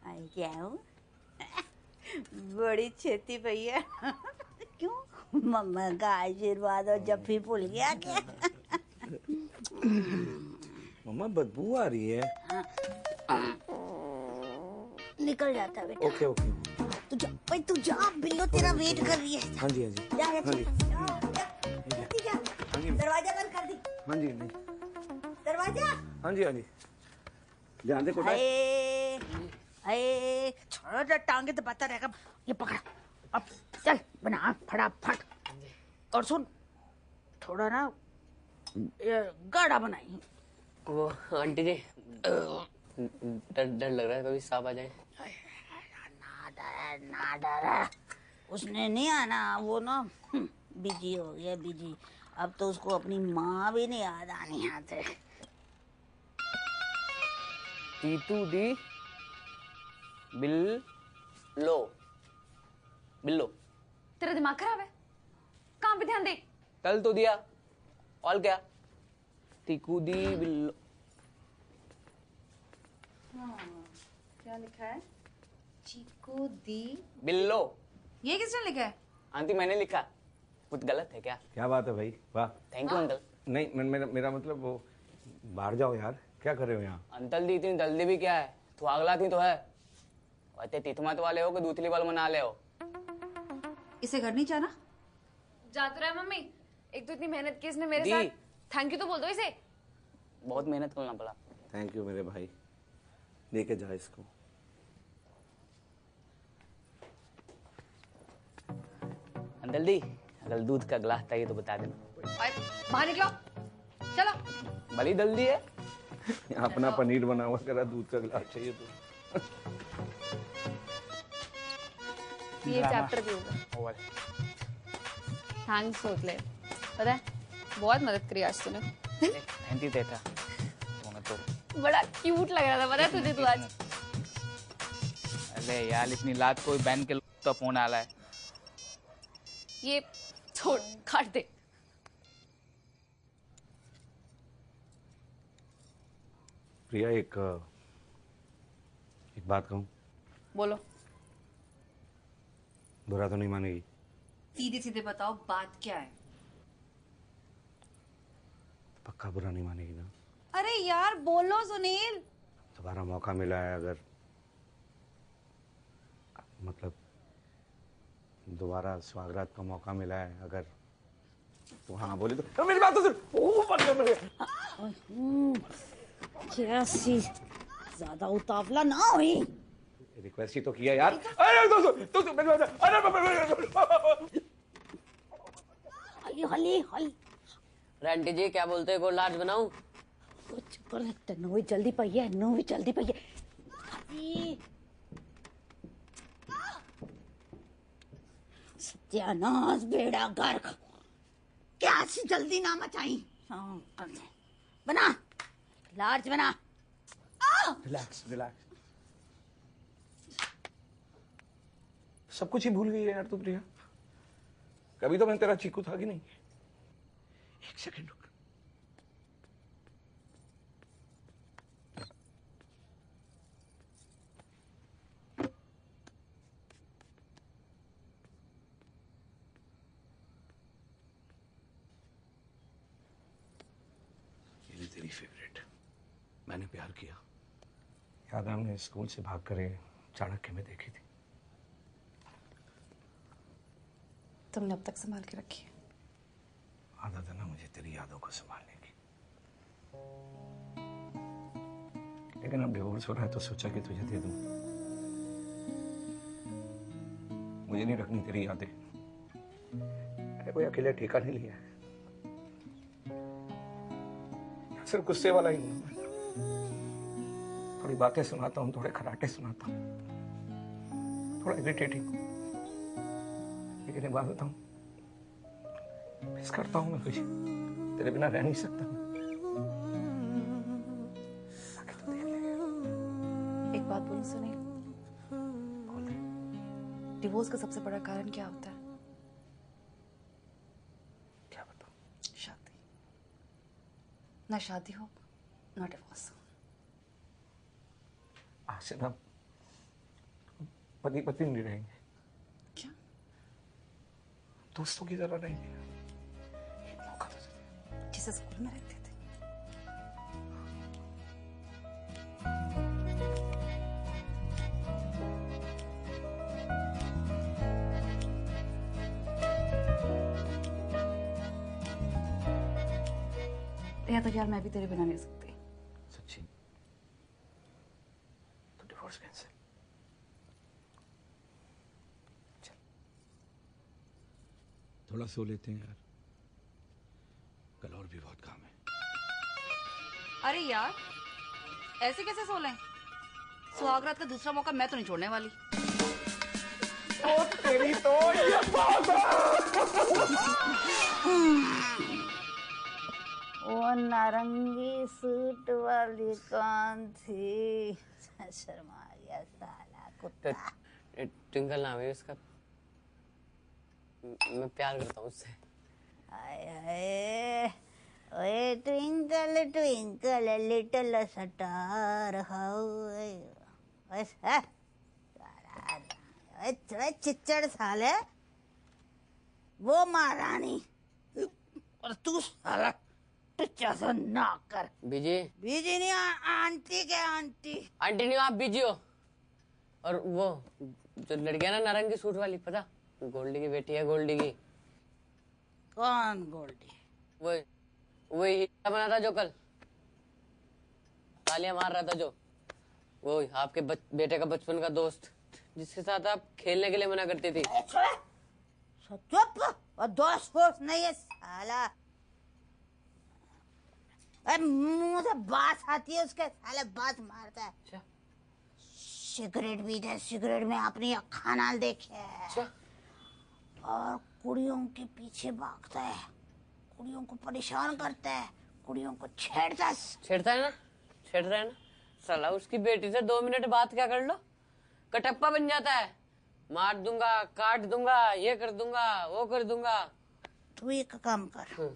आई क्या हूँ? बड़ी छेती भैया। क्यों? मम्मा का आशीर्वाद और जफ्फी भूल गया क्या? मम्मा बदबू आ रही है। निकल जाता बेटा। Okay okay. तू जा भाई, तू जा, बिल्लो तेरा वेट कर रही है। हाँ जी हाँ जी। जा हाँ जी। जा। दरवाजा बंद कर दी। हाँ जी हाँ जी। दरवाजा। हाँ जी हाँ जी। ध्यान से कोटा। अरे छोड़, टांगे दबाता रहेगा। ये पकड़, अब चल बना फटाफट। और सुन, थोड़ा ना गाढ़ा बनाई। वो आंटी जी, डर लग रहा है कभी सांप आ जाए। ना डरा, उसने नहीं आना। वो ना बिजी हो गया, बिजी। अब तो उसको अपनी माँ भी नहीं याद आनी आते। तीतू दी बिल्लो। बिल्लो तेरा दिमाग खराब है? काम पे ध्यान दे। कल तो दिया, और क्या? तीकू दी बिल्लो। क्या लिखा है? चीकू दी बिल्लो। ये किसने लिखा है? आंटी मैंने लिखा, कुछ गलत है क्या? क्या बात है भाई, वाह। Thank you uncle. नहीं मेरा मतलब वो, बाहर जाओ यार, क्या कर रहे हो यहाँ? अंकल दी इतनी जल्दी भी क्या है? तू अगला थी तो है। वैसे तिथमत वाले हो कि दूसरी वाल मना ले हो? इसे घर नहीं जाना? जा तो रहा है मम्मी। एक तो इतनी मेहनत की इसने मेरे दी। साथ। थैंक यू तो बोल दो इसे। बहुत मेहनत करना पड़ा। थैंक यू मेरे भाई, लेके जा इसको। अंकल दी, अगर दूध का गिलास चाहिए तो बता देना। बाहर निकलो, चलो। बड़ी जल्दी है। अपना पनीर बना हुआ, करा दूध का गिलास चाहिए तो। ये चैप्टर भी होगा। थैंक्स सोचले, पता है बहुत मदद करी आज तूने। मेहनती देता तो बड़ा क्यूट लग रहा था, पता है तुझे तू आज। अरे यार इतनी रात कोई बहन के तो फोन आ रहा है। ये छोड़, काट दे। प्रिया, एक बात कहूँ? बोलो। बुरा तो नहीं मानेगी? सीधे सीधे बताओ बात क्या है? पक्का बुरा नहीं मानेगी ना? अरे यार बोलो सुनील। दोबारा मौका मिला है, अगर मतलब दोबारा स्वागत का मौका मिला है, अगर तो हाँ बोले तो मेरी बात तो कैसी ज्यादा उतावला ना हुई। रिक्वेस्ट ही तो किया यार। हली हली। आंटी जी क्या बोलते हैं, को लाज बनाऊं? कुछ कर तन्नू भी जल्दी पइए, नू भी जल्दी पइए। सत्यानाश बेड़ा गर्क, क्या सी जल्दी ना मचाई। बना लार्ज बना। Relax relax. सब कुछ ही भूल गई है यार तू प्रिया। कभी तो मैं तेरा चीकू था कि नहीं? एक सेकंड रुक। ये तेरी फेवरेट, मैंने प्यार किया। याद है हमने स्कूल से भाग कर चाणक्य में देखी थी। तुमने अब तक संभाल के रखी है। आदत है ना मुझे तेरी यादों को संभालने की। लेकिन अब डिवोर्स हो रहा है तो सोचा कि तुझे दे दूं। मुझे नहीं रखनी तेरी यादें। मैंने कोई अकेले ठेका नहीं लिया है। सिर्फ गुस्से वाला ही हूं। थोड़ी बातें सुनाता हूँ, थोड़े खराटे सुनाता हूँ, थोड़ा इरिटेटिंग। लेकिन एक बात बताऊं, मिस करता हूं मैं तुझे, तेरे बिना रह नहीं सकता। एक बात बोलूं सुनील, डिवोर्स का सबसे बड़ा कारण क्या होता है? क्या बताऊं? शादी। ना शादी हो ना डिवोर्स हो। आज से ना पति पत्नी नहीं रहेंगे। क्या? दोस्तों की तरह रहेंगे। जैसे स्कूल में रहते थे। तो यार मैं भी तेरे बिना नहीं रह सकती। सच्ची? तो डिवोर्स कैंसिल। चल थोड़ा सो लेते हैं यार, कल और भी बहुत काम है। अरे यार ऐसे कैसे सो लें? सुहागरात का दूसरा मौका मैं तो नहीं छोड़ने वाली। ओ तेरी तो ये बात वो नारंगी सूट वाली कौन थी? शर्मा गया साला कुत्ता। ट्विंकल नाम है उसका, मैं प्यार करता हूँ उससे। हाय हाय, ओए twinkle twinkle little star how वैसे चिच्चड़ साले, वो महारानी और तू साला सा ना कर। बीजी? बीजी नहीं, आंटी के आंटी। आंटी नहीं, आप बीजी हो। और वो जो लड़की है ना नारंगी सूट वाली, पता? गोल्डी की बेटी है, गोल्डी की। कौन गोल्डी? वही हीरा बना था जो कल तालियां मार रहा था, जो वो आपके बेटे का बचपन का दोस्त, जिसके साथ आप खेलने के लिए मना करती थी। चुप, और दोस्त वोस्त नहीं है साला। मुंह से बात आती है उसके, साले बात मारता है। सिगरेट पीता है, सिगरेट में अपनी अखा नाल देखे है। और कुड़ियों के पीछे भागता है, कुड़ियों को परेशान करता है, कुड़ियों को छेड़ता है ना, छेड़ रहा है ना साला। उसकी बेटी से 2 मिनट बात क्या कर लो, कटप्पा बन जाता है। मार दूंगा, काट दूंगा, ये कर दूंगा, वो कर दूंगा। तू एक काम कर,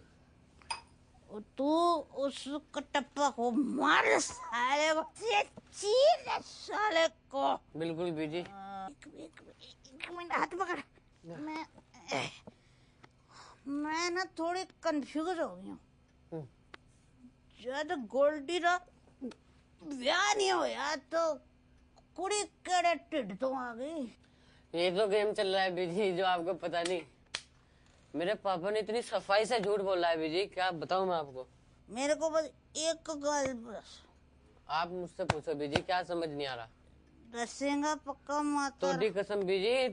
तू उस कटप्पा को मार साले को, चीर साले को। बिल्कुल बीजी। एक मिनट हाथ पकड़। मैं ना थोड़ी कंफ्यूज हो गई हूँ। जब गोल्डी रा ब्याह नहीं होया तो कुड़ी केड़े टिड तो आ गई। ये तो गेम चल रहा है बीजी, जो आपको पता नहीं। मेरे पापा ने इतनी सफाई से झूठ बोला है बीजी, क्या बताऊं मैं आपको। मेरे को बस एक गल बस। आप मुझसे पूछो बीजी, क्या समझ नहीं आ रहा। दसेगा पक्का माता? तोड़ी कसम बीजी,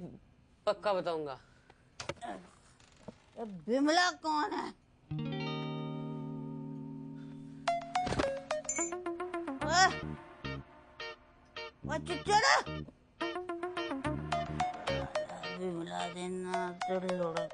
पक्का बताऊंगा। बिमला कौन है? चिचड़ा बिमला देना तो लोड़ा।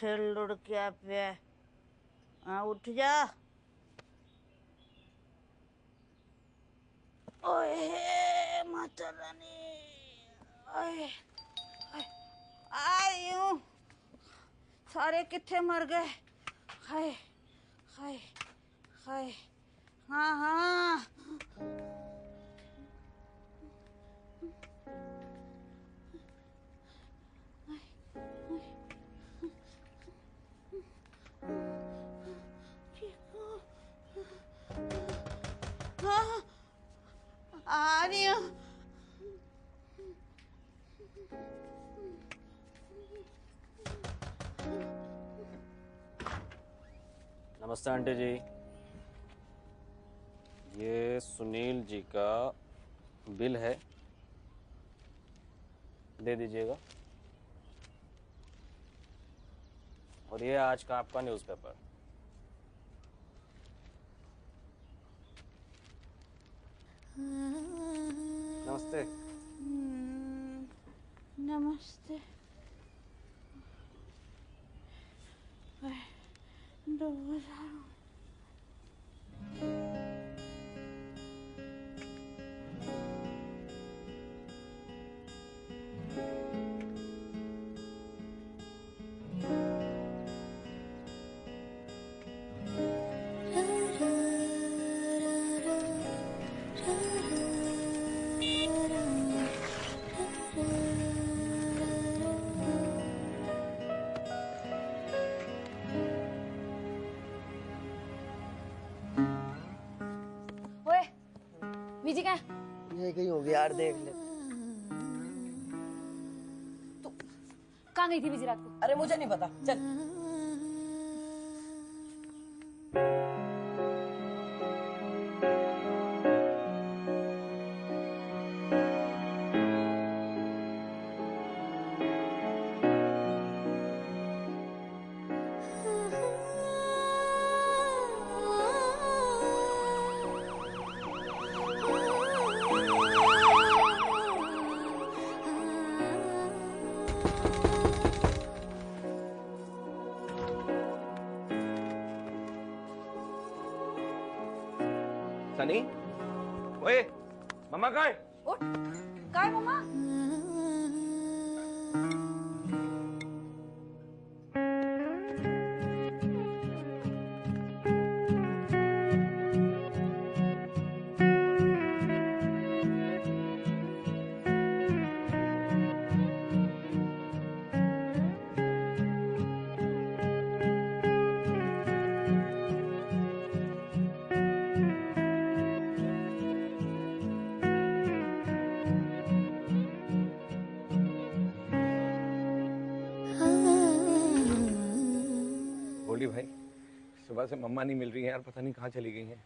लुड़किया पे हाँ उठ जा। ओए माता रानी, ओए आई हूँ, सारे किथे मर गए। हाय हाय हाय, हाँ हाँ आ रही हूँ। नमस्ते आंटी जी, ये सुनील जी का बिल है, दे दीजिएगा। और ये आज का आपका न्यूज़पेपर। नमस्ते। नमस्ते। ओए बीजी का ये कहीं होगी यार, देख ले। कहाँ गई थी बीजी रात को? अरे मुझे नहीं पता, चल। सनी, ओए, मम्मा कहाँ है? उठ, कहाँ है मम्मा? बोली भाई, सुबह से मम्मा नहीं मिल रही है यार, पता नहीं कहाँ चली गई हैं।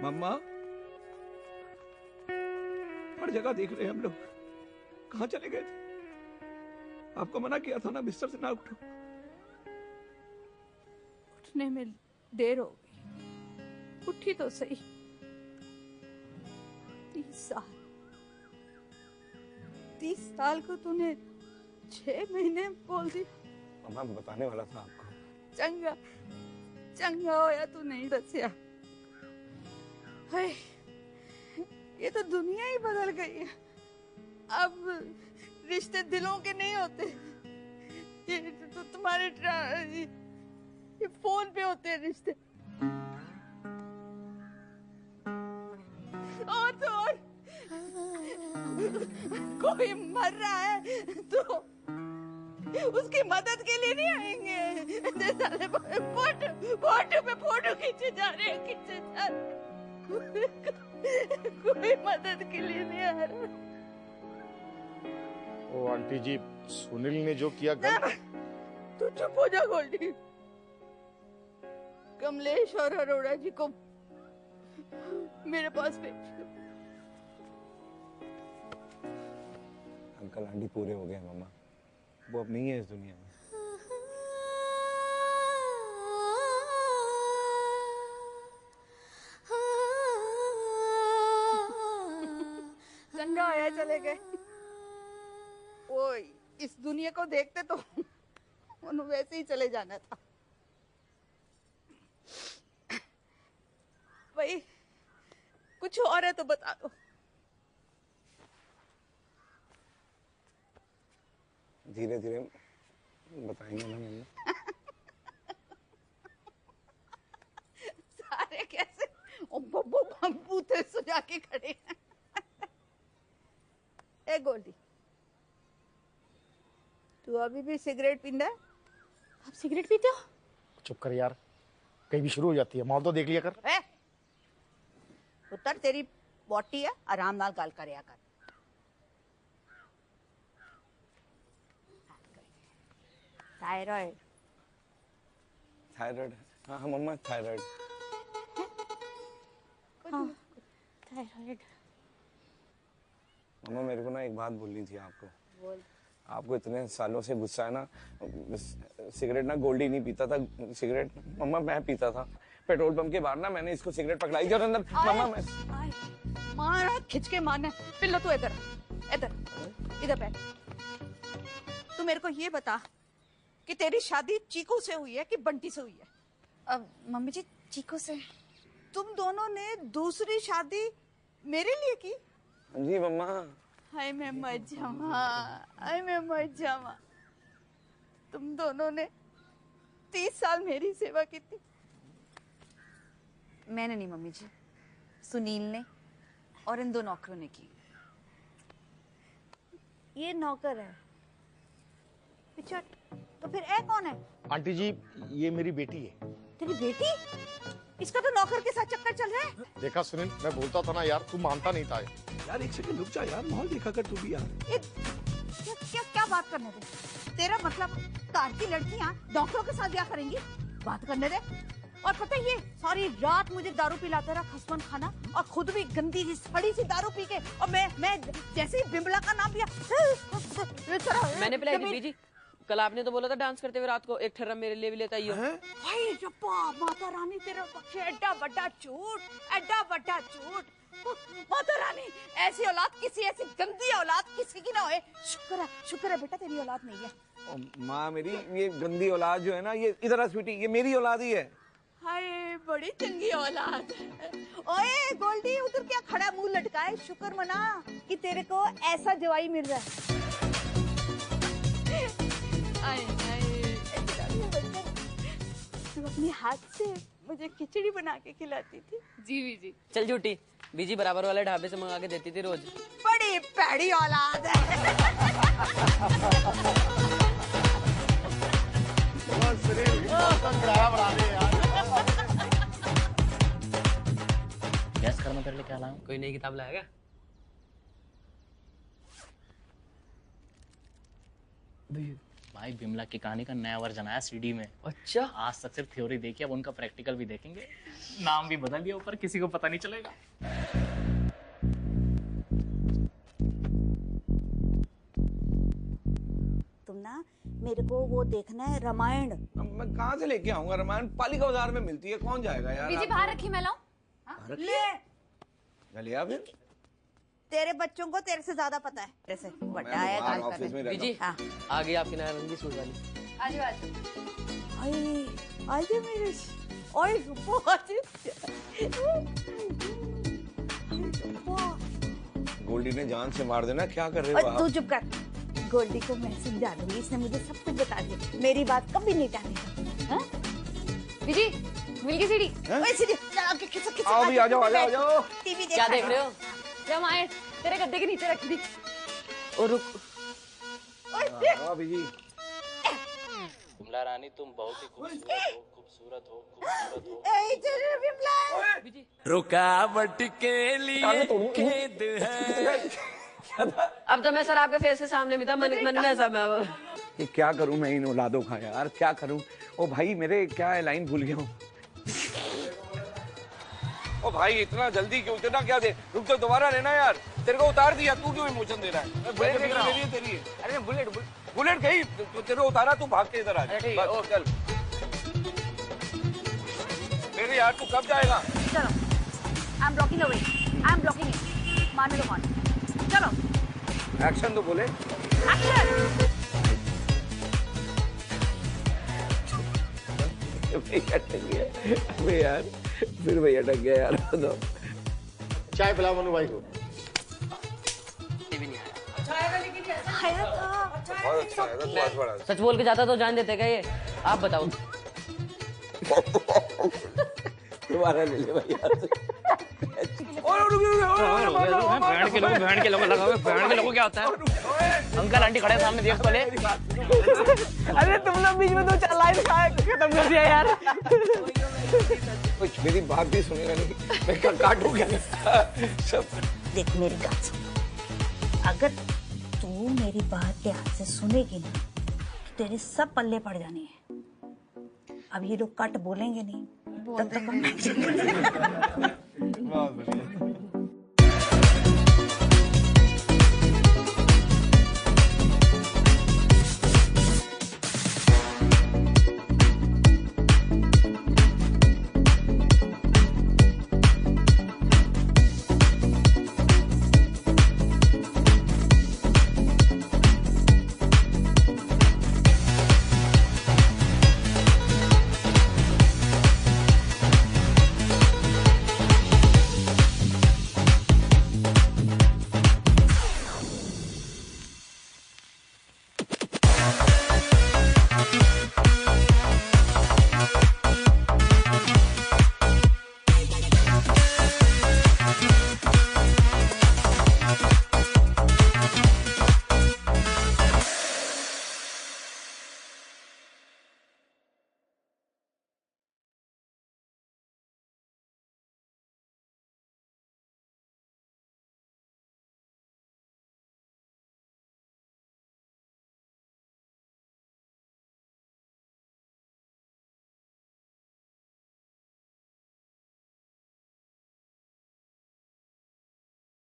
मम्मा, हर जगह देख रहे हैं हम लोग, कहाँ चले गए थे? आपको मना किया था ना बिस्तर से ना उठो। उठने में देर हो गई, उठी तो सही। 30 साल को तूने 6 महीने बोल दी। मम्मा बताने वाला था आपको। चंगा चंगा होया तू नहीं दसिया। हाय, ये तो दुनिया ही बदल गई है। अब रिश्ते दिलों के नहीं होते, ये तो तुम्हारे ये फोन पे होते हैं रिश्ते। और तो और कोई मर रहा है तो उसकी मदद के लिए नहीं आएंगे। साले फोटो पे फोटो खींचे जा रहे हैं, खींचे जा रहे हैं। कोई मदद के लिए नहीं आ रहा। ओ आंटी जी, सुनील ने जो किया तू चुप हो जा गोल्डी। कमलेश और अरोड़ा जी को मेरे पास भेज। अंकल आंटी पूरे हो गए मम्मा, वो अब नहीं है इस दुनिया में। चंगा आया चले गए। वो इस दुनिया को देखते तो उन्हें वैसे ही चले जाना था। भाई कुछ और है तो बता दो। धीरे धीरे बताएंगे ना मम्मा। सारे कैसे बूथे सुझा के खड़े हैं। ए गोल्डी, तू अभी भी सिगरेट पींदा है? आप सिगरेट पीते हो? चुप कर यार, कहीं भी शुरू हो जाती है। माल तो देख लिया कर। पुत्र तेरी बोटी है, आराम नाल गल करया कर। थायराइड। थायराइड? हाँ हाँ मम्मा थायराइड। हाँ, थायराइड। मम्मा मेरे को ना एक बात बोलनी थी आपको। बोल। आपको इतने सालों से गुस्सा है ना, सिगरेट ना गोल्डी नहीं पीता था सिगरेट, मम्मा मैं पीता था। पेट्रोल पंप के बाहर ना मैंने इसको सिगरेट पकड़ाई थी और अंदर मम्मा मैं मारा खिंच के मारना। पिल्लो तू इधर इधर इधर बैठ। तू मेरे को ये बता कि तेरी शादी चीकू से हुई है कि बंटी से हुई है? मम्मी जी चीकू से। तुम दोनों ने दूसरी शादी मेरे लिए की? जी मम्मा। हाय मैं मर जावा, हाय मैं मर जावा। तुम दोनों ने 30 साल मेरी सेवा की थी। मैंने नहीं मम्मी जी, सुनील ने और इन 2 नौकरों ने की। ये नौकर है। पिछड़। तो फिर ए कौन है? आंटी जी ये मेरी बेटी है। तेरी बेटी? इसका तो नौकर के साथ चक्कर चल रहा है। देखा सुनील, मैं बोलता था ना यार, तू मानता नहीं था। यार एक सेकंड रुक जा यार, माहौल देखा कर तू भी यार। क्या बात करने दे। तेरा मतलब कार की लड़कियां डॉक्टरों के साथ ब्याह करेंगी? बात करने दे। और पता है ये सारी रात मुझे दारू पिलाता रहा खसमन खाना, और खुद भी गंदी सी सड़ी सी दारू पी के, और मैं जैसे ही बिमला का नाम लिया मैंने पिलाई थी बीजी। कल आपने तो बोला था डांस करते हुए रात को एक ठर्रा मेरे लिए भी लेता ही हो। हाय रब्बा, माता रानी तेरा बख्शे एड्डा बड़ा झूठ, एड्डा बड़ा झूठ। माता रानी ऐसी औलाद, किसी ऐसी गंदी औलाद किसी की ना होए। शुक्र है बेटा तेरी औलाद नहीं है। माँ मेरी ये गंदी औलाद जो है ना, ये इधर आ स्वीटी, ये मेरी औलाद ही है। हाय बड़ी चंगी औलाद। ओए गोल्डी उधर क्या खड़ा मुंह लटकाए, शुक्र मना कि तेरे को ऐसा जवाई मिल रहा है। तू अपने हाथ से मुझे खिचड़ी बना के खिलाती थी। जी बीजी। चल झूठी, बीजी बराबर वाले ढाबे से मंगा के देती थी रोज। बड़ी पैड़ी औलाद है। गैस कर मैं तेरे लिए क्या लाऊं? कोई नई किताब लाएगा? भाई बिमला की कहानी का नया वर्जन आया सीडी में। अच्छा। आज तक सिर्फ थ्योरी देखी, अब उनका प्रैक्टिकल भी देखेंगे। नाम भी बदल दिया ऊपर, किसी को पता नहीं चलेगा। तुम ना मेरे को वो देखना है रामायण। मैं कहाँ से लेके आऊंगा रामायण? पालिका बाजार में मिलती है, कौन जाएगा यार? बीजी बाहर रखी, मैं लाऊं? ले लिया फिर? तेरे बच्चों को तेरे से ज्यादा पता है। जैसे बड़ा है गाल ऑफिस में बीजी हाँ। आ गई आपकी नारंगी सूट वाली। आजो आजो। आज मेरे ओए गोल्डी ने जान से मार देना, क्या कर रहे हो आप? तू चुप कर। गोल्डी को मैं समझा दूंगी, इसने मुझे सब कुछ बता दिया। मेरी बात कभी नहीं टालेगा। हाँ? बीजी मिल गई सीढ़ी। ओए सीढ़ी चल आगे खिसक। आओ भी, आ जाओ। टीवी क्या देख रहे हो? रामायण तेरे गद्दे के नीचे रख दी। और रुक। हाँ बीजी। बिमला रानी तुम बहुत ही खूबसूरत हो। रुकावट के लिए खेद है। अब तो मैं सर आपके फेस के सामने भी था, मन में ऐसा मैं ये क्या करूं मैं इन औलादों का यार, क्या करूं? ओ भाई मेरे क्या है, लाइन भूल गया हूँ। ओ भाई इतना जल्दी क्यों, इतना क्या दे? रुक तो दोबारा लेना यार, तेरे को उतार दिया, तू क्यों इमोशन दे रहा है? बुलेट तेरी है। अरे बुलेट गई, तेरे को उतारा, तू भाग के इधर आ। चल मेरे यार, तू कब जाएगा? चलो I am blocking away, I am blocking it. मारने दो मान, चलो एक्शन तो बोले। एक्शन। भैया अटक गया। अबे यार फिर भैया अटक गया यार। तो चाय पिला मनु भाई को। आया था। बहुत अच्छा है, बहुत बड़ा। सच बोल के जाता तो जान देते क्या ये? आप बताओ। दोबारा ले ले भैया। भैंड के लोगों क्या होता है? अंकल आंटी खड़े सामने, देख पहले। अरे तुम लोग बीच में तो लाइन खत्म कर दिया यार। कुछ मेरी बात भी सुनेगा नहीं, मैं काटू क्या सब। देख मेरी बात सुन, अगर तू मेरी बात ध्यान से सुनेगी ना तेरे सब पल्ले पड़ जाने हैं। अब ये लोग कट बोलेंगे नहीं तब तक हम बहुत बढ़िया।